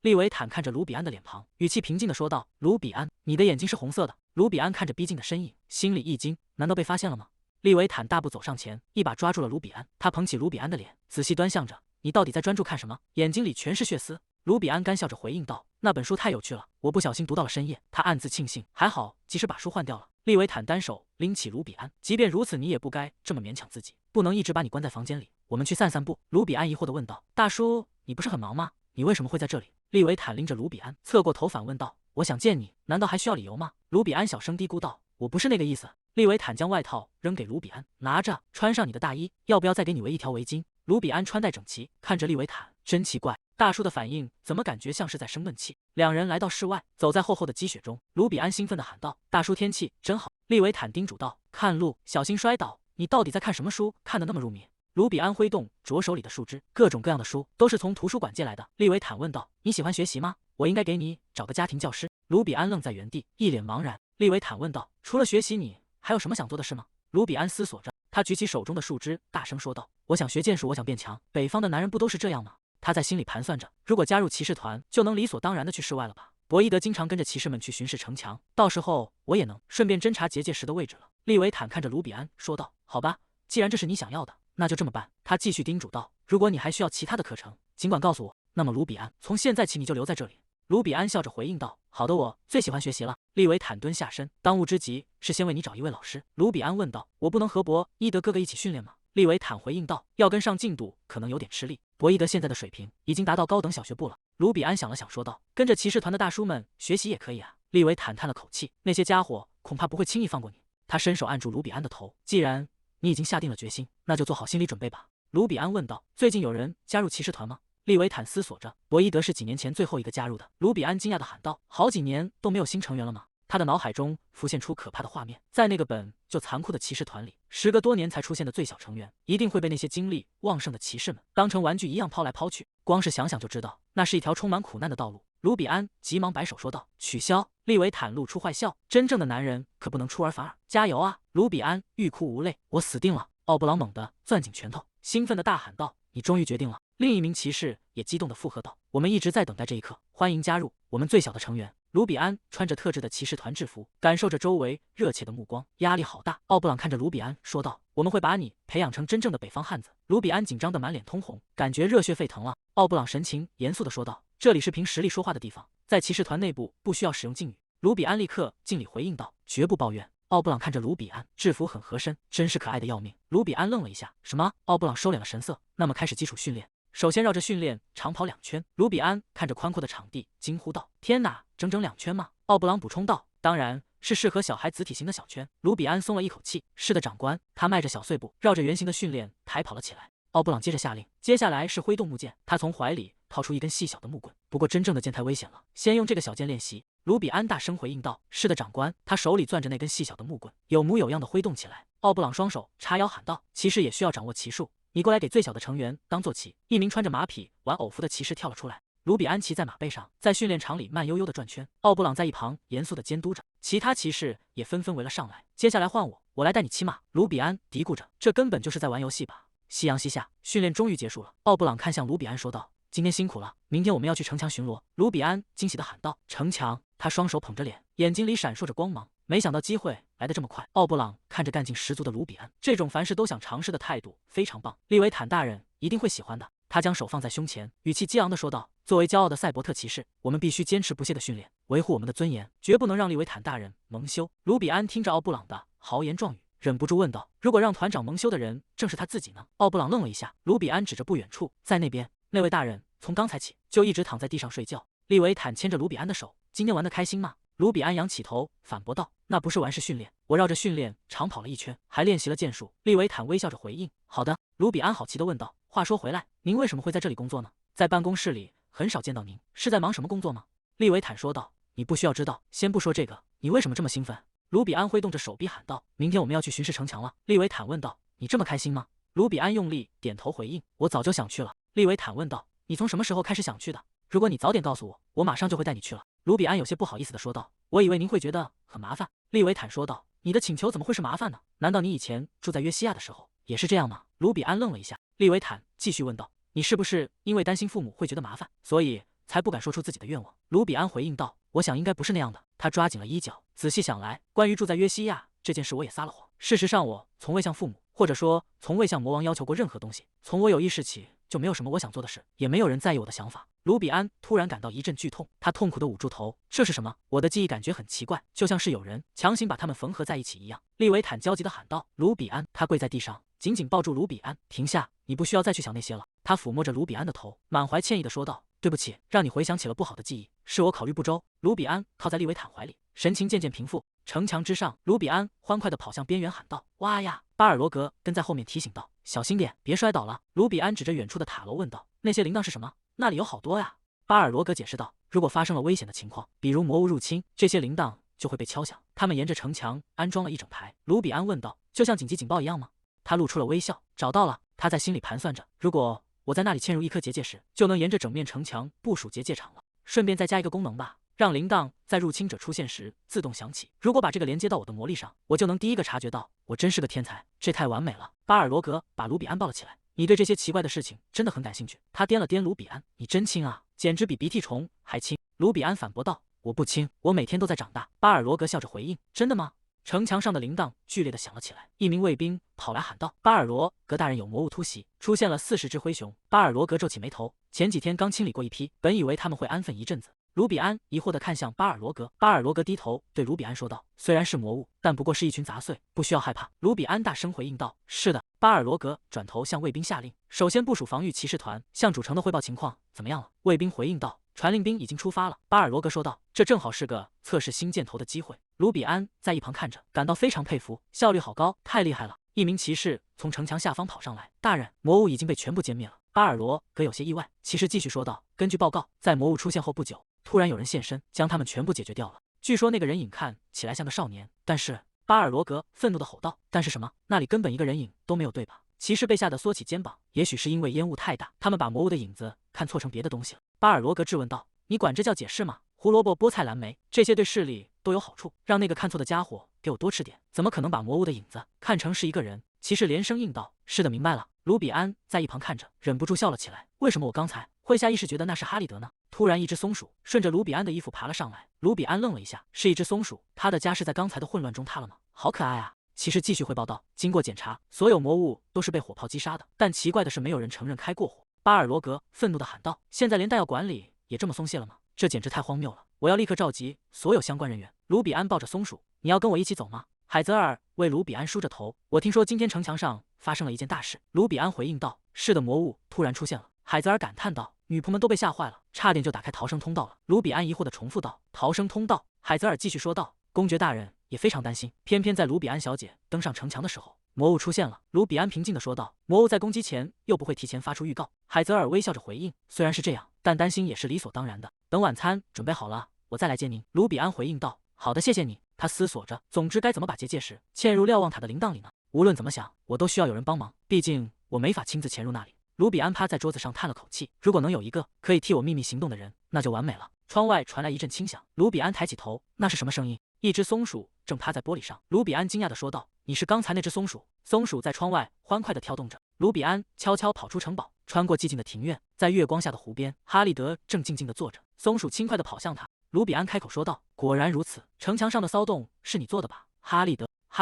利维坦看着卢比安的脸庞，语气平静地说道：“卢比安，你的眼睛是红色的。”卢比安看着逼近的身影，心里一惊，难道被发现了吗？利维坦大步走上前，一把抓住了卢比安。他捧起卢比安的脸，仔细端详着：“你到底在专注看什么？”眼睛里全是血丝。卢比安干笑着回应道：“那本书太有趣了，我不小心读到了深夜。”他暗自庆幸，还好及时把书换掉了。利维坦单手拎起卢比安，即便如此，你也不该这么勉强自己，不能一直把你关在房间里。我们去散散步。卢比安疑惑地问道：“大叔，你不是很忙吗？你为什么会在这里？”利维坦拎着卢比安，侧过头反问道：“我想见你，难道还需要理由吗？”卢比安小声嘀咕道：“我不是那个意思。”利维坦将外套扔给卢比安，拿着，穿上你的大衣，要不要再给你围一条围巾？卢比安穿戴整齐，看着利维坦，真奇怪，大叔的反应怎么感觉像是在生闷气？两人来到室外，走在厚厚的积雪中，卢比安兴奋地喊道：“大叔，天气真好！”利维坦叮嘱道：“看路，小心摔倒。”你到底在看什么书？看得那么入迷？卢比安挥动着手里的树枝，各种各样的书都是从图书馆借来的。利维坦问道：“你喜欢学习吗？我应该给你找个家庭教师。”卢比安愣在原地，一脸茫然。利维坦问道：“除了学习，你还有什么想做的事吗？”卢比安思索着，他举起手中的树枝，大声说道：“我想学剑术，我想变强。北方的男人不都是这样吗？”他在心里盘算着，如果加入骑士团，就能理所当然的去室外了吧？博伊德经常跟着骑士们去巡视城墙，到时候我也能顺便侦察结界石的位置了。利维坦看着卢比安说道：“好吧，既然这是你想要的，那就这么办。”他继续叮嘱道：“如果你还需要其他的课程，尽管告诉我。”那么卢比安，从现在起你就留在这里。卢比安笑着回应道：“好的，我最喜欢学习了。”利维坦蹲下身，当务之急是先为你找一位老师。卢比安问道：“我不能和博伊德哥哥一起训练吗？”利维坦回应道：“要跟上进度，可能有点吃力。博伊德现在的水平已经达到高等小学部了。”卢比安想了想说道：“跟着骑士团的大叔们学习也可以啊。”利维坦叹了口气：“那些家伙恐怕不会轻易放过你。”他伸手按住卢比安的头：“既然你已经下定了决心，那就做好心理准备吧。”卢比安问道：“最近有人加入骑士团吗？”利维坦思索着：“博伊德是几年前最后一个加入的。”卢比安惊讶地喊道：“好几年都没有新成员了吗？”他的脑海中浮现出可怕的画面，在那个本就残酷的骑士团里，时隔多年才出现的最小成员，一定会被那些精力旺盛的骑士们当成玩具一样抛来抛去。光是想想就知道，那是一条充满苦难的道路。卢比安急忙摆手说道：“取消！”利维坦露出坏笑：“真正的男人可不能出尔反尔，加油啊！”卢比安欲哭无泪：“我死定了！”奥布朗猛地攥紧拳头，兴奋地大喊道：“你终于决定了！”另一名骑士也激动地附和道：“我们一直在等待这一刻，欢迎加入我们最小的成员。”卢比安穿着特制的骑士团制服，感受着周围热切的目光，压力好大。奥布朗看着卢比安说道：“我们会把你培养成真正的北方汉子。”卢比安紧张得满脸通红，感觉热血沸腾了。奥布朗神情严肃地说道：“这里是凭实力说话的地方，在骑士团内部不需要使用敬语。”卢比安立刻敬礼回应道：“绝不抱怨。”奥布朗看着卢比安，制服很合身，真是可爱的要命。卢比安愣了一下，什么？奥布朗收敛了神色，那么开始基础训练。首先绕着训练场跑2圈。卢比安看着宽阔的场地，惊呼道：“天哪，整整2圈吗？”奥布朗补充道：“当然是适合小孩子体型的小圈。”卢比安松了一口气：“是的，长官。”他迈着小碎步，绕着圆形的训练台跑了起来。奥布朗接着下令：“接下来是挥动木剑。”他从怀里掏出一根细小的木棍，不过真正的剑太危险了，先用这个小剑练习。卢比安大声回应道：“是的，长官。”他手里攥着那根细小的木棍，有模有样的挥动起来。奥布朗双手叉腰喊道：“骑士也需要掌握骑术。你过来给最小的成员当坐骑。”一名穿着马匹玩偶服的骑士跳了出来。卢比安骑在马背上，在训练场里慢悠悠的转圈。奥布朗在一旁严肃的监督着，其他骑士也纷纷围了上来。接下来换我来带你骑马。卢比安嘀咕着，这根本就是在玩游戏吧。夕阳西下，训练终于结束了。奥布朗看向卢比安说道：“今天辛苦了，明天我们要去城墙巡逻。”卢比安惊喜地喊道：“城墙！”他双手捧着脸，眼睛里闪烁着光芒。没想到机会来得这么快。奥布朗看着干劲十足的卢比安，这种凡事都想尝试的态度非常棒。利维坦大人一定会喜欢的。他将手放在胸前，语气激昂地说道：“作为骄傲的赛博特骑士，我们必须坚持不懈的训练，维护我们的尊严，绝不能让利维坦大人蒙羞。”卢比安听着奥布朗的豪言壮语，忍不住问道：“如果让团长蒙羞的人正是他自己呢？”奥布朗愣了一下，卢比安指着不远处，在那边，那位大人从刚才起就一直躺在地上睡觉。利维坦牵着卢比安的手，今天玩得开心吗？卢比安仰起头反驳道：“那不是玩，是训练。我绕着训练场跑了1圈，还练习了剑术。”利维坦微笑着回应：“好的。”卢比安好奇地问道：“话说回来，您为什么会在这里工作呢？在办公室里很少见到您，是在忙什么工作吗？”利维坦说道：“你不需要知道，先不说这个，你为什么这么兴奋？”卢比安挥动着手臂喊道：“明天我们要去巡视城墙了。”利维坦问道：“你这么开心吗？”卢比安用力点头回应：“我早就想去了。”利维坦问道：“你从什么时候开始想去的？如果你早点告诉我，我马上就会带你去了。”卢比安有些不好意思地说道：“我以为您会觉得很麻烦。”利维坦说道：“你的请求怎么会是麻烦呢？难道你以前住在约西亚的时候也是这样吗？”卢比安愣了一下，利维坦继续问道：“你是不是因为担心父母会觉得麻烦，所以才不敢说出自己的愿望？”卢比安回应道：“我想应该不是那样的。”他抓紧了衣角，仔细想来，关于住在约西亚这件事，我也撒了谎。事实上，我从未向父母，或者说从未向魔王要求过任何东西。从我有意识起，就没有什么我想做的事，也没有人在意我的想法。卢比安突然感到一阵剧痛，他痛苦地捂住头。这是什么？我的记忆感觉很奇怪，就像是有人强行把它们缝合在一起一样。利维坦焦急地喊道：“卢比安！”他跪在地上，紧紧抱住卢比安。“停下，你不需要再去想那些了。”他抚摸着卢比安的头，满怀歉意地说道：“对不起，让你回想起了不好的记忆，是我考虑不周。”卢比安靠在利维坦怀里，神情渐渐平复。城墙之上，卢比安欢快地跑向边缘，喊道：“哇呀！”巴尔罗格跟在后面提醒道：“小心点，别摔倒了。”卢比安指着远处的塔楼问道：“那些铃铛是什么？那里有好多呀。”巴尔罗格解释道：“如果发生了危险的情况，比如魔物入侵，这些铃铛就会被敲响。他们沿着城墙安装了一整排。”卢比安问道：“就像紧急警报一样吗？”他露出了微笑。找到了，他在心里盘算着，如果我在那里嵌入一颗结界时，就能沿着整面城墙部署结界场了。顺便再加一个功能吧，让铃铛在入侵者出现时自动响起。如果把这个连接到我的魔力上，我就能第一个察觉到。我真是个天才，这太完美了。巴尔罗格把卢比安抱了起来。“你对这些奇怪的事情真的很感兴趣。”他掂了掂卢比安：“你真轻啊，简直比鼻涕虫还轻。”卢比安反驳道：“我不轻，我每天都在长大。”巴尔罗格笑着回应：“真的吗？”城墙上的铃铛剧烈地响了起来。一名卫兵跑来喊道：“巴尔罗格大人，有魔物突袭，出现了40只灰熊。”巴尔罗格皱起眉头，前几天刚清理过一批，本以为他们会安分一阵子。卢比安疑惑地看向巴尔罗格，巴尔罗格低头对卢比安说道：“虽然是魔物，但不过是一群杂碎，不需要害怕。”卢比安大声回应道：“是的。”巴尔罗格转头向卫兵下令：“首先部署防御骑士团，向主城的汇报情况怎么样了？”卫兵回应道：“传令兵已经出发了。”巴尔罗格说道：“这正好是个测试新箭头的机会。”卢比安在一旁看着，感到非常佩服，效率好高，太厉害了。一名骑士从城墙下方跑上来：“大人，魔物已经被全部歼灭了。”巴尔罗格有些意外，骑士继续说道：“根据报告，在魔物出现后不久，突然有人现身，将他们全部解决掉了。据说那个人影看起来像个少年，但是……”巴尔罗格愤怒地吼道：“但是什么？那里根本一个人影都没有，对吧？”骑士被吓得缩起肩膀，也许是因为烟雾太大，他们把魔物的影子看错成别的东西了。巴尔罗格质问道：“你管这叫解释吗？胡萝卜、菠菜、蓝莓，这些对视力都有好处，让那个看错的家伙给我多吃点。怎么可能把魔物的影子看成是一个人？”骑士连声应道：“是的，明白了。”卢比安在一旁看着，忍不住笑了起来。为什么我刚才会下意识觉得那是哈利德呢？突然，一只松鼠顺着卢比安的衣服爬了上来。卢比安愣了一下，是一只松鼠，它的家是在刚才的混乱中塌了吗？好可爱啊！骑士继续汇报道，经过检查，所有魔物都是被火炮击杀的，但奇怪的是，没有人承认开过火。巴尔罗格愤怒地喊道：“现在连弹药管理也这么松懈了吗？这简直太荒谬了！我要立刻召集所有相关人员。”卢比安抱着松鼠：“你要跟我一起走吗？”海泽尔为卢比安梳着头：“我听说今天城墙上发生了一件大事。”卢比安回应道：“是的，魔物突然出现了。”海泽尔感叹道：“女仆们都被吓坏了，差点就打开逃生通道了。”卢比安疑惑地重复道：“逃生通道？”海泽尔继续说道：“公爵大人也非常担心，偏偏在卢比安小姐登上城墙的时候，魔物出现了。”卢比安平静地说道：“魔物在攻击前又不会提前发出预告。”海泽尔微笑着回应：“虽然是这样，但担心也是理所当然的。等晚餐准备好了，我再来接您。”卢比安回应道：“好的，谢谢你。”他思索着，总之该怎么把结界石嵌入瞭望塔的铃铛里呢？无论怎么想，我都需要有人帮忙，毕竟我没法亲自潜入那里。卢比安趴在桌子上叹了口气，如果能有一个可以替我秘密行动的人，那就完美了。窗外传来一阵轻响，卢比安抬起头，那是什么声音？一只松鼠正趴在玻璃上。卢比安惊讶地说道：“你是刚才那只松鼠？”松鼠在窗外欢快地跳动着。卢比安悄悄跑出城堡，穿过寂静的庭院，在月光下的湖边，哈利德正静静地坐着。松鼠轻快地跑向他，卢比安开口说道：“果然如此，城墙上的骚动是你做的吧？”哈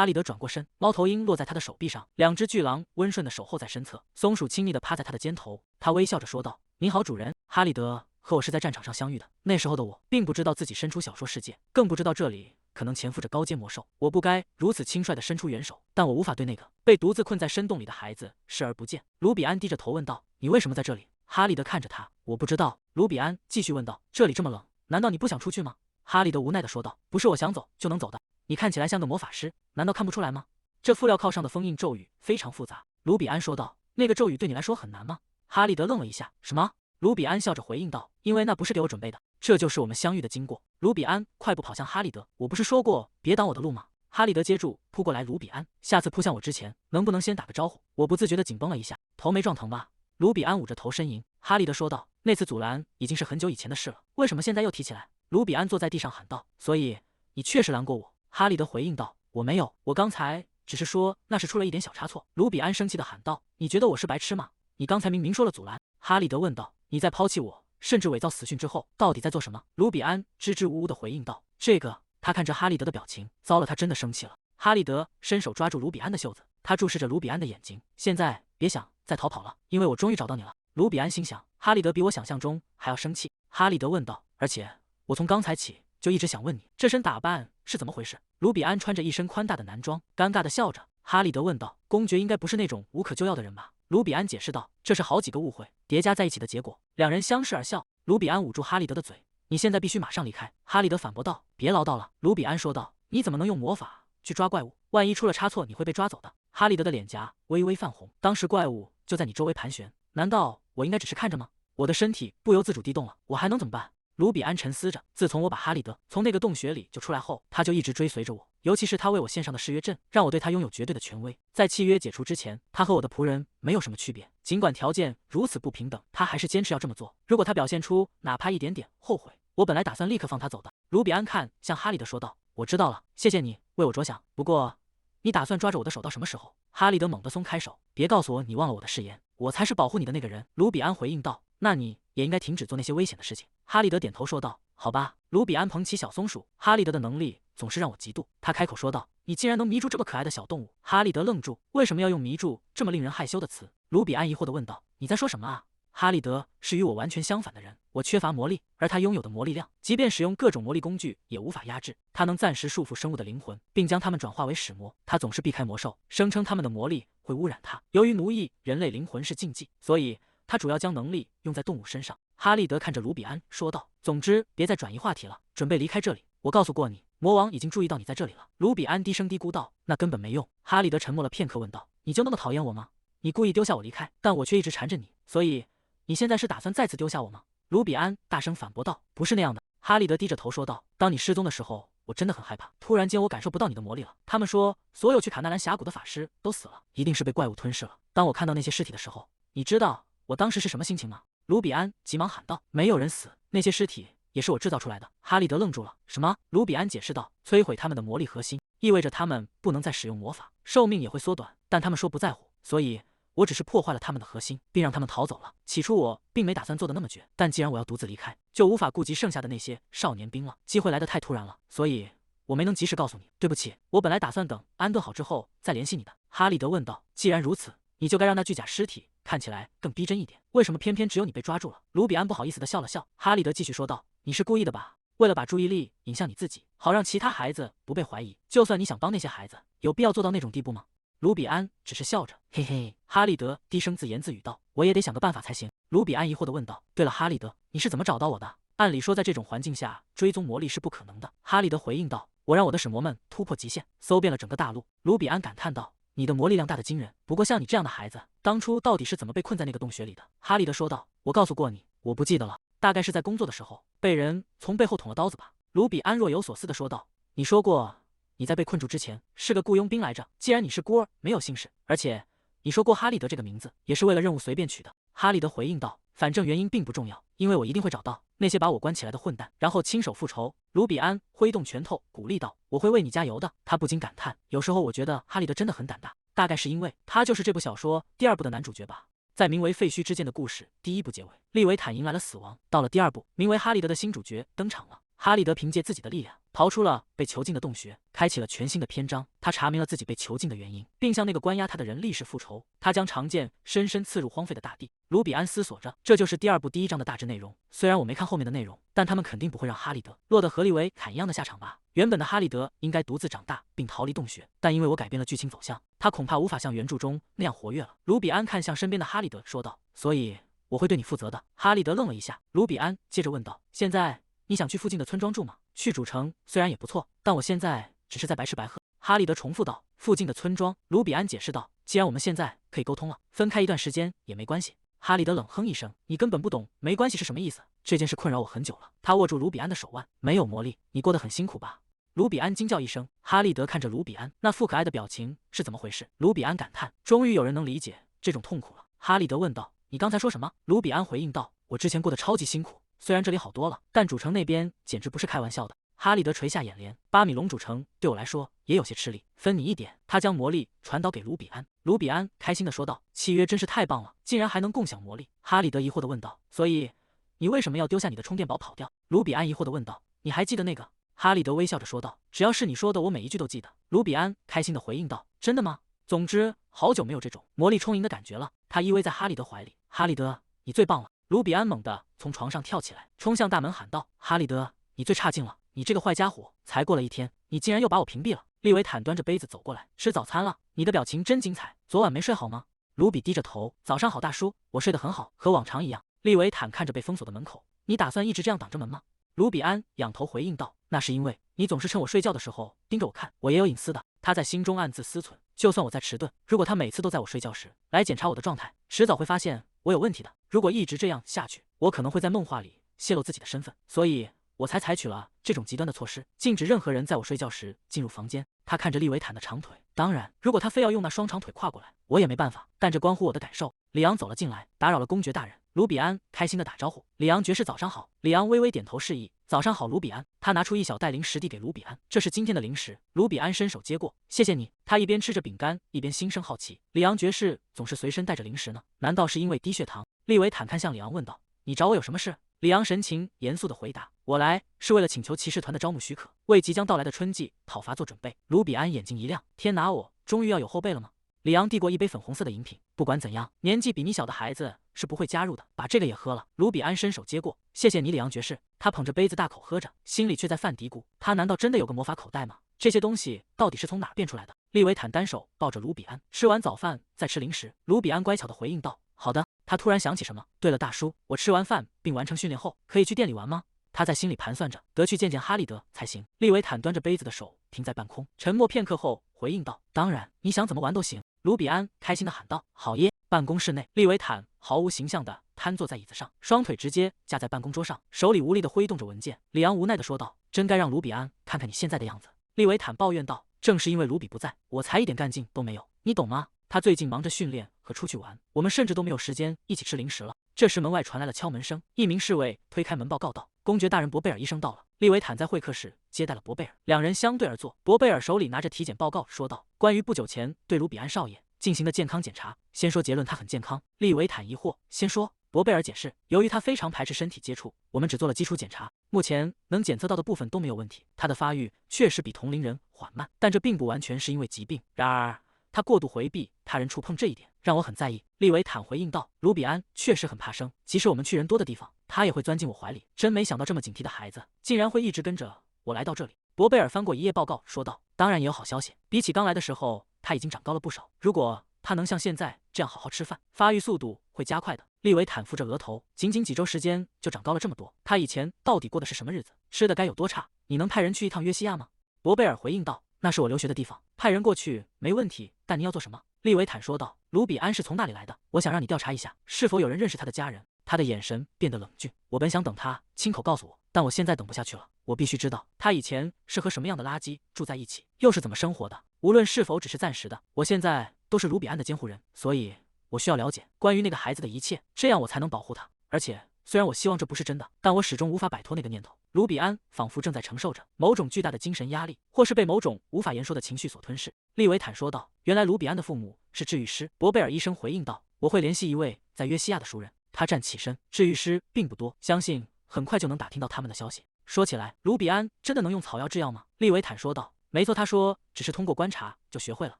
利德转过身，猫头鹰落在他的手臂上，两只巨狼温顺地守候在身侧。松鼠亲昵地趴在他的肩头，他微笑着说道：“您好，主人。”哈利德和我是在战场上相遇的，那时候的我并不知道自己身处小说世界，更不知道这里可能潜伏着高阶魔兽。我不该如此轻率地伸出援手，但我无法对那个被独自困在深洞里的孩子视而不见。卢比安低着头问道：“你为什么在这里？”哈利德看着他：“我不知道。”卢比安继续问道：“这里这么冷，难道你不想出去吗？”哈利德无奈地说道：“不是我想走就能走的。你看起来像个魔法师，难道看不出来吗？这副镣铐上的封印咒语非常复杂。”卢比安说道：“那个咒语对你来说很难吗？”哈利德愣了一下：“什么？”卢比安笑着回应道：“因为那不是给我准备的。这就是我们相遇的经过。”卢比安快步跑向哈利德：“我不是说过别挡我的路吗？”哈利德接住扑过来卢比安：“下次扑向我之前，能不能先打个招呼？”我不自觉地紧绷了一下，头没撞疼吧？卢比安捂着头呻吟。哈利德说道：“那次阻拦已经是很久以前的事了，为什么现在又提起来？”卢比安坐在地上喊道：“所以你确实拦过我。”哈利德回应道：“我没有，我刚才只是说那是出了一点小差错。”卢比安生气地喊道：“你觉得我是白痴吗？你刚才明明说了阻拦。”哈利德问道：“你在抛弃我，甚至伪造死讯之后，到底在做什么？”卢比安支支吾吾地回应道：“这个。”他看着哈利德的表情，糟了，他真的生气了。哈利德伸手抓住卢比安的袖子，他注视着卢比安的眼睛：“现在别想再逃跑了，因为我终于找到你了。”卢比安心想，哈利德比我想象中还要生气。哈利德问道：“而且我从刚才起就一直想问你，这身打扮是怎么回事？”卢比安穿着一身宽大的男装，尴尬地笑着。哈利德问道：“公爵应该不是那种无可救药的人吧？”卢比安解释道：“这是好几个误会叠加在一起的结果。”两人相视而笑。卢比安捂住哈利德的嘴：“你现在必须马上离开。”哈利德反驳道：“别唠叨了。”卢比安说道：“你怎么能用魔法去抓怪物？万一出了差错，你会被抓走的。”哈利德的脸颊微微泛红：“当时怪物就在你周围盘旋，难道我应该只是看着吗？我的身体不由自主地动了，我还能怎么办？”卢比安沉思着，自从我把哈利德从那个洞穴里救出来后，他就一直追随着我，尤其是他为我献上的誓约阵，让我对他拥有绝对的权威。在契约解除之前，他和我的仆人没有什么区别，尽管条件如此不平等，他还是坚持要这么做。如果他表现出哪怕一点点后悔，我本来打算立刻放他走的。卢比安看向哈利德说道：“我知道了，谢谢你为我着想。不过，你打算抓着我的手到什么时候？”哈利德猛地松开手：“别告诉我你忘了我的誓言，我才是保护你的那个人。”卢比安回应道：“那你也应该停止做那些危险的事情。”哈利德点头说道：“好吧。”卢比安捧起小松鼠，哈利德的能力总是让我嫉妒。他开口说道：“你竟然能迷住这么可爱的小动物！”哈利德愣住，为什么要用迷住这么令人害羞的词？卢比安疑惑地问道：“你在说什么啊？”哈利德是与我完全相反的人，我缺乏魔力，而他拥有的魔力量，即便使用各种魔力工具也无法压制。他能暂时束缚生物的灵魂，并将它们转化为使魔。他总是避开魔兽，声称他们的魔力会污染他。由于奴役人类灵魂是禁忌，所以他主要将能力用在动物身上。哈利德看着卢比安说道：“总之，别再转移话题了，准备离开这里。我告诉过你，魔王已经注意到你在这里了。”卢比安低声嘀咕道：“那根本没用。”哈利德沉默了片刻，问道：“你就那么讨厌我吗？你故意丢下我离开，但我却一直缠着你，所以你现在是打算再次丢下我吗？”卢比安大声反驳道：“不是那样的。”哈利德低着头说道：“当你失踪的时候，我真的很害怕。突然间，我感受不到你的魔力了。他们说，所有去卡纳兰峡谷的法师都死了，一定是被怪物吞噬了。当我看到那些尸体的时候，你知道我当时是什么心情吗？”卢比安急忙喊道：“没有人死，那些尸体也是我制造出来的。”哈利德愣住了。“什么？”卢比安解释道：“摧毁他们的魔力核心，意味着他们不能再使用魔法，寿命也会缩短。但他们说不在乎，所以我只是破坏了他们的核心，并让他们逃走了。起初我并没打算做的那么绝，但既然我要独自离开，就无法顾及剩下的那些少年兵了。机会来得太突然了，所以我没能及时告诉你，对不起。我本来打算等安顿好之后再联系你的。哈利德问道。既然如此，你就该让那具假尸体看起来更逼真一点。为什么偏偏只有你被抓住了？卢比安不好意思地笑了笑。哈利德继续说道：“你是故意的吧？为了把注意力引向你自己，好让其他孩子不被怀疑。就算你想帮那些孩子，有必要做到那种地步吗？”卢比安只是笑着，嘿嘿。哈利德低声自言自语道：“我也得想个办法才行。”卢比安疑惑地问道：“对了，哈利德，你是怎么找到我的？按理说，在这种环境下追踪魔力是不可能的。”哈利德回应道：“我让我的使魔们突破极限，搜遍了整个大陆。”卢比安感叹道：“你的魔力量大得惊人。不过像你这样的孩子，当初到底是怎么被困在那个洞穴里的？”哈利德说道：“我告诉过你，我不记得了，大概是在工作的时候被人从背后捅了刀子吧。”卢比安若有所思地说道：“你说过你在被困住之前是个雇佣兵来着。既然你是孤儿，没有姓氏，而且你说过哈利德这个名字也是为了任务随便取的。”哈利德回应道：“反正原因并不重要，因为我一定会找到那些把我关起来的混蛋，然后亲手复仇。”卢比安挥动拳头鼓励道：“我会为你加油的。”他不禁感叹，有时候我觉得哈利德真的很胆大，大概是因为他就是这部小说第2部的男主角吧。在名为《废墟之剑》的故事第1部结尾，利维坦迎来了死亡。到了第2部，名为哈利德的新主角登场了。哈利德凭借自己的力量逃出了被囚禁的洞穴，开启了全新的篇章。他查明了自己被囚禁的原因，并向那个关押他的人立誓复仇。他将长剑深深刺入荒废的大地。卢比安思索着，这就是第2部第1章的大致内容。虽然我没看后面的内容，但他们肯定不会让哈利德落得和利维坎一样的下场吧。原本的哈利德应该独自长大并逃离洞穴，但因为我改变了剧情走向，他恐怕无法像原著中那样活跃了。卢比安看向身边的哈利德说道：“所以我会对你负责的。”哈利德愣了一下，卢比安接着问道：“现在你想去附近的村庄住吗？去主城虽然也不错，但我现在只是在白吃白喝。”哈利德重复道：“附近的村庄。”卢比安解释道：“既然我们现在可以沟通了，分开一段时间也没关系。”哈利德冷哼一声：“你根本不懂没关系是什么意思。这件事困扰我很久了。”他握住卢比安的手腕：“没有魔力，你过得很辛苦吧？”卢比安惊叫一声。哈利德看着卢比安那副可爱的表情是怎么回事？卢比安感叹：“终于有人能理解这种痛苦了。”哈利德问道：“你刚才说什么？”卢比安回应道：“我之前过得超级辛苦。虽然这里好多了，但主城那边简直不是开玩笑的。”哈利德垂下眼帘，巴米龙主城对我来说也有些吃力，分你一点。他将魔力传导给卢比安。卢比安开心地说道：“契约真是太棒了，竟然还能共享魔力。”哈利德疑惑地问道：“所以你为什么要丢下你的充电宝跑掉？”卢比安疑惑地问道：“你还记得那个？”哈利德微笑着说道：“只要是你说的，我每一句都记得。”卢比安开心地回应道：“真的吗？总之，好久没有这种魔力充盈的感觉了。”他依偎在哈利德怀里：“哈利德，你最棒了！”卢比安猛地从床上跳起来，冲向大门喊道：“哈利德，你最差劲了！你这个坏家伙！才过了1天，你竟然又把我屏蔽了！”利维坦端着杯子走过来：“吃早餐了，你的表情真精彩。昨晚没睡好吗？”卢比低着头：“早上好，大叔，我睡得很好，和往常一样。”利维坦看着被封锁的门口：“你打算一直这样挡着门吗？”卢比安仰头回应道：“那是因为你总是趁我睡觉的时候盯着我看，我也有隐私的。”他在心中暗自思忖：就算我再迟钝，如果他每次都在我睡觉时来检查我的状态，迟早会发现我有问题的。如果一直这样下去，我可能会在梦话里泄露自己的身份，所以我才采取了这种极端的措施，禁止任何人在我睡觉时进入房间。他看着利维坦的长腿，当然，如果他非要用那双长腿跨过来，我也没办法，但这关乎我的感受。里昂走了进来，打扰了公爵大人。卢比安开心地打招呼：“里昂爵士，早上好。”里昂微微点头示意：“早上好，卢比安。”他拿出一小袋零食递给卢比安：“这是今天的零食。”卢比安伸手接过：“谢谢你。”他一边吃着饼干，一边心生好奇：里昂爵士总是随身带着零食呢，难道是因为低血糖？利维坦看向里昂问道：“你找我有什么事？”里昂神情严肃地回答：“我来是为了请求骑士团的招募许可，为即将到来的春季讨伐做准备。”卢比安眼睛一亮：“天哪，我终于要有后辈了吗？”里昂递过一杯粉红色的饮品：“不管怎样，年纪比你小的孩子是不会加入的，把这个也喝了。”卢比安伸手接过：“谢谢你，里昂爵士。”他捧着杯子大口喝着，心里却在犯嘀咕：他难道真的有个魔法口袋吗？这些东西到底是从哪变出来的？利维坦单手抱着卢比安，吃完早饭再吃零食。卢比安乖巧地回应道：“好的。”他突然想起什么：“对了，大叔，我吃完饭并完成训练后，可以去店里玩吗？”他在心里盘算着，得去见见哈利德才行。利维坦端着杯子的手停在半空，沉默片刻后回应道：“当然，你想怎么玩都行。”卢比安开心地喊道：“好耶！”办公室内，利维坦毫无形象地瘫坐在椅子上，双腿直接架在办公桌上，手里无力地挥动着文件。里昂无奈地说道：“真该让卢比安看看你现在的样子。”利维坦抱怨道：“正是因为卢比不在，我才一点干劲都没有，你懂吗？他最近忙着训练和出去玩，我们甚至都没有时间一起吃零食了。”这时门外传来了敲门声，一名侍卫推开门报告道：“公爵大人，博贝尔医生到了。”利维坦在会客室接待了博贝尔，两人相对而坐。博贝尔手里拿着体检报告，说道：“关于不久前对卢比安少爷进行的健康检查。先说结论，他很健康。利维坦疑惑，先说。博贝尔解释，由于他非常排斥身体接触，我们只做了基础检查，目前能检测到的部分都没有问题。他的发育确实比同龄人缓慢，但这并不完全是因为疾病。然而，他过度回避他人触碰这一点让我很在意。利维坦回应道，卢比安确实很怕生，即使我们去人多的地方，他也会钻进我怀里。真没想到这么警惕的孩子，竟然会一直跟着我来到这里。博贝尔翻过一页报告，说道，当然也有好消息，比起刚来的时候，他已经长高了不少。如果他能像现在这样好好吃饭，发育速度会加快的。利维坦扶着额头，仅仅几周时间就长高了这么多，他以前到底过的是什么日子？吃的该有多差？你能派人去一趟约西亚吗？博贝尔回应道，那是我留学的地方，派人过去没问题，但你要做什么？利维坦说道，卢比安是从那里来的，我想让你调查一下，是否有人认识他的家人。他的眼神变得冷峻，我本想等他亲口告诉我，但我现在等不下去了，我必须知道他以前是和什么样的垃圾住在一起，又是怎么生活的，无论是否只是暂时的。我现在都是卢比安的监护人，所以我需要了解关于那个孩子的一切，这样我才能保护他。而且虽然我希望这不是真的，但我始终无法摆脱那个念头。卢比安仿佛正在承受着某种巨大的精神压力，或是被某种无法言说的情绪所吞噬。利维坦说道，原来卢比安的父母是治愈师。博贝尔医生回应道，我会联系一位在约西亚的熟人。他站起身，治愈师并不多，相信很快就能打听到他们的消息。说起来，卢比安真的能用草药制药吗？利维坦说道，没错，他说只是通过观察就学会了。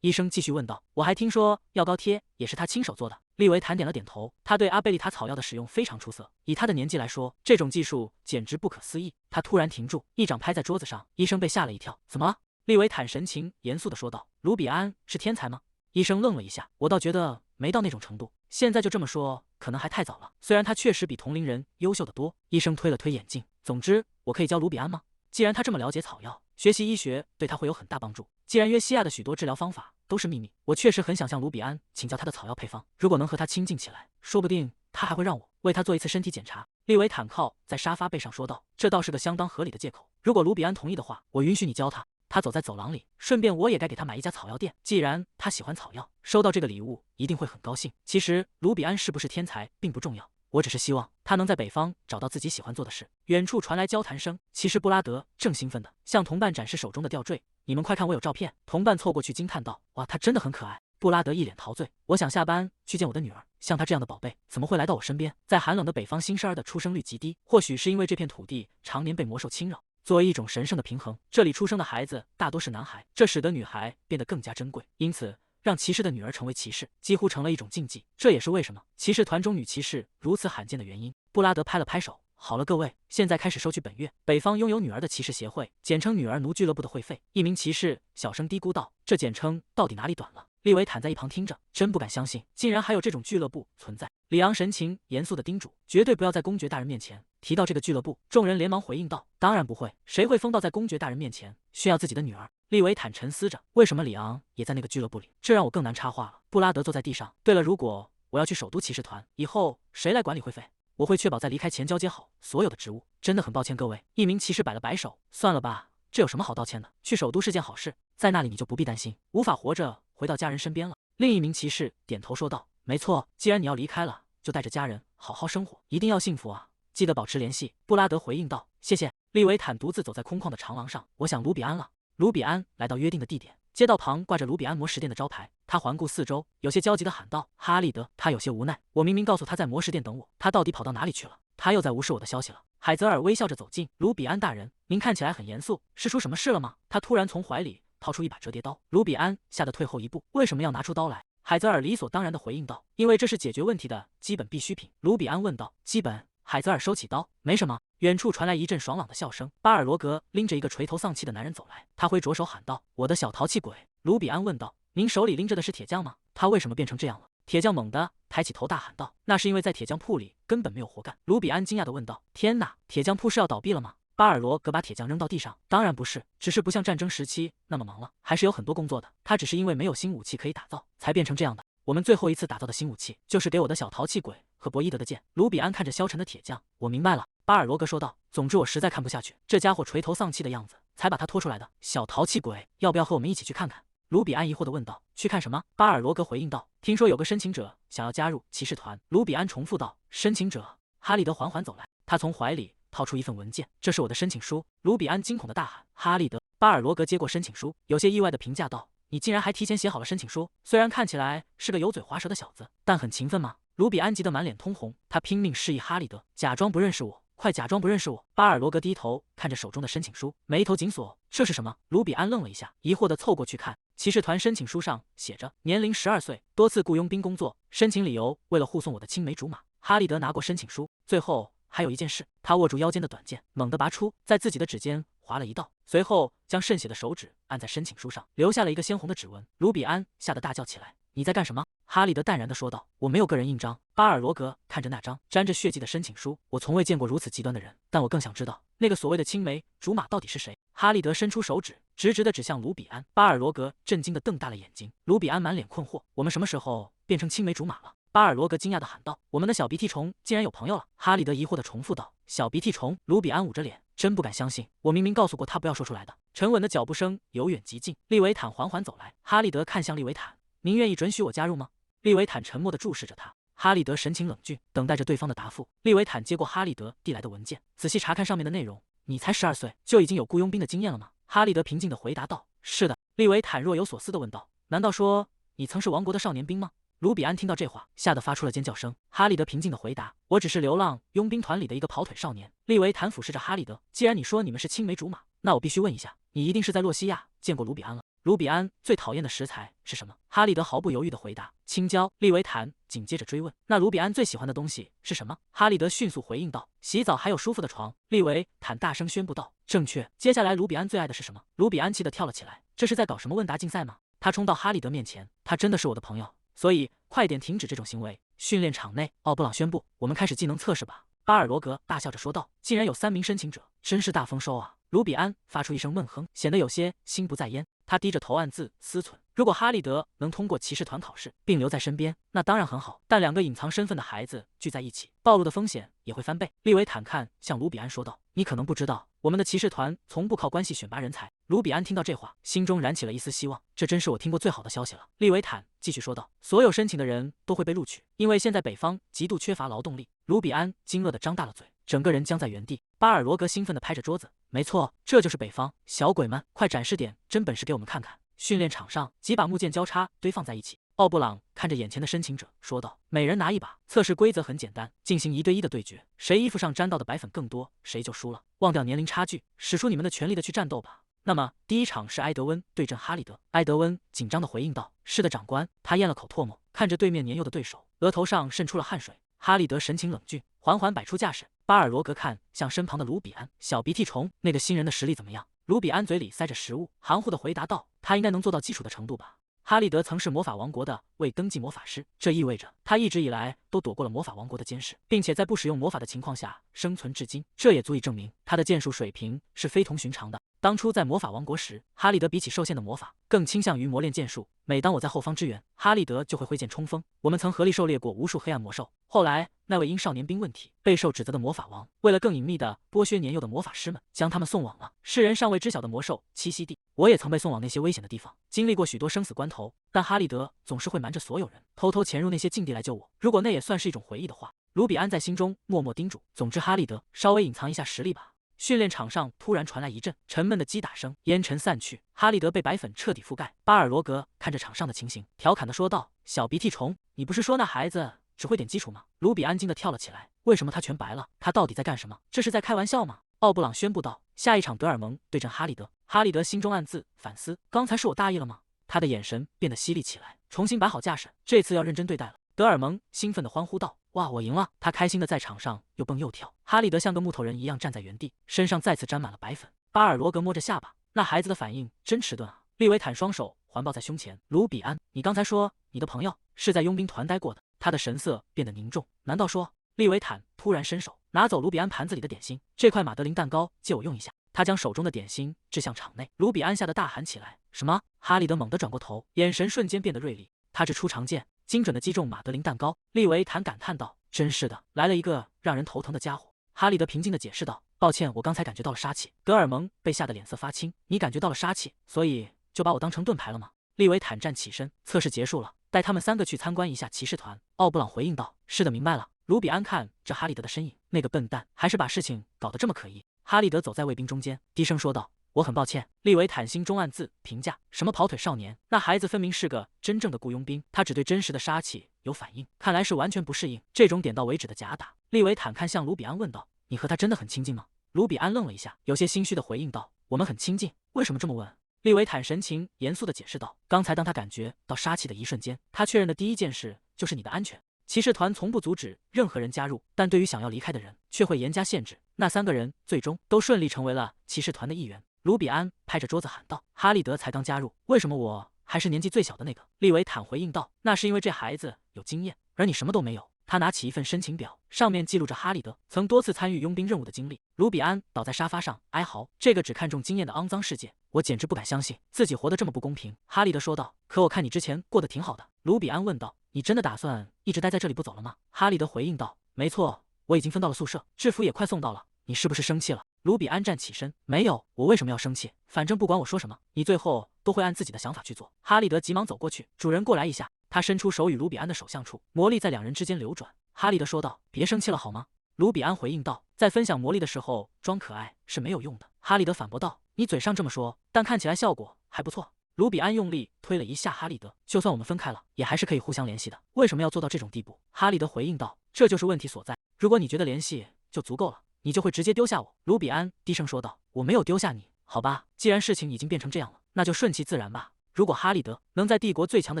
医生继续问道，我还听说药膏贴也是他亲手做的。利维坦点了点头，他对阿贝利塔草药的使用非常出色，以他的年纪来说，这种技术简直不可思议。他突然停住，一掌拍在桌子上，医生被吓了一跳。怎么了？利维坦神情严肃地说道，卢比安是天才吗？医生愣了一下，我倒觉得没到那种程度，现在就这么说可能还太早了，虽然他确实比同龄人优秀得多。医生推了推眼镜，总之我可以教卢比安吗？既然他这么了解草药，学习医学对他会有很大帮助。既然约西亚的许多治疗方法都是秘密，我确实很想向卢比安请教他的草药配方，如果能和他亲近起来，说不定他还会让我为他做一次身体检查。利维坦靠在沙发背上说道，这倒是个相当合理的借口，如果卢比安同意的话，我允许你教他。他走在走廊里，顺便我也该给他买一家草药店，既然他喜欢草药，收到这个礼物一定会很高兴。其实卢比安是不是天才并不重要，我只是希望他能在北方找到自己喜欢做的事。远处传来交谈声，其实布拉德正兴奋地向同伴展示手中的吊坠，你们快看，我有照片。同伴凑过去惊叹道，哇，他真的很可爱。布拉德一脸陶醉，我想下班去见我的女儿，像她这样的宝贝怎么会来到我身边？在寒冷的北方，新生儿的出生率极低，或许是因为这片土地常年被魔兽侵扰。作为一种神圣的平衡，这里出生的孩子大多是男孩，这使得女孩变得更加珍贵，因此让骑士的女儿成为骑士几乎成了一种禁忌，这也是为什么骑士团中女骑士如此罕见的原因。布拉德拍了拍手，好了各位，现在开始收取本月北方拥有女儿的骑士协会，简称女儿奴俱乐部的会费。一名骑士小声嘀咕道，这简称到底哪里短了？利维坦在一旁听着，真不敢相信，竟然还有这种俱乐部存在。里昂神情严肃地叮嘱，绝对不要在公爵大人面前提到这个俱乐部。众人连忙回应道，当然不会，谁会疯到在公爵大人面前炫耀自己的女儿？利维坦沉思着，为什么里昂也在那个俱乐部里？这让我更难插话了。布拉德坐在地上，对了，如果我要去首都骑士团，以后谁来管理会费？我会确保在离开前交接好所有的职务。真的很抱歉各位。一名骑士摆了摆手，算了吧，这有什么好道歉的？去首都是件好事，在那里你就不必担心无法活着回到家人身边了。另一名骑士点头说道，没错，既然你要离开了，就带着家人好好生活，一定要幸福啊，记得保持联系。布拉德回应道，谢谢。利维坦独自走在空旷的长廊上，我想卢比安了。卢比安来到约定的地点，街道旁挂着卢比安魔石店的招牌，他环顾四周，有些焦急地喊道，哈利德。他有些无奈，我明明告诉他在魔石店等我，他到底跑到哪里去了？他又在无视我的消息了。海泽尔微笑着走近，卢比安大人，您看起来很严肃，是出什么事了吗？他突然从怀里掏出一把折叠刀，卢比安吓得退后一步，为什么要拿出刀来？海泽尔理所当然地回应道，因为这是解决问题的基本必需品。卢比安问道，基本？海泽尔收起刀，没什么。远处传来一阵爽朗的笑声，巴尔罗格拎着一个垂头丧气的男人走来，他挥着手喊道，我的小淘气鬼。卢比安问道，您手里拎着的是铁匠吗？他为什么变成这样了？铁匠猛地抬起头大喊道，那是因为在铁匠铺里根本没有活干。卢比安惊讶地问道，天哪，铁匠铺是要倒闭了吗？巴尔罗格把铁匠扔到地上，当然不是，只是不像战争时期那么忙了，还是有很多工作的。他只是因为没有新武器可以打造，才变成这样的。我们最后一次打造的新武器，就是给我的小淘气鬼和博伊德的剑。卢比安看着消沉的铁匠，我明白了。巴尔罗格说道，总之我实在看不下去，这家伙垂头丧气的样子，才把他拖出来的。小淘气鬼，要不要和我们一起去看看？卢比安疑惑地问道。去看什么？巴尔罗格回应道，听说有个申请者想要加入骑士团。卢比安重复道，申请者？哈利德缓缓走来，他从怀里掏出一份文件，这是我的申请书。卢比安惊恐地大喊，哈利德！巴尔罗格接过申请书，有些意外地评价道，你竟然还提前写好了申请书，虽然看起来是个油嘴滑舌的小子，但很勤奋吗？卢比安急得满脸通红，他拼命示意哈利德假装不认识我，快假装不认识我。巴尔罗格低头看着手中的申请书，眉头紧锁，这是什么？卢比安愣了一下，疑惑地凑过去看，骑士团申请书上写着年龄12岁，多次雇佣兵工作，申请理由为了护送我的青梅竹马。哈利德拿过申请书，最后还有一件事，他握住腰间的短剑，猛地拔出，在自己的指尖划了一道，随后将渗血的手指按在申请书上，留下了一个鲜红的指纹。卢比安吓得大叫起来：“你在干什么？”哈利德淡然地说道：“我没有个人印章。”巴尔罗格看着那张沾着血迹的申请书，我从未见过如此极端的人，但我更想知道那个所谓的青梅竹马到底是谁。哈利德伸出手指，直直地指向卢比安。巴尔罗格震惊地瞪大了眼睛，卢比安满脸困惑：“我们什么时候变成青梅竹马了？”巴尔罗格惊讶地喊道：“我们的小鼻涕虫竟然有朋友了！”哈利德疑惑地重复道：“小鼻涕虫。”卢比安捂着脸，真不敢相信，我明明告诉过他不要说出来的。沉稳的脚步声由远及近，利维坦缓缓走来。哈利德看向利维坦：“您愿意准许我加入吗？”利维坦沉默地注视着他。哈利德神情冷峻，等待着对方的答复。利维坦接过哈利德递来的文件，仔细查看上面的内容。“你才12岁，就已经有雇佣兵的经验了吗？”哈利德平静地回答道。“是的。”利维坦若有所思地问道：“难道说你曾是王国的少年兵吗？”卢比安听到这话，吓得发出了尖叫声。哈利德平静地回答：“我只是流浪佣兵团里的一个跑腿少年。”利维坦俯视着哈利德：“既然你说你们是青梅竹马，那我必须问一下，你一定是在洛西亚见过卢比安了。”卢比安最讨厌的食材是什么？哈利德毫不犹豫地回答：“青椒。”利维坦紧接着追问：“那卢比安最喜欢的东西是什么？”哈利德迅速回应道：“洗澡还有舒服的床。”利维坦大声宣布道：“正确。”接下来卢比安最爱的是什么？卢比安气得跳了起来，这是在搞什么问答竞赛吗？他冲到哈利德面前：“他真的是我的朋友，所以快点停止这种行为。”训练场内，奥布朗宣布：“我们开始技能测试吧。”巴尔罗格大笑着说道：“竟然有3名申请者，真是大丰收啊！”卢比安发出一声闷哼，显得有些心不在焉。他低着头暗自思忖：如果哈利德能通过骑士团考试并留在身边，那当然很好。但2个隐藏身份的孩子聚在一起，暴露的风险也会翻倍。利维坦看向卢比安说道：“你可能不知道，我们的骑士团从不靠关系选拔人才。”卢比安听到这话，心中燃起了一丝希望。这真是我听过最好的消息了。利维坦继续说道：“所有申请的人都会被录取，因为现在北方极度缺乏劳动力。”卢比安惊愕地张大了嘴，整个人僵在原地。巴尔罗格兴奋地拍着桌子：“没错，这就是北方！小鬼们，快展示点真本事给我们看看！”训练场上，几把木剑交叉堆放在一起。奥布朗看着眼前的申请者，说道：“每人拿一把。测试规则很简单，进行1对1的对决，谁衣服上沾到的白粉更多，谁就输了。忘掉年龄差距，使出你们的全力的去战斗吧。”那么，第一场是埃德温对阵哈利德。埃德温紧张地回应道：“是的，长官。”他咽了口唾沫，看着对面年幼的对手，额头上渗出了汗水。哈利德神情冷峻，缓缓摆出架势。巴尔罗格看向身旁的卢比安：“小鼻涕虫，那个新人的实力怎么样？”卢比安嘴里塞着食物，含糊地回答道：“他应该能做到基础的程度吧。”哈利德曾是魔法王国的未登记魔法师，这意味着他一直以来都躲过了魔法王国的监视，并且在不使用魔法的情况下生存至今。这也足以证明他的剑术水平是非同寻常的。当初在魔法王国时，哈利德比起受限的魔法，更倾向于磨练剑术。每当我在后方支援，哈利德就会挥剑冲锋。我们曾合力狩猎过无数黑暗魔兽。后来，那位因少年兵问题备受指责的魔法王，为了更隐秘地剥削年幼的魔法师们，将他们送往了世人尚未知晓的魔兽栖息地。我也曾被送往那些危险的地方，经历过许多生死关头，但哈利德总是会瞒着所有人，偷偷潜入那些禁地来救我。如果那也算是一种回忆的话，卢比安在心中默默叮嘱。总之，哈利德，稍微隐藏一下实力吧。训练场上突然传来一阵沉闷的击打声，烟尘散去，哈利德被白粉彻底覆盖。巴尔罗格看着场上的情形，调侃地说道：“小鼻涕虫，你不是说那孩子只会点基础吗？”卢比安惊得跳了起来，为什么他全白了？他到底在干什么？这是在开玩笑吗？奥布朗宣布道：“下一场德尔蒙对阵哈利德。”哈利德心中暗自反思：刚才是我大意了吗？他的眼神变得犀利起来，重新摆好架势，这次要认真对待了。德尔蒙兴奋地欢呼道：“哇，我赢了！”他开心地在场上又蹦又跳。哈利德像个木头人一样站在原地，身上再次沾满了白粉。巴尔罗格摸着下巴，那孩子的反应真迟钝啊。利维坦双手环抱在胸前。卢比安，你刚才说你的朋友是在佣兵团待过的？他的神色变得凝重。难道说……利维坦突然伸手拿走卢比安盘子里的点心，这块马德琳蛋糕借我用一下。他将手中的点心掷向场内。卢比安吓得大喊起来：“什么？”哈利德猛地转过头，眼神瞬间变得锐利。他掷出长剑，精准地击中马德琳蛋糕。利维坦感叹道：“真是的，来了一个让人头疼的家伙。”哈利德平静地解释道：“抱歉，我刚才感觉到了杀气。”德尔蒙被吓得脸色发青：“你感觉到了杀气，所以就把我当成盾牌了吗？”利维坦站起身：“测试结束了，带他们3个去参观一下骑士团。”奥布朗回应道：“是的，明白了。”卢比安看着哈利德的身影，那个笨蛋还是把事情搞得这么可疑。哈利德走在卫兵中间，低声说道：“我很抱歉。利维坦心中暗自评价：什么跑腿少年，那孩子分明是个真正的雇佣兵，他只对真实的杀气有反应，看来是完全不适应这种点到为止的假打。利维坦看向卢比安问道：你和他真的很亲近吗？卢比安愣了一下，有些心虚的回应道：我们很亲近，为什么这么问？利维坦神情严肃地解释道：刚才当他感觉到杀气的一瞬间，他确认的第一件事就是你的安全。骑士团从不阻止任何人加入，但对于想要离开的人，却会严加限制。那3个人最终都顺利成为了骑士团的一员。卢比安拍着桌子喊道：哈利德才刚加入，为什么我还是年纪最小的那个？利维坦回应道：那是因为这孩子有经验，而你什么都没有。他拿起一份申请表，上面记录着哈利德曾多次参与佣兵任务的经历。卢比安倒在沙发上哀嚎：这个只看重经验的肮脏世界，我简直不敢相信自己活得这么不公平。哈利德说道：可我看你之前过得挺好的。卢比安问道：你真的打算一直待在这里不走了吗？哈利德回应道：没错，我已经分到了宿舍，制服也快送到了。你是不是生气了？卢比安站起身：没有，我为什么要生气？反正不管我说什么，你最后都会按自己的想法去做。哈利德急忙走过去：主人过来一下。他伸出手与卢比安的手相触，魔力在两人之间流转。哈利德说道：别生气了好吗？卢比安回应道：在分享魔力的时候装可爱是没有用的。哈利德反驳道：你嘴上这么说，但看起来效果还不错。卢比安用力推了一下哈利德：就算我们分开了，也还是可以互相联系的，为什么要做到这种地步？哈利德回应道：这就是问题所在，如果你觉得联系就足够了，你就会直接丢下我。卢比安低声说道：我没有丢下你，好吧，既然事情已经变成这样了，那就顺其自然吧。如果哈利德能在帝国最强的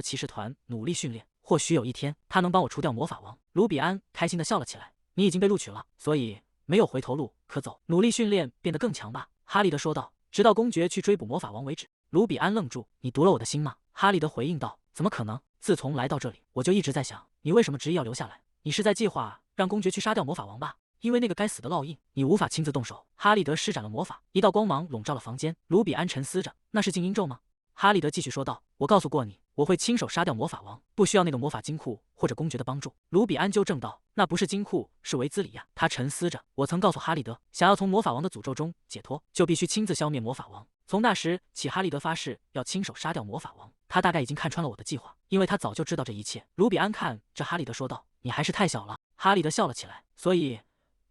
骑士团努力训练，或许有一天他能帮我除掉魔法王。卢比安开心地笑了起来：你已经被录取了，所以没有回头路可走，努力训练变得更强吧。哈利德说道：直到公爵去追捕魔法王为止。卢比安愣住：你读了我的心吗？哈利德回应道：怎么可能，自从来到这里，我就一直在想，你为什么执意要留下来？你是在计划让公爵去杀掉魔法王吧？因为那个该死的烙印，你无法亲自动手。哈利德施展了魔法，一道光芒笼罩了房间。卢比安沉思着：那是静音咒吗？哈利德继续说道：我告诉过你，我会亲手杀掉魔法王，不需要那个魔法金库或者公爵的帮助。卢比安纠正道：那不是金库，是维兹里亚。他沉思着：我曾告诉哈利德，想要从魔法王的诅咒中解脱，就必须亲自消灭魔法王。从那时起，哈利德发誓要亲手杀掉魔法王。他大概已经看穿了我的计划，因为他早就知道这一切。卢比安看着哈利德说道：你还是太小了。哈利德笑了起来：所以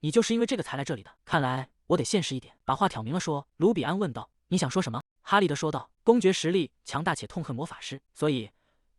你就是因为这个才来这里的？看来我得现实一点，把话挑明了说。卢比安问道：你想说什么？哈利德说道：公爵实力强大且痛恨魔法师，所以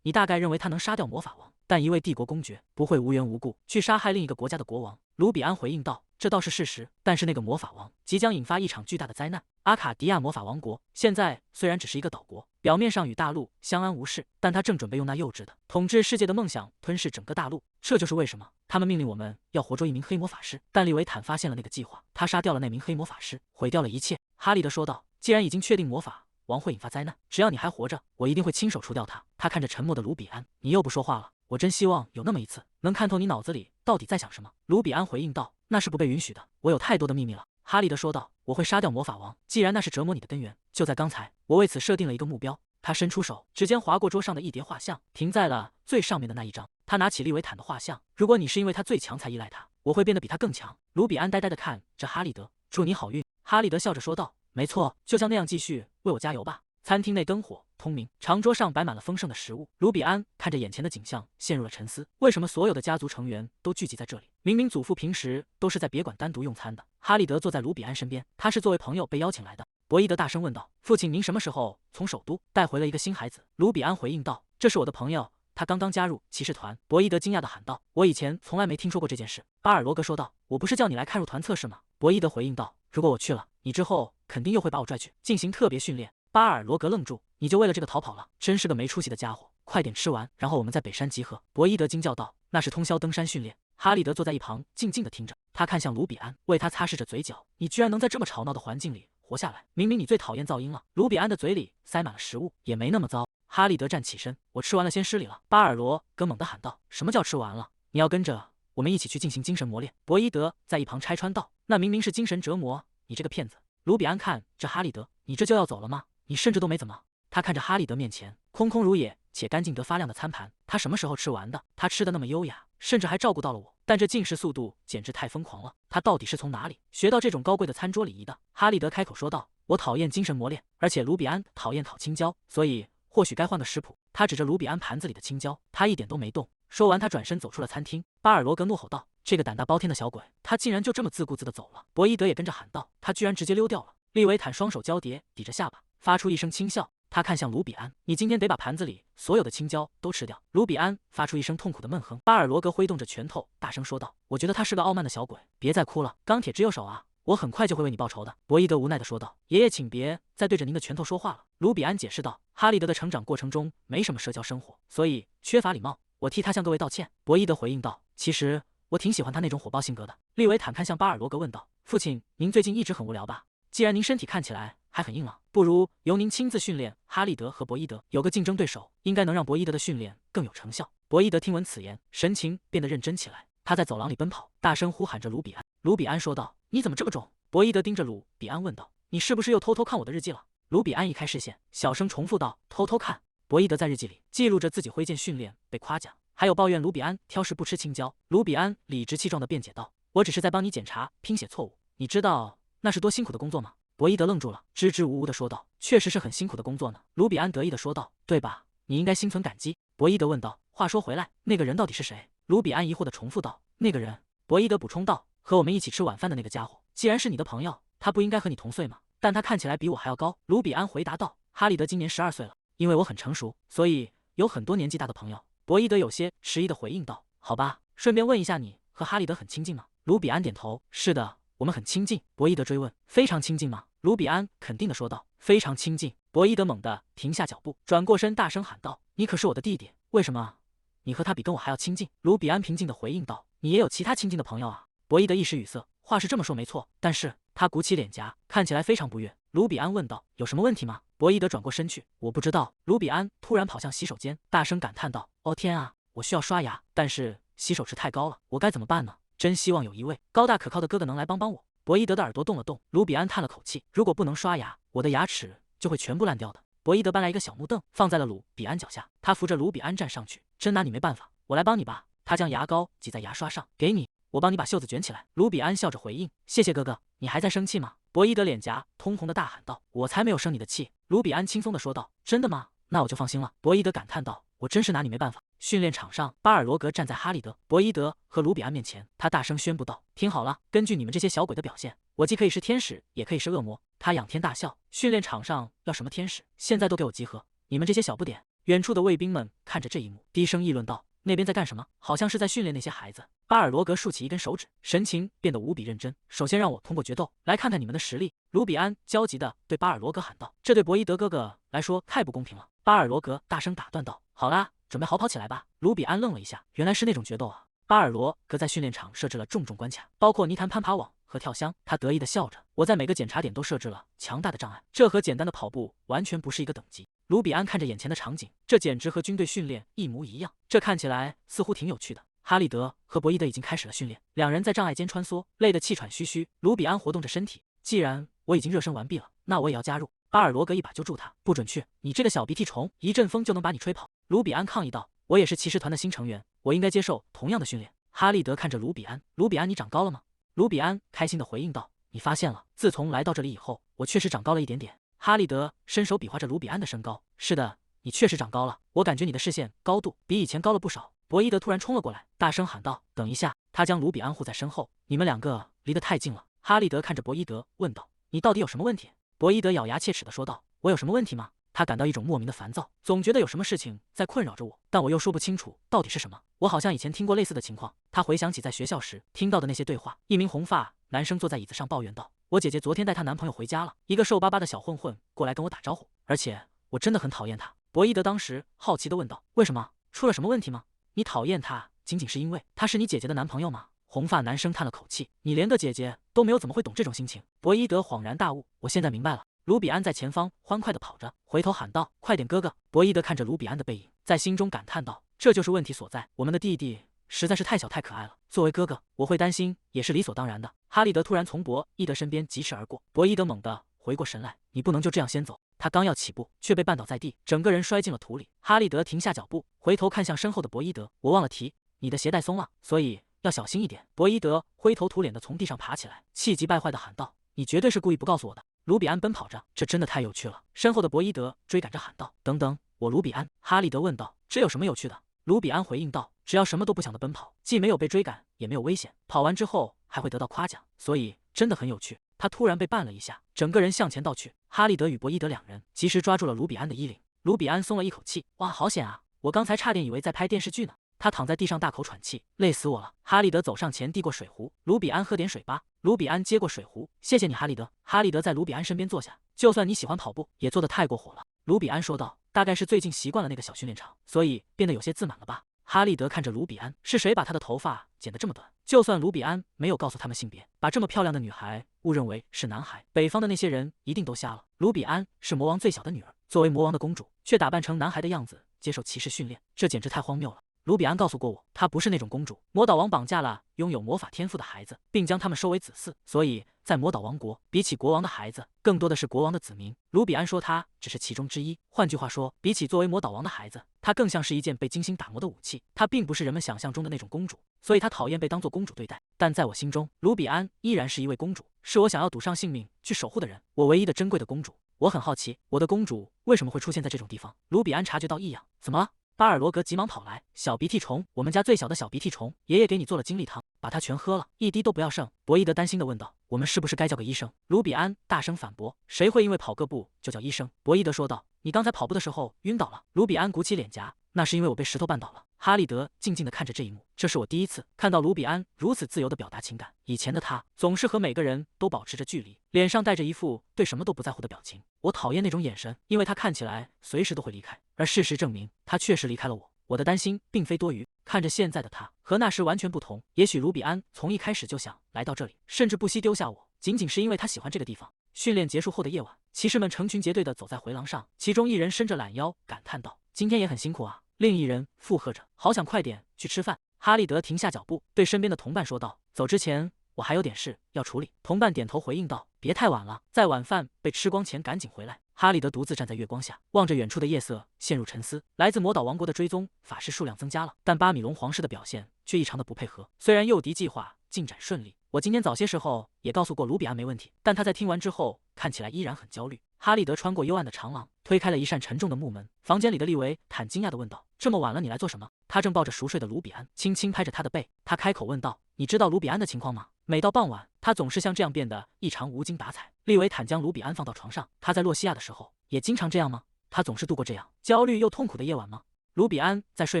你大概认为他能杀掉魔法王，但一位帝国公爵不会无缘无故去杀害另一个国家的国王。卢比安回应道：这倒是事实，但是那个魔法王即将引发一场巨大的灾难。阿卡迪亚魔法王国现在虽然只是一个岛国，表面上与大陆相安无事，但他正准备用那幼稚的统治世界的梦想吞噬整个大陆。这就是为什么他们命令我们要活捉一名黑魔法师。但利维坦发现了那个计划，他杀掉了那名黑魔法师，毁掉了一切。哈利德说道：既然已经确定魔法王会引发灾难，只要你还活着，我一定会亲手除掉他。他看着沉默的卢比安：你又不说话了，我真希望有那么一次能看透你脑子里到底在想什么。卢比安回应道：那是不被允许的，我有太多的秘密了。哈利德说道：我会杀掉魔法王，既然那是折磨你的根源。就在刚才，我为此设定了一个目标。他伸出手，指尖划过桌上的一叠画像，停在了最上面的那一张。他拿起利维坦的画像：如果你是因为他最强才依赖他，我会变得比他更强。卢比安呆呆地看着哈利德：祝你好运。哈利德笑着说道：没错，就像那样继续为我加油吧。餐厅内灯火通明，长桌上摆满了丰盛的食物。卢比安看着眼前的景象，陷入了沉思。为什么所有的家族成员都聚集在这里？明明祖父平时都是在别馆单独用餐的。哈利德坐在卢比安身边，他是作为朋友被邀请来的。博伊德大声问道：父亲，您什么时候从首都带回了一个新孩子？卢比安回应道：这是我的朋友，他刚刚加入骑士团。博伊德惊讶地喊道：我以前从来没听说过这件事。巴尔罗格说道：我不是叫你来看入团测试吗？博伊德回应道：如果我去了，你之后肯定又会把我拽去进行特别训练。巴尔罗格愣住：你就为了这个逃跑了？真是个没出息的家伙！快点吃完，然后我们在北山集合。博伊德惊叫道：那是通宵登山训练。哈利德坐在一旁静静地听着，他看向卢比安，为他擦拭着嘴角：你居然能在这么吵闹的环境里活下来，明明你最讨厌噪音了。卢比安的嘴里塞满了食物，也没那么糟。哈利德站起身：我吃完了，先失礼了。巴尔罗格猛地喊道：什么叫吃完了？你要跟着我们一起去进行精神磨练。博伊德在一旁拆穿道：那明明是精神折磨，你这个骗子。卢比安看着哈利德：你这就要走了吗？你甚至都没怎么……他看着哈利德面前空空如也且干净得发亮的餐盘，他什么时候吃完的？他吃的那么优雅，甚至还照顾到了我，但这进食速度简直太疯狂了。他到底是从哪里学到这种高贵的餐桌礼仪的？哈利德开口说道：我讨厌精神磨练，而且卢比安讨厌烤青椒，所以或许该换个食谱。他指着卢比安盘子里的青椒，他一点都没动。说完，他转身走出了餐厅。巴尔罗格怒吼道：这个胆大包天的小鬼，他竟然就这么自顾自地走了。博伊德也跟着喊道：他居然直接溜掉了。利维坦双手交叠，抵着下巴，发出一声轻笑。他看向卢比安：“你今天得把盘子里所有的青椒都吃掉。”卢比安发出一声痛苦的闷哼。巴尔罗格挥动着拳头，大声说道：“我觉得他是个傲慢的小鬼，别再哭了，钢铁直右手啊！我很快就会为你报仇的。”博伊德无奈地说道：“爷爷，请别再对着您的拳头说话了。”卢比安解释道：“哈利德的成长过程中没什么社交生活，所以缺乏礼貌，我替他向各位道歉。”博伊德回应道：“其实我挺喜欢他那种火爆性格的。”利维坦看向巴尔罗格问道：“父亲，您最近一直很无聊吧？既然您身体看起来还很硬朗，不如由您亲自训练哈利德和博伊德，有个竞争对手，应该能让博伊德的训练更有成效。”博伊德听闻此言，神情变得认真起来。他在走廊里奔跑，大声呼喊着卢比安。卢比安说道：“你怎么这么重？”博伊德盯着卢比安问道：“你是不是又偷偷看我的日记了？”卢比安移开视线，小声重复道：“偷偷看。”博伊德在日记里记录着自己挥剑训练被夸奖，还有抱怨卢比安挑食不吃青椒。卢比安理直气壮地辩解道：“我只是在帮你检查拼写错误，你知道那是多辛苦的工作吗？”博伊德愣住了，支支吾吾地说道：“确实是很辛苦的工作呢。”卢比安得意地说道：“对吧？你应该心存感激。”博伊德问道：“话说回来，那个人到底是谁？”卢比安疑惑地重复道：“那个人。”博伊德补充道：“和我们一起吃晚饭的那个家伙。既然是你的朋友，他不应该和你同岁吗？但他看起来比我还要高。”卢比安回答道：“哈利德今年12岁了，因为我很成熟，所以有很多年纪大的朋友。”博伊德有些迟疑地回应道：“好吧，顺便问一下，你和哈利德很亲近吗？”卢比安点头：“是的，我们很亲近。”博伊德追问：“非常亲近吗？”卢比安肯定地说道：“非常亲近。”博伊德猛地停下脚步，转过身，大声喊道：“你可是我的弟弟，为什么你和他比跟我还要亲近？”卢比安平静地回应道：“你也有其他亲近的朋友啊。”博伊德一时语塞，话是这么说没错，但是他鼓起脸颊，看起来非常不悦。卢比安问道：“有什么问题吗？”博伊德转过身去：“我不知道。”卢比安突然跑向洗手间，大声感叹道：“哦天啊，我需要刷牙，但是洗手池太高了，我该怎么办呢？真希望有一位高大可靠的哥哥能来帮帮我。”博伊德的耳朵动了动，卢比安叹了口气：“如果不能刷牙，我的牙齿就会全部烂掉的。”博伊德搬来一个小木凳，放在了卢比安脚下，他扶着卢比安站上去：“真拿你没办法，我来帮你吧。”他将牙膏挤在牙刷上：“给你，我帮你把袖子卷起来。”卢比安笑着回应：“谢谢哥哥。”“你还在生气吗？”博伊德脸颊通红的大喊道：“我才没有生你的气。”卢比安轻松地说道：“真的吗？那我就放心了。”博伊德感叹道：“我真是拿你没办法。”训练场上，巴尔罗格站在哈利德、博伊德和卢比安面前，他大声宣布道：“听好了，根据你们这些小鬼的表现，我既可以是天使，也可以是恶魔。”他仰天大笑：“训练场上要什么天使？现在都给我集合！你们这些小不点！”远处的卫兵们看着这一幕，低声议论道：“那边在干什么？好像是在训练那些孩子。”巴尔罗格竖起一根手指，神情变得无比认真。“首先让我通过决斗来看看你们的实力。”卢比安焦急地对巴尔罗格喊道：“这对博伊德哥哥来说太不公平了。”巴尔罗格大声打断道：“好啦，准备好跑起来吧！”卢比安愣了一下，原来是那种决斗啊！巴尔罗格在训练场设置了重重关卡，包括泥潭攀爬网和跳箱。他得意地笑着：“我在每个检查点都设置了强大的障碍，这和简单的跑步完全不是一个等级。”卢比安看着眼前的场景，这简直和军队训练一模一样。这看起来似乎挺有趣的。哈利德和博伊德已经开始了训练，两人在障碍间穿梭，累得气喘吁吁。卢比安活动着身体：“既然我已经热身完毕了，那我也要加入。”巴尔罗格一把揪住他：“不准去！你这个小鼻涕虫，一阵风就能把你吹跑。”卢比安抗议道：“我也是骑士团的新成员，我应该接受同样的训练。”哈利德看着卢比安：“卢比安，你长高了吗？”卢比安开心地回应道：“你发现了，自从来到这里以后，我确实长高了一点点。”哈利德伸手比划着卢比安的身高：“是的，你确实长高了，我感觉你的视线高度比以前高了不少。”博伊德突然冲了过来，大声喊道：“等一下！”他将卢比安护在身后：“你们两个离得太近了。”哈利德看着博伊德问道：“你到底有什么问题？”博伊德咬牙切齿地说道：“我有什么问题吗？”他感到一种莫名的烦躁，总觉得有什么事情在困扰着我，但我又说不清楚到底是什么。我好像以前听过类似的情况。他回想起在学校时听到的那些对话。一名红发男生坐在椅子上抱怨道：“我姐姐昨天带她男朋友回家了，一个瘦巴巴的小混混过来跟我打招呼，而且我真的很讨厌他。”博伊德当时好奇地问道：“为什么？出了什么问题吗？你讨厌他仅仅是因为他是你姐姐的男朋友吗？”红发男生叹了口气：“你连个姐姐都没有，怎么会懂这种心情？”博伊德恍然大悟：“我现在明白了。”卢比安在前方欢快地跑着，回头喊道：“快点，哥哥！”博伊德看着卢比安的背影，在心中感叹道：“这就是问题所在，我们的弟弟实在是太小太可爱了。作为哥哥，我会担心，也是理所当然的。”哈利德突然从博伊德身边疾驰而过，博伊德猛地回过神来：“你不能就这样先走！”他刚要起步，却被绊倒在地，整个人摔进了土里。哈利德停下脚步，回头看向身后的博伊德：“我忘了提，你的鞋带松了，所以要小心一点。”博伊德灰头土脸地从地上爬起来，气急败坏地喊道：“你绝对是故意不告诉我的！”卢比安奔跑着，这真的太有趣了。身后的博伊德追赶着喊道：“等等，我卢比安！”哈利德问道：“这有什么有趣的？”卢比安回应道：“只要什么都不想的奔跑，既没有被追赶，也没有危险，跑完之后还会得到夸奖，所以真的很有趣。”他突然被绊了一下，整个人向前倒去。哈利德与博伊德两人及时抓住了卢比安的衣领，卢比安松了一口气，哇，好险啊！我刚才差点以为在拍电视剧呢。他躺在地上大口喘气，累死我了。哈利德走上前递过水壶，卢比安喝点水吧。卢比安接过水壶，谢谢你，哈利德。哈利德在卢比安身边坐下，就算你喜欢跑步，也做得太过火了。卢比安说道，大概是最近习惯了那个小训练场，所以变得有些自满了吧。哈利德看着卢比安，是谁把他的头发剪得这么短？就算卢比安没有告诉他们性别，把这么漂亮的女孩误认为是男孩，北方的那些人一定都瞎了。卢比安是魔王最小的女儿，作为魔王的公主，却打扮成男孩的样子接受骑士训练，这简直太荒谬了。卢比安告诉过我，她不是那种公主。魔导王绑架了拥有魔法天赋的孩子，并将他们收为子嗣，所以在魔导王国，比起国王的孩子，更多的是国王的子民。卢比安说，他只是其中之一。换句话说，比起作为魔导王的孩子，她更像是一件被精心打磨的武器。她并不是人们想象中的那种公主，所以她讨厌被当作公主对待。但在我心中，卢比安依然是一位公主，是我想要赌上性命去守护的人，我唯一的珍贵的公主。我很好奇，我的公主为什么会出现在这种地方？卢比安察觉到异样，怎么了？巴尔罗格急忙跑来，小鼻涕虫，我们家最小的小鼻涕虫，爷爷给你做了精力汤，把它全喝了，一滴都不要剩。博伊德担心地问道，我们是不是该叫个医生？卢比安大声反驳，谁会因为跑个步就叫医生？博伊德说道，你刚才跑步的时候晕倒了。卢比安鼓起脸颊，那是因为我被石头绊倒了。哈利德静静地看着这一幕，这是我第一次看到卢比安如此自由地表达情感。以前的他总是和每个人都保持着距离，脸上带着一副对什么都不在乎的表情。我讨厌那种眼神，因为他看起来随时都会离开，而事实证明，他确实离开了我。我的担心并非多余，看着现在的他和那时完全不同。也许卢比安从一开始就想来到这里，甚至不惜丢下我，仅仅是因为他喜欢这个地方。训练结束后的夜晚，骑士们成群结队地走在回廊上，其中一人伸着懒腰感叹道，今天也很辛苦啊。另一人附和着，好想快点去吃饭。哈利德停下脚步，对身边的同伴说道，走之前我还有点事要处理。同伴点头回应道，别太晚了，在晚饭被吃光前赶紧回来。哈利德独自站在月光下，望着远处的夜色，陷入沉思。来自魔导王国的追踪法师数量增加了，但巴米龙皇室的表现却异常的不配合。虽然诱敌计划进展顺利，我今天早些时候也告诉过卢比安没问题，但他在听完之后看起来依然很焦虑。哈利德穿过幽暗的长廊，推开了一扇沉重的木门。房间里的利维坦惊讶地问道，这么晚了你来做什么？他正抱着熟睡的卢比安，轻轻拍着他的背。他开口问道，你知道卢比安的情况吗？每到傍晚，他总是像这样变得异常无精打采。利维坦将卢比安放到床上，他在洛西亚的时候也经常这样吗？他总是度过这样焦虑又痛苦的夜晚吗？卢比安在睡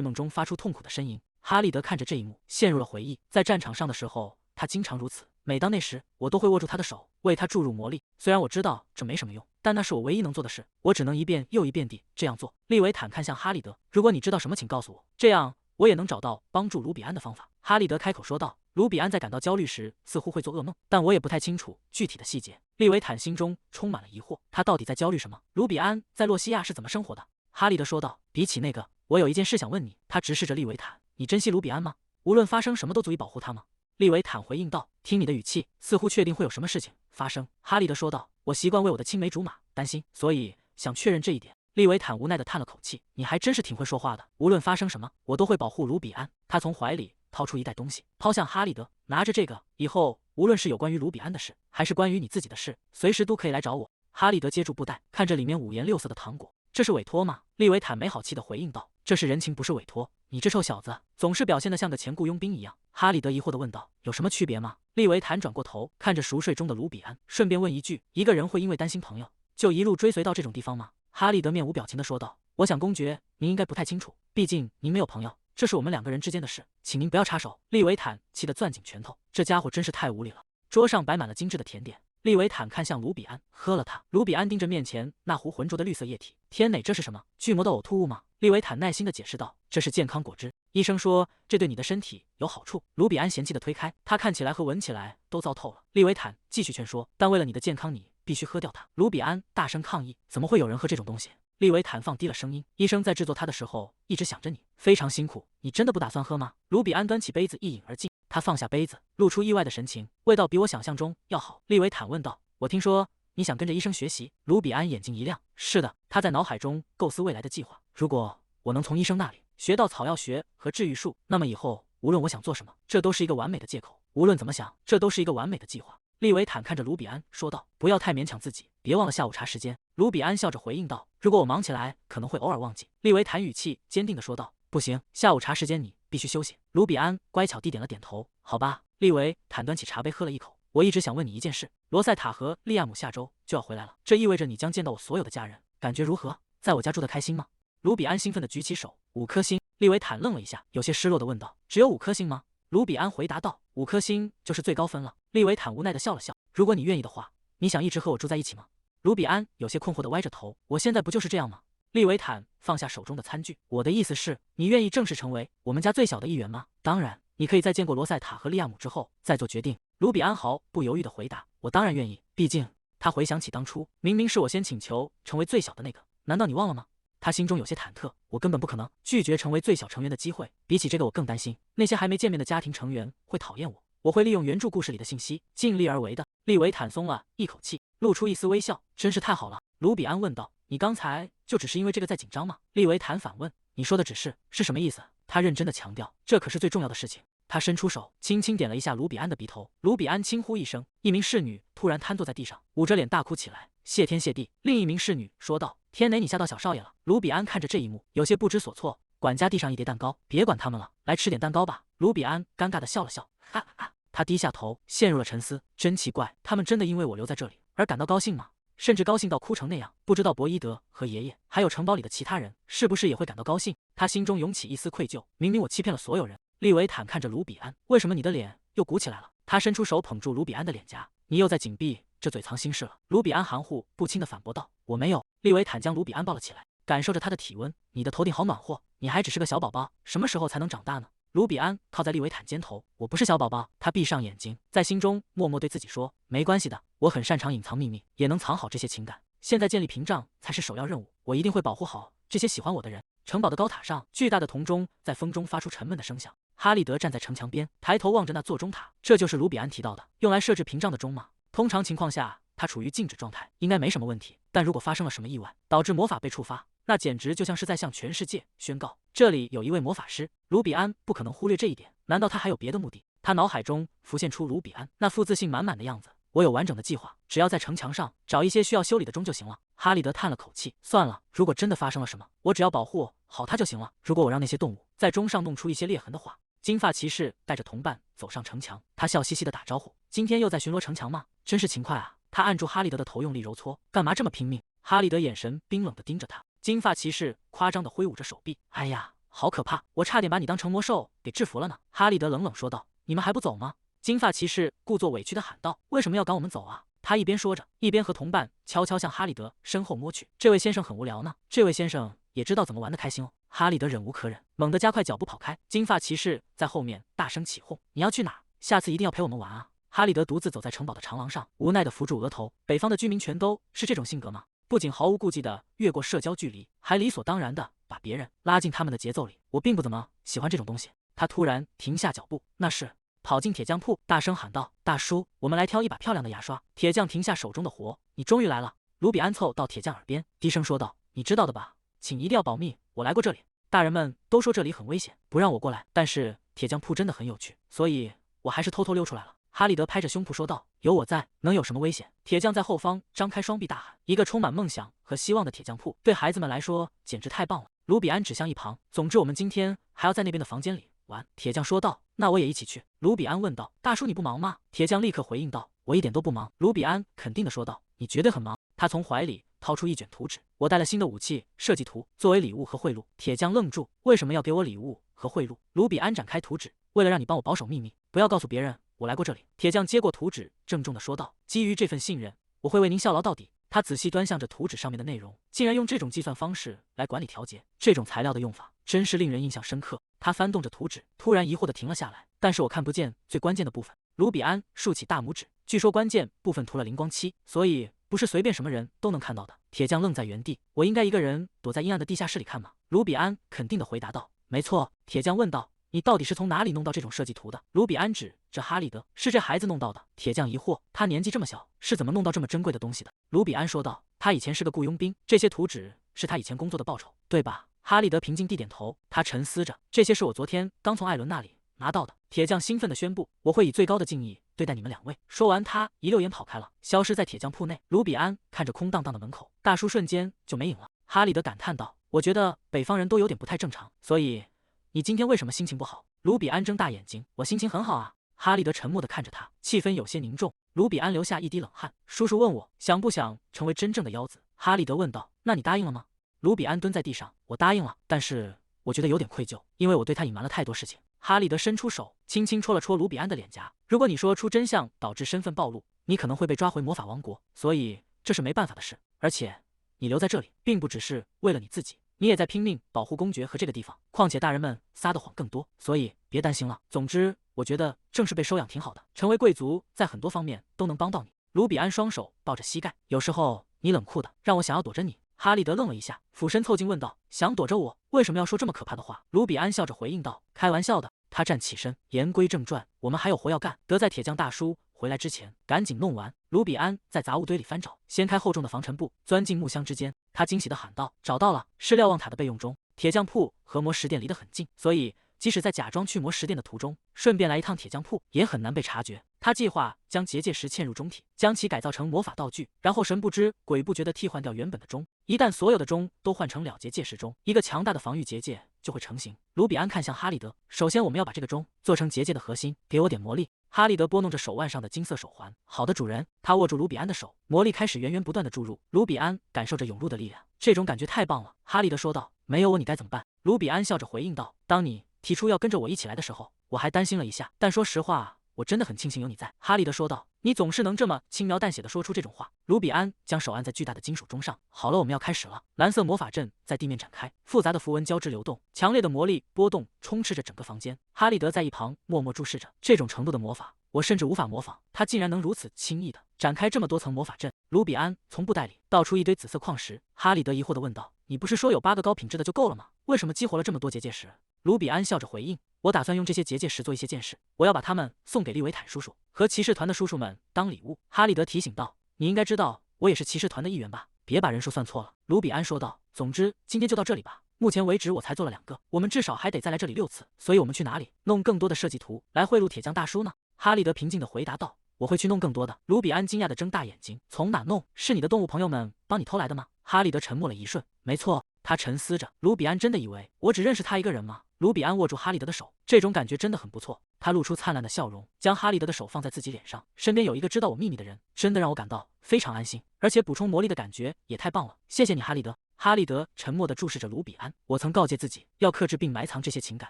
梦中发出痛苦的呻吟。哈利德看着这一幕，陷入了回忆。在战场上的时候，他经常如此。每当那时，我都会握住他的手，为他注入魔力。虽然我知道这没什么用，但那是我唯一能做的事。我只能一遍又一遍地这样做。利维坦看向哈利德，如果你知道什么，请告诉我，这样我也能找到帮助卢比安的方法。哈利德开口说道，卢比安在感到焦虑时似乎会做噩梦，但我也不太清楚具体的细节。利维坦心中充满了疑惑，他到底在焦虑什么？卢比安在洛西亚是怎么生活的？哈利德说道，比起那个，我有一件事想问你。他直视着利维坦，你珍惜卢比安吗？无论发生什么都足以保护他吗？利维坦回应道，听你的语气，似乎确定会有什么事情发生。哈利德说道，我习惯为我的青梅竹马担心，所以想确认这一点。利维坦无奈地叹了口气，你还真是挺会说话的。无论发生什么，我都会保护卢比安。他从怀里掏出一袋东西，抛向哈利德，拿着这个，以后无论是有关于卢比安的事，还是关于你自己的事，随时都可以来找我。哈利德接住布袋，看着里面五颜六色的糖果，这是委托吗？利维坦没好气地回应道，这是人情，不是委托。你这臭小子，总是表现得像个前雇佣兵一样。哈利德疑惑地问道，有什么区别吗？利维坦转过头，看着熟睡中的卢比安，顺便问一句，一个人会因为担心朋友，就一路追随到这种地方吗？哈利德面无表情地说道，我想公爵您应该不太清楚，毕竟您没有朋友，这是我们两个人之间的事，请您不要插手。利维坦气得攥紧拳头，这家伙真是太无理了。桌上摆满了精致的甜点，利维坦看向卢比安，喝了它。卢比安盯着面前那壶浑浊的绿色液体，天哪，这是什么？巨魔的呕吐物吗？利维坦耐心地解释道，这是健康果汁，医生说这对你的身体有好处。卢比安嫌弃地推开，他看起来和闻起来都糟透了。利维坦继续劝说，但为了你的健康，你必须喝掉它。卢比安大声抗议，怎么会有人喝这种东西？利维坦放低了声音，医生在制作它的时候一直想着你，非常辛苦，你真的不打算喝吗？卢比安端起杯子一饮而尽，他放下杯子，露出意外的神情，味道比我想象中要好。利维坦问道，我听说你想跟着医生学习？卢比安眼睛一亮，是的，他在脑海中构思未来的计划。如果我能从医生那里学到草药学和治愈术，那么以后无论我想做什么，这都是一个完美的借口。无论怎么想，这都是一个完美的计划。利维坦看着卢比安说道，不要太勉强自己，别忘了下午茶时间。卢比安笑着回应道，如果我忙起来，可能会偶尔忘记。利维坦语气坚定地说道，不行，下午茶时间你必须休息。卢比安乖巧地点了点头，好吧。利维坦端起茶杯喝了一口，我一直想问你一件事，罗塞塔和利亚姆下周就要回来了，这意味着你将见到我所有的家人，感觉如何？在我家住得开心吗？卢比安兴奋地举起手，5颗星。利维坦愣了一下，有些失落地问道：“只有5颗星吗？”卢比安回答道：“5颗星就是最高分了。”利维坦无奈地笑了笑：“如果你愿意的话，你想一直和我住在一起吗？”卢比安有些困惑地歪着头：“我现在不就是这样吗？”利维坦放下手中的餐具：“我的意思是，你愿意正式成为我们家最小的一员吗？当然，你可以在见过罗塞塔和利亚姆之后再做决定。”卢比安毫不犹豫地回答：“我当然愿意，毕竟……”他回想起当初，明明是我先请求成为最小的那个，难道你忘了吗？他心中有些忐忑，我根本不可能拒绝成为最小成员的机会。比起这个，我更担心那些还没见面的家庭成员会讨厌我。我会利用原著故事里的信息，尽力而为的。利维坦松了一口气，露出一丝微笑，真是太好了。卢比安问道：“你刚才就只是因为这个在紧张吗？”利维坦反问：“你说的只是什么意思？”他认真的强调：“这可是最重要的事情。”他伸出手，轻轻点了一下卢比安的鼻头。卢比安轻呼一声，一名侍女突然瘫坐在地上，捂着脸大哭起来。谢天谢地！另一名侍女说道：“天哪，你吓到小少爷了！”卢比安看着这一幕，有些不知所措。管家递上一碟蛋糕，别管他们了，来吃点蛋糕吧。卢比安尴尬的笑了笑，哈哈。他低下头，陷入了沉思。真奇怪，他们真的因为我留在这里而感到高兴吗？甚至高兴到哭成那样？不知道博伊德和爷爷，还有城堡里的其他人，是不是也会感到高兴？他心中涌起一丝愧疚，明明我欺骗了所有人。利维坦看着卢比安，为什么你的脸又鼓起来了？他伸出手捧住卢比安的脸颊，你又在紧闭这嘴藏心事了。卢比安含糊不清的反驳道：“我没有。”利维坦将卢比安抱了起来，感受着他的体温。你的头顶好暖和，你还只是个小宝宝，什么时候才能长大呢？卢比安靠在利维坦肩头，我不是小宝宝。他闭上眼睛，在心中默默对自己说：“没关系的，我很擅长隐藏秘密，也能藏好这些情感。现在建立屏障才是首要任务，我一定会保护好这些喜欢我的人。”城堡的高塔上，巨大的铜钟在风中发出沉闷的声响。哈利德站在城墙边，抬头望着那座钟塔。这就是卢比安提到的用来设置屏障的钟吗？通常情况下，它处于静止状态，应该没什么问题。但如果发生了什么意外，导致魔法被触发，那简直就像是在向全世界宣告，这里有一位魔法师。卢比安不可能忽略这一点。难道他还有别的目的？他脑海中浮现出卢比安那副自信满满的样子。我有完整的计划，只要在城墙上找一些需要修理的钟就行了。哈利德叹了口气，算了，如果真的发生了什么，我只要保护好它就行了。如果我让那些动物在钟上弄出一些裂痕的话。金发骑士带着同伴走上城墙，他笑嘻嘻地打招呼：“今天又在巡逻城墙吗？真是勤快啊！”他按住哈利德的头用力揉搓，干嘛这么拼命？哈利德眼神冰冷地盯着他。金发骑士夸张地挥舞着手臂：“哎呀，好可怕！我差点把你当成魔兽给制服了呢。”哈利德冷冷说道：“你们还不走吗？”金发骑士故作委屈地喊道：“为什么要赶我们走啊？”他一边说着，一边和同伴悄悄向哈利德身后摸去。这位先生很无聊呢，这位先生也知道怎么玩得开心哦。哈利德忍无可忍，猛地加快脚步跑开。金发骑士在后面大声起哄：“你要去哪儿？下次一定要陪我们玩啊！”哈利德独自走在城堡的长廊上，无奈地扶住额头。北方的居民全都是这种性格吗？不仅毫无顾忌地越过社交距离，还理所当然地把别人拉进他们的节奏里。我并不怎么喜欢这种东西。他突然停下脚步，那是跑进铁匠铺，大声喊道：“大叔，我们来挑一把漂亮的牙刷。”铁匠停下手中的活：“你终于来了。”卢比安凑到铁匠耳边，低声说道：“你知道的吧？请一定要保密。我来过这里，大人们都说这里很危险，不让我过来。但是铁匠铺真的很有趣，所以我还是偷偷溜出来了。”哈利德拍着胸脯说道：“有我在，能有什么危险？”铁匠在后方张开双臂大喊：“一个充满梦想和希望的铁匠铺，对孩子们来说简直太棒了。”卢比安指向一旁：“总之，我们今天还要在那边的房间里玩。”铁匠说道：“那我也一起去。”卢比安问道：“大叔，你不忙吗？”铁匠立刻回应道：“我一点都不忙。”卢比安肯定地说道：“你绝对很忙。”他从怀里掏出一卷图纸：“我带了新的武器设计图，作为礼物和贿赂。”铁匠愣住：“为什么要给我礼物和贿赂？”卢比安展开图纸：“为了让你帮我保守秘密，不要告诉别人我来过这里。”铁匠接过图纸，郑重地说道：“基于这份信任，我会为您效劳到底。”他仔细端详着图纸上面的内容，竟然用这种计算方式来管理调节，这种材料的用法真是令人印象深刻。他翻动着图纸，突然疑惑地停了下来：“但是我看不见最关键的部分。”卢比安竖起大拇指：“据说关键部分涂了灵光漆，所以不是随便什么人都能看到的。”铁匠愣在原地：“我应该一个人躲在阴暗的地下室里看吗？”卢比安肯定地回答道：“没错。”铁匠问道：“你到底是从哪里弄到这种设计图的？”卢比安指着哈利德：“是这孩子弄到的。”铁匠疑惑：“他年纪这么小，是怎么弄到这么珍贵的东西的？”卢比安说道：“他以前是个雇佣兵，这些图纸是他以前工作的报酬，对吧？”哈利德平静地点头，他沉思着：“这些是我昨天刚从艾伦那里拿到的。”铁匠兴奋地宣布：“我会以最高的敬意对待你们两位。”说完，他一溜烟跑开了，消失在铁匠铺内。卢比安看着空荡荡的门口，大叔瞬间就没影了。哈利德感叹道：“我觉得北方人都有点不太正常，所以你今天为什么心情不好？”卢比安睁大眼睛：“我心情很好啊。”哈利德沉默地看着他，气氛有些凝重。卢比安流下一滴冷汗。叔叔问我想不想成为真正的妖子，哈利德问道。那你答应了吗？卢比安蹲在地上，我答应了，但是我觉得有点愧疚，因为我对他隐瞒了太多事情。哈利德伸出手，轻轻戳了戳卢比安的脸颊。如果你说出真相，导致身份暴露，你可能会被抓回魔法王国，所以这是没办法的事。而且你留在这里，并不只是为了你自己，你也在拼命保护公爵和这个地方。况且大人们撒的谎更多，所以别担心了。总之，我觉得正式被收养挺好的。成为贵族，在很多方面都能帮到你。卢比安双手抱着膝盖，有时候你冷酷的，让我想要躲着你。哈利德愣了一下，俯身凑近问道：“想躲着我？为什么要说这么可怕的话？”卢比安笑着回应道：“开玩笑的。”他站起身，言归正传，我们还有活要干，得在铁匠大叔回来之前赶紧弄完。卢比安在杂物堆里翻找，掀开厚重的防尘布，钻进木箱之间。他惊喜地喊道：“找到了！是瞭望塔的备用钟。铁匠铺和魔石殿离得很近，所以即使在假装去魔石殿的途中，顺便来一趟铁匠铺，也很难被察觉。”他计划将结界石嵌入钟体，将其改造成魔法道具，然后神不知鬼不觉地替换掉原本的钟。一旦所有的钟都换成了结界石钟，一个强大的防御结界就会成型。卢比安看向哈利德，首先我们要把这个钟做成结界的核心，给我点魔力。哈利德拨弄着手腕上的金色手环。好的，主人。他握住卢比安的手，魔力开始源源不断的注入。卢比安感受着涌入的力量，这种感觉太棒了。哈利德说道。没有我你该怎么办？卢比安笑着回应道。当你提出要跟着我一起来的时候，我还担心了一下，但说实话，我真的很庆幸有你在。哈利德说道。你总是能这么轻描淡写的说出这种话。卢比安将手按在巨大的金属钟上。好了，我们要开始了。蓝色魔法阵在地面展开，复杂的符文交织流动，强烈的魔力波动充斥着整个房间。哈利德在一旁默默注视着，这种程度的魔法，我甚至无法模仿。他竟然能如此轻易的展开这么多层魔法阵。卢比安从布袋里倒出一堆紫色矿石。哈利德疑惑地问道：“你不是说有8个高品质的就够了吗？为什么激活了这么多结界石？”卢比安笑着回应：“我打算用这些结界石做一些件事，我要把它们送给利维坦叔叔和骑士团的叔叔们当礼物。”哈利德提醒道：“你应该知道我也是骑士团的一员吧？别把人数算错了。”卢比安说道：“总之，今天就到这里吧。目前为止我才做了2个，我们至少还得再来这里6次，所以我们去哪里弄更多的设计图来贿赂铁匠大叔呢？”哈利德平静地回答道：“我会去弄更多的。”卢比安惊讶地睁大眼睛：“从哪弄？是你的动物朋友们帮你偷来的吗？”哈利德沉默了一瞬：“没错。”他沉思着，卢比安真的以为我只认识他一个人吗？卢比安握住哈利德的手，这种感觉真的很不错。他露出灿烂的笑容，将哈利德的手放在自己脸上。身边有一个知道我秘密的人，真的让我感到非常安心，而且补充魔力的感觉也太棒了。谢谢你，哈利德。哈利德沉默地注视着卢比安。我曾告诫自己要克制并埋藏这些情感，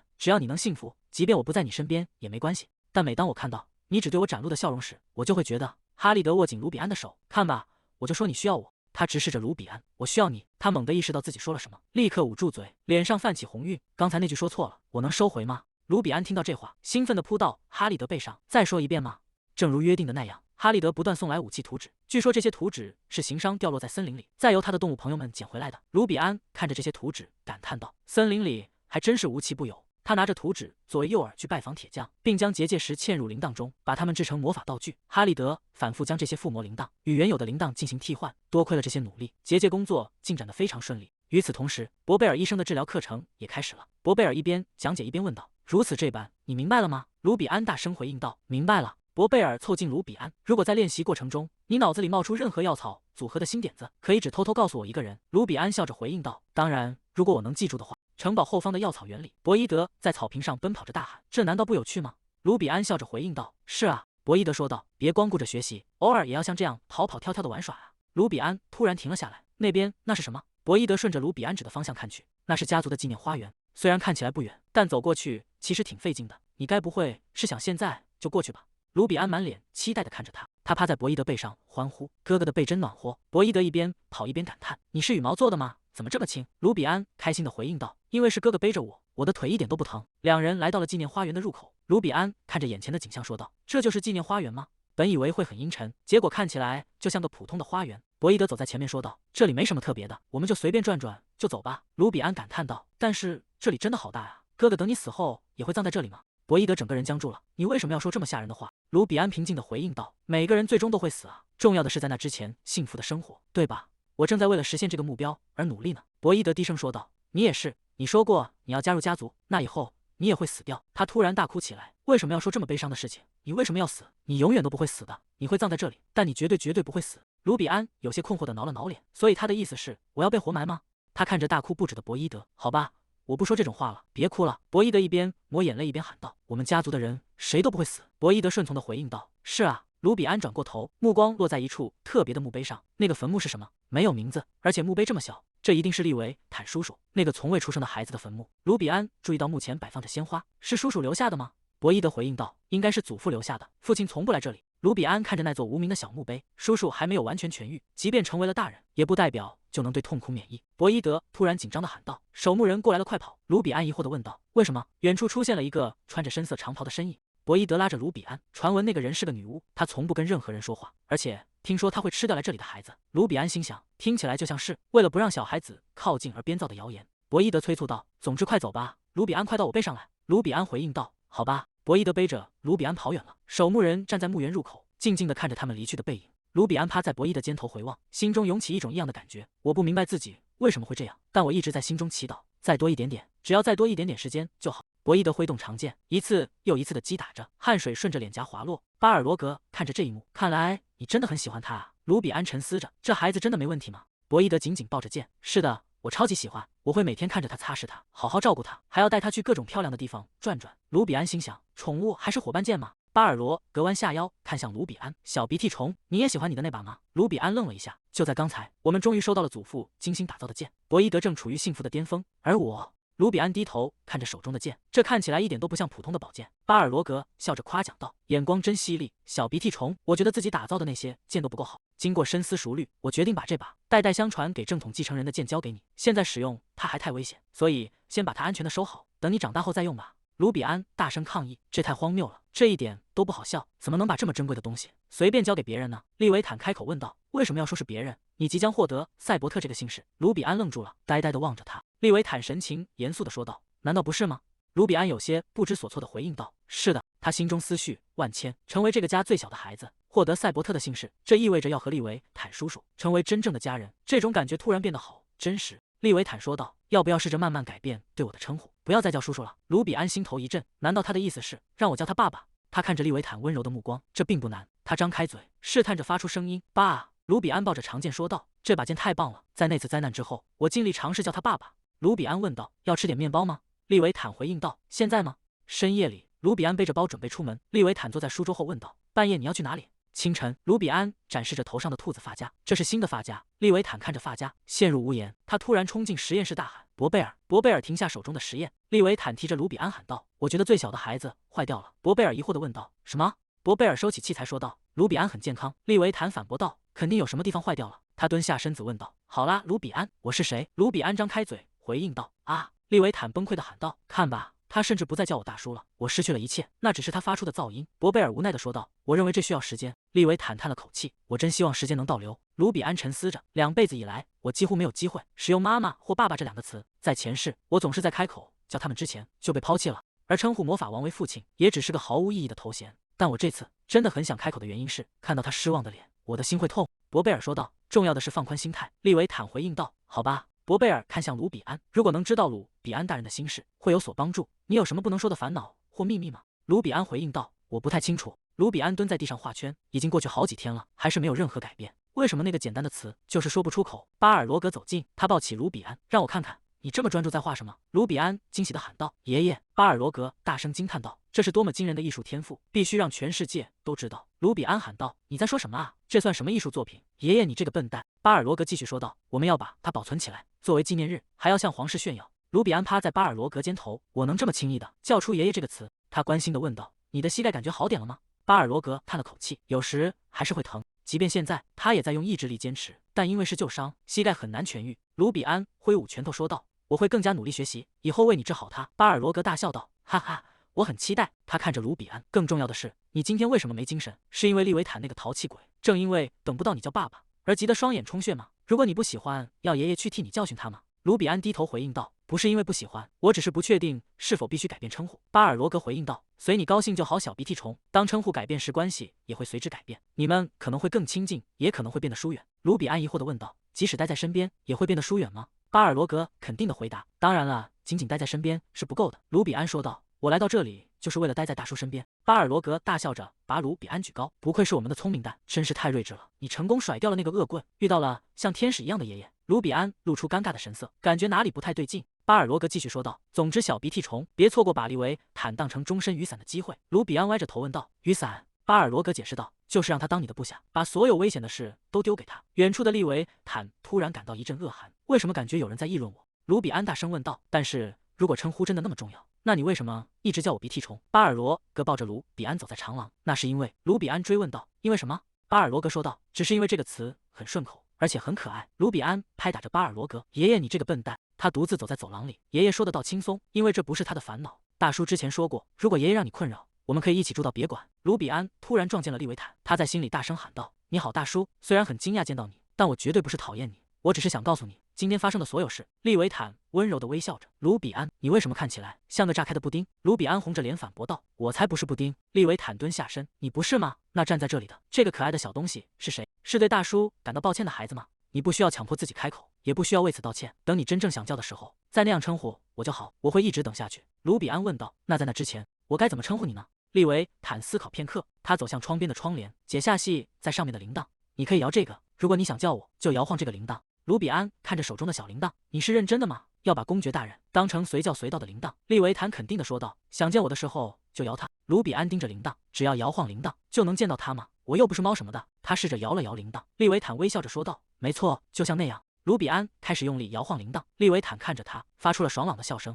只要你能幸福，即便我不在你身边也没关系。但每当我看到你只对我展露的笑容时，我就会觉得……哈利德握紧卢比安的手，看吧，我就说你需要我。他直视着卢比安，我需要你。他猛地意识到自己说了什么，立刻捂住嘴，脸上泛起红晕。刚才那句说错了，我能收回吗？卢比安听到这话，兴奋地扑到哈利德背上。再说一遍吗？正如约定的那样，哈利德不断送来武器图纸，据说这些图纸是行商掉落在森林里，再由他的动物朋友们捡回来的。卢比安看着这些图纸，感叹道：“森林里还真是无奇不有。”他拿着图纸作为诱饵去拜访铁匠，并将结界石嵌入铃铛中，把它们制成魔法道具。哈利德反复将这些附魔铃铛与原有的铃铛进行替换，多亏了这些努力，结界工作进展得非常顺利。与此同时，博贝尔医生的治疗课程也开始了。博贝尔一边讲解一边问道：“如此这般，你明白了吗？”卢比安大声回应道：“明白了。”博贝尔凑近卢比安：“如果在练习过程中，你脑子里冒出任何药草组合的新点子，可以只偷偷告诉我一个人。”卢比安笑着回应道：“当然，如果我能记住的话。”城堡后方的药草园里，博伊德在草坪上奔跑着大喊：“这难道不有趣吗？”卢比安笑着回应道：“是啊。”博伊德说道：“别光顾着学习，偶尔也要像这样跑跑跳跳的玩耍啊。”卢比安突然停了下来：“那边那是什么？”博伊德顺着卢比安指的方向看去，那是家族的纪念花园。虽然看起来不远，但走过去其实挺费劲的。你该不会是想现在就过去吧？卢比安满脸期待地看着他，他趴在博伊德背上欢呼：“哥哥的背真暖和。”博伊德一边跑一边感叹：“你是羽毛做的吗？怎么这么轻？”卢比安开心地回应道：“因为是哥哥背着我的腿一点都不疼。”两人来到了纪念花园的入口，卢比安看着眼前的景象说道：“这就是纪念花园吗？本以为会很阴沉，结果看起来就像个普通的花园。”博伊德走在前面说道：“这里没什么特别的，我们就随便转转就走吧。”卢比安感叹道：“但是这里真的好大呀，哥哥等你死后也会葬在这里吗？”博伊德整个人僵住了。“你为什么要说这么吓人的话？”卢比安平静地回应道：“每个人最终都会死啊，重要的是在那之前幸福的生活，对吧？我正在为了实现这个目标而努力呢。”博伊德低声说道：“你也是，你说过你要加入家族，那以后你也会死掉。”他突然大哭起来：“为什么要说这么悲伤的事情？你为什么要死？你永远都不会死的，你会葬在这里，但你绝对不会死。”卢比安有些困惑地挠了挠脸，所以他的意思是我要被活埋吗？他看着大哭不止的博伊德：“好吧，我不说这种话了，别哭了。博伊德一边抹眼泪一边喊道：“我们家族的人谁都不会死。”博伊德顺从的回应道：“是啊。”卢比安转过头，目光落在一处特别的墓碑上。那个坟墓是什么？没有名字，而且墓碑这么小，这一定是利维坦叔叔那个从未出生的孩子的坟墓。卢比安注意到墓前摆放着鲜花，是叔叔留下的吗？博伊德回应道：“应该是祖父留下的，父亲从不来这里。”卢比安看着那座无名的小墓碑，叔叔还没有完全痊愈，即便成为了大人，也不代表就能对痛苦免疫。博伊德突然紧张地喊道：“守墓人过来了，快跑！”卢比安疑惑地问道：“为什么？”远处出现了一个穿着深色长袍的身影。博伊德拉着卢比安，传闻那个人是个女巫，她从不跟任何人说话，而且听说她会吃掉来这里的孩子。卢比安心想，听起来就像是为了不让小孩子靠近而编造的谣言。博伊德催促道：“总之快走吧，卢比安，快到我背上来。”卢比安回应道：“好吧。”博伊德背着卢比安跑远了。守墓人站在墓园入口，静静地看着他们离去的背影。卢比安趴在博伊德肩头回望，心中涌起一种异样的感觉。我不明白自己为什么会这样，但我一直在心中祈祷，再多一点点，只要再多一点点时间就好。博伊德挥动长剑，一次又一次地击打着，汗水顺着脸颊滑落。巴尔罗格看着这一幕，看来你真的很喜欢他啊。卢比安沉思着，这孩子真的没问题吗？博伊德紧紧抱着剑，是的，我超级喜欢，我会每天看着他，擦拭他，好好照顾他，还要带他去各种漂亮的地方转转。卢比安心想，宠物还是伙伴剑吗？巴尔罗格弯下腰，看向卢比安，小鼻涕虫，你也喜欢你的那把吗？卢比安愣了一下，就在刚才，我们终于收到了祖父精心打造的剑。博伊德正处于幸福的巅峰，而我……卢比安低头看着手中的剑，这看起来一点都不像普通的宝剑。巴尔罗格笑着夸奖道，眼光真犀利。小鼻涕虫，我觉得自己打造的那些剑都不够好，经过深思熟虑，我决定把这把代代相传给正统继承人的剑交给你。现在使用它还太危险，所以先把它安全的收好，等你长大后再用吧。卢比安大声抗议，这太荒谬了，这一点都不好笑，怎么能把这么珍贵的东西随便交给别人呢？利维坦开口问道，为什么要说是别人？你即将获得赛伯特这个姓氏。卢比安愣住了，呆呆地望着他。利维坦神情严肃地说道，难道不是吗？卢比安有些不知所措地回应道，是的。他心中思绪万千，成为这个家最小的孩子，获得赛伯特的姓氏，这意味着要和利维坦叔叔成为真正的家人，这种感觉突然变得好真实。利维坦说道，要不要试着慢慢改变对我的称呼，不要再叫叔叔了？卢比安心头一震，难道他的意思是让我叫他爸爸？他看着利维坦温柔的目光，这并不难。他张开嘴，试探着发出声音，爸。卢比安抱着长剑说道，这把剑太棒了，在那次灾难之后，我尽力尝试叫他爸爸。卢比安问道，要吃点面包吗？利维坦回应道，现在吗？深夜里，卢比安背着包准备出门，利维坦坐在书桌后问道，半夜你要去哪里？清晨，卢比安展示着头上的兔子发夹，这是新的发夹。利维坦看着发夹，陷入无言。他突然冲进实验室，大喊：“博贝尔！”博贝尔停下手中的实验。利维坦提着卢比安喊道：“我觉得最小的孩子坏掉了。”博贝尔疑惑地问道：“什么？”博贝尔收起器材说道：“卢比安很健康。”利维坦反驳道：“肯定有什么地方坏掉了。”他蹲下身子问道：“好啦，卢比安，我是谁？”卢比安张开嘴回应道：“啊！”利维坦崩溃地喊道：“看吧。”他甚至不再叫我大叔了，我失去了一切，那只是他发出的噪音。博贝尔无奈地说道：“我认为这需要时间。”利维坦叹了口气：“我真希望时间能倒流。”卢比安沉思着，2辈子以来，我几乎没有机会使用妈妈或爸爸这2个词。在前世，我总是在开口叫他们之前就被抛弃了，而称呼魔法王为父亲，也只是个毫无意义的头衔。但我这次真的很想开口的原因是，看到他失望的脸，我的心会痛。博贝尔说道：“重要的是放宽心态。”利维坦回应道：“好吧。”博贝尔看向卢比安，如果能知道鲁比安大人的心事，会有所帮助。你有什么不能说的烦恼或秘密吗？卢比安回应道：“我不太清楚。”卢比安蹲在地上画圈，已经过去好几天了，还是没有任何改变。为什么那个简单的词就是说不出口？巴尔罗格走近，他抱起卢比安，让我看看，你这么专注在画什么？卢比安惊喜地喊道：“爷爷！”巴尔罗格大声惊叹道：“这是多么惊人的艺术天赋，必须让全世界都知道！”卢比安喊道：“你在说什么啊？这算什么艺术作品？爷爷，你这个笨蛋！”巴尔罗格继续说道：“我们要把它保存起来，作为纪念日，还要向皇室炫耀。”卢比安趴在巴尔罗格肩头，我能这么轻易地叫出爷爷这个词？他关心地问道：“你的膝盖感觉好点了吗？”巴尔罗格叹了口气，有时还是会疼，即便现在他也在用意志力坚持，但因为是旧伤，膝盖很难痊愈。卢比安挥舞拳头说道：“我会更加努力学习，以后为你治好它。”巴尔罗格大笑道：“哈哈，我很期待。”他看着卢比安，更重要的是，你今天为什么没精神？是因为利维坦那个淘气鬼，正因为等不到你叫爸爸而急得双眼充血吗？如果你不喜欢，要爷爷去替你教训他吗？卢比安低头回应道：“不是因为不喜欢，我只是不确定是否必须改变称呼。”巴尔罗格回应道：“随你高兴就好，小鼻涕虫。当称呼改变时，关系也会随之改变，你们可能会更亲近，也可能会变得疏远。”卢比安疑惑地问道：“即使待在身边，也会变得疏远吗？”巴尔罗格肯定地回答：“当然了，仅仅待在身边是不够的。”卢比安说道：“我来到这里就是为了待在大叔身边。”巴尔罗格大笑着把卢比安举高：“不愧是我们的聪明蛋，真是太睿智了！你成功甩掉了那个恶棍，遇到了像天使一样的爷爷。”卢比安露出尴尬的神色，感觉哪里不太对劲。巴尔罗格继续说道：“总之，小鼻涕虫，别错过把利维坦当成终身雨伞的机会。”卢比安歪着头问道：“雨伞？”巴尔罗格解释道：“就是让他当你的部下，把所有危险的事都丢给他。”远处的利维坦突然感到一阵恶寒，为什么感觉有人在议论我？卢比安大声问道：“但是如果称呼真的那么重要，那你为什么一直叫我鼻涕虫？”巴尔罗格抱着卢比安走在长廊。那是因为……卢比安追问道：“因为什么？”巴尔罗格说道：“只是因为这个词很顺口，而且很可爱。”卢比安拍打着巴尔罗格：“爷爷，你这个笨蛋！”他独自走在走廊里，爷爷说得倒轻松，因为这不是他的烦恼。大叔之前说过，如果爷爷让你困扰，我们可以一起住到别馆。卢比安突然撞见了利维坦，他在心里大声喊道：“你好，大叔！虽然很惊讶见到你，但我绝对不是讨厌你，我只是想告诉你今天发生的所有事。”利维坦温柔地微笑着：“卢比安，你为什么看起来像个炸开的布丁？”卢比安红着脸反驳道：“我才不是布丁！”利维坦蹲下身：“你不是吗？那站在这里的这个可爱的小东西是谁？是对大叔感到抱歉的孩子吗？你不需要强迫自己开口，也不需要为此道歉。等你真正想叫的时候，再那样称呼我就好，我会一直等下去。”卢比安问道：“那在那之前，我该怎么称呼你呢？”利维坦思考片刻，他走向窗边的窗帘，解下系在上面的铃铛。“你可以摇这个，如果你想叫我，就摇晃这个铃铛。”卢比安看着手中的小铃铛：“你是认真的吗？要把公爵大人当成随叫随到的铃铛？”利维坦肯定地说道：“想见我的时候就摇它。”卢比安盯着铃铛：“只要摇晃铃铛，就能见到它吗？我又不是猫什么的。”他试着摇了摇铃铛。利维坦微笑着说道：“没错，就像那样。”卢比安开始用力摇晃铃铛，利维坦看着他，发出了爽朗的笑声。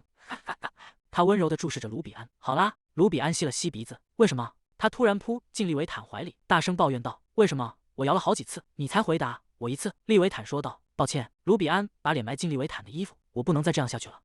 他温柔地注视着卢比安。“好啦。”卢比安吸了吸鼻子。“为什么？”他突然扑进利维坦怀里，大声抱怨道：“为什么？我摇了好几次，你才回答我一次。”利维坦说道：“抱歉。”卢比安把脸埋进利维坦的衣服：“我不能再这样下去了。”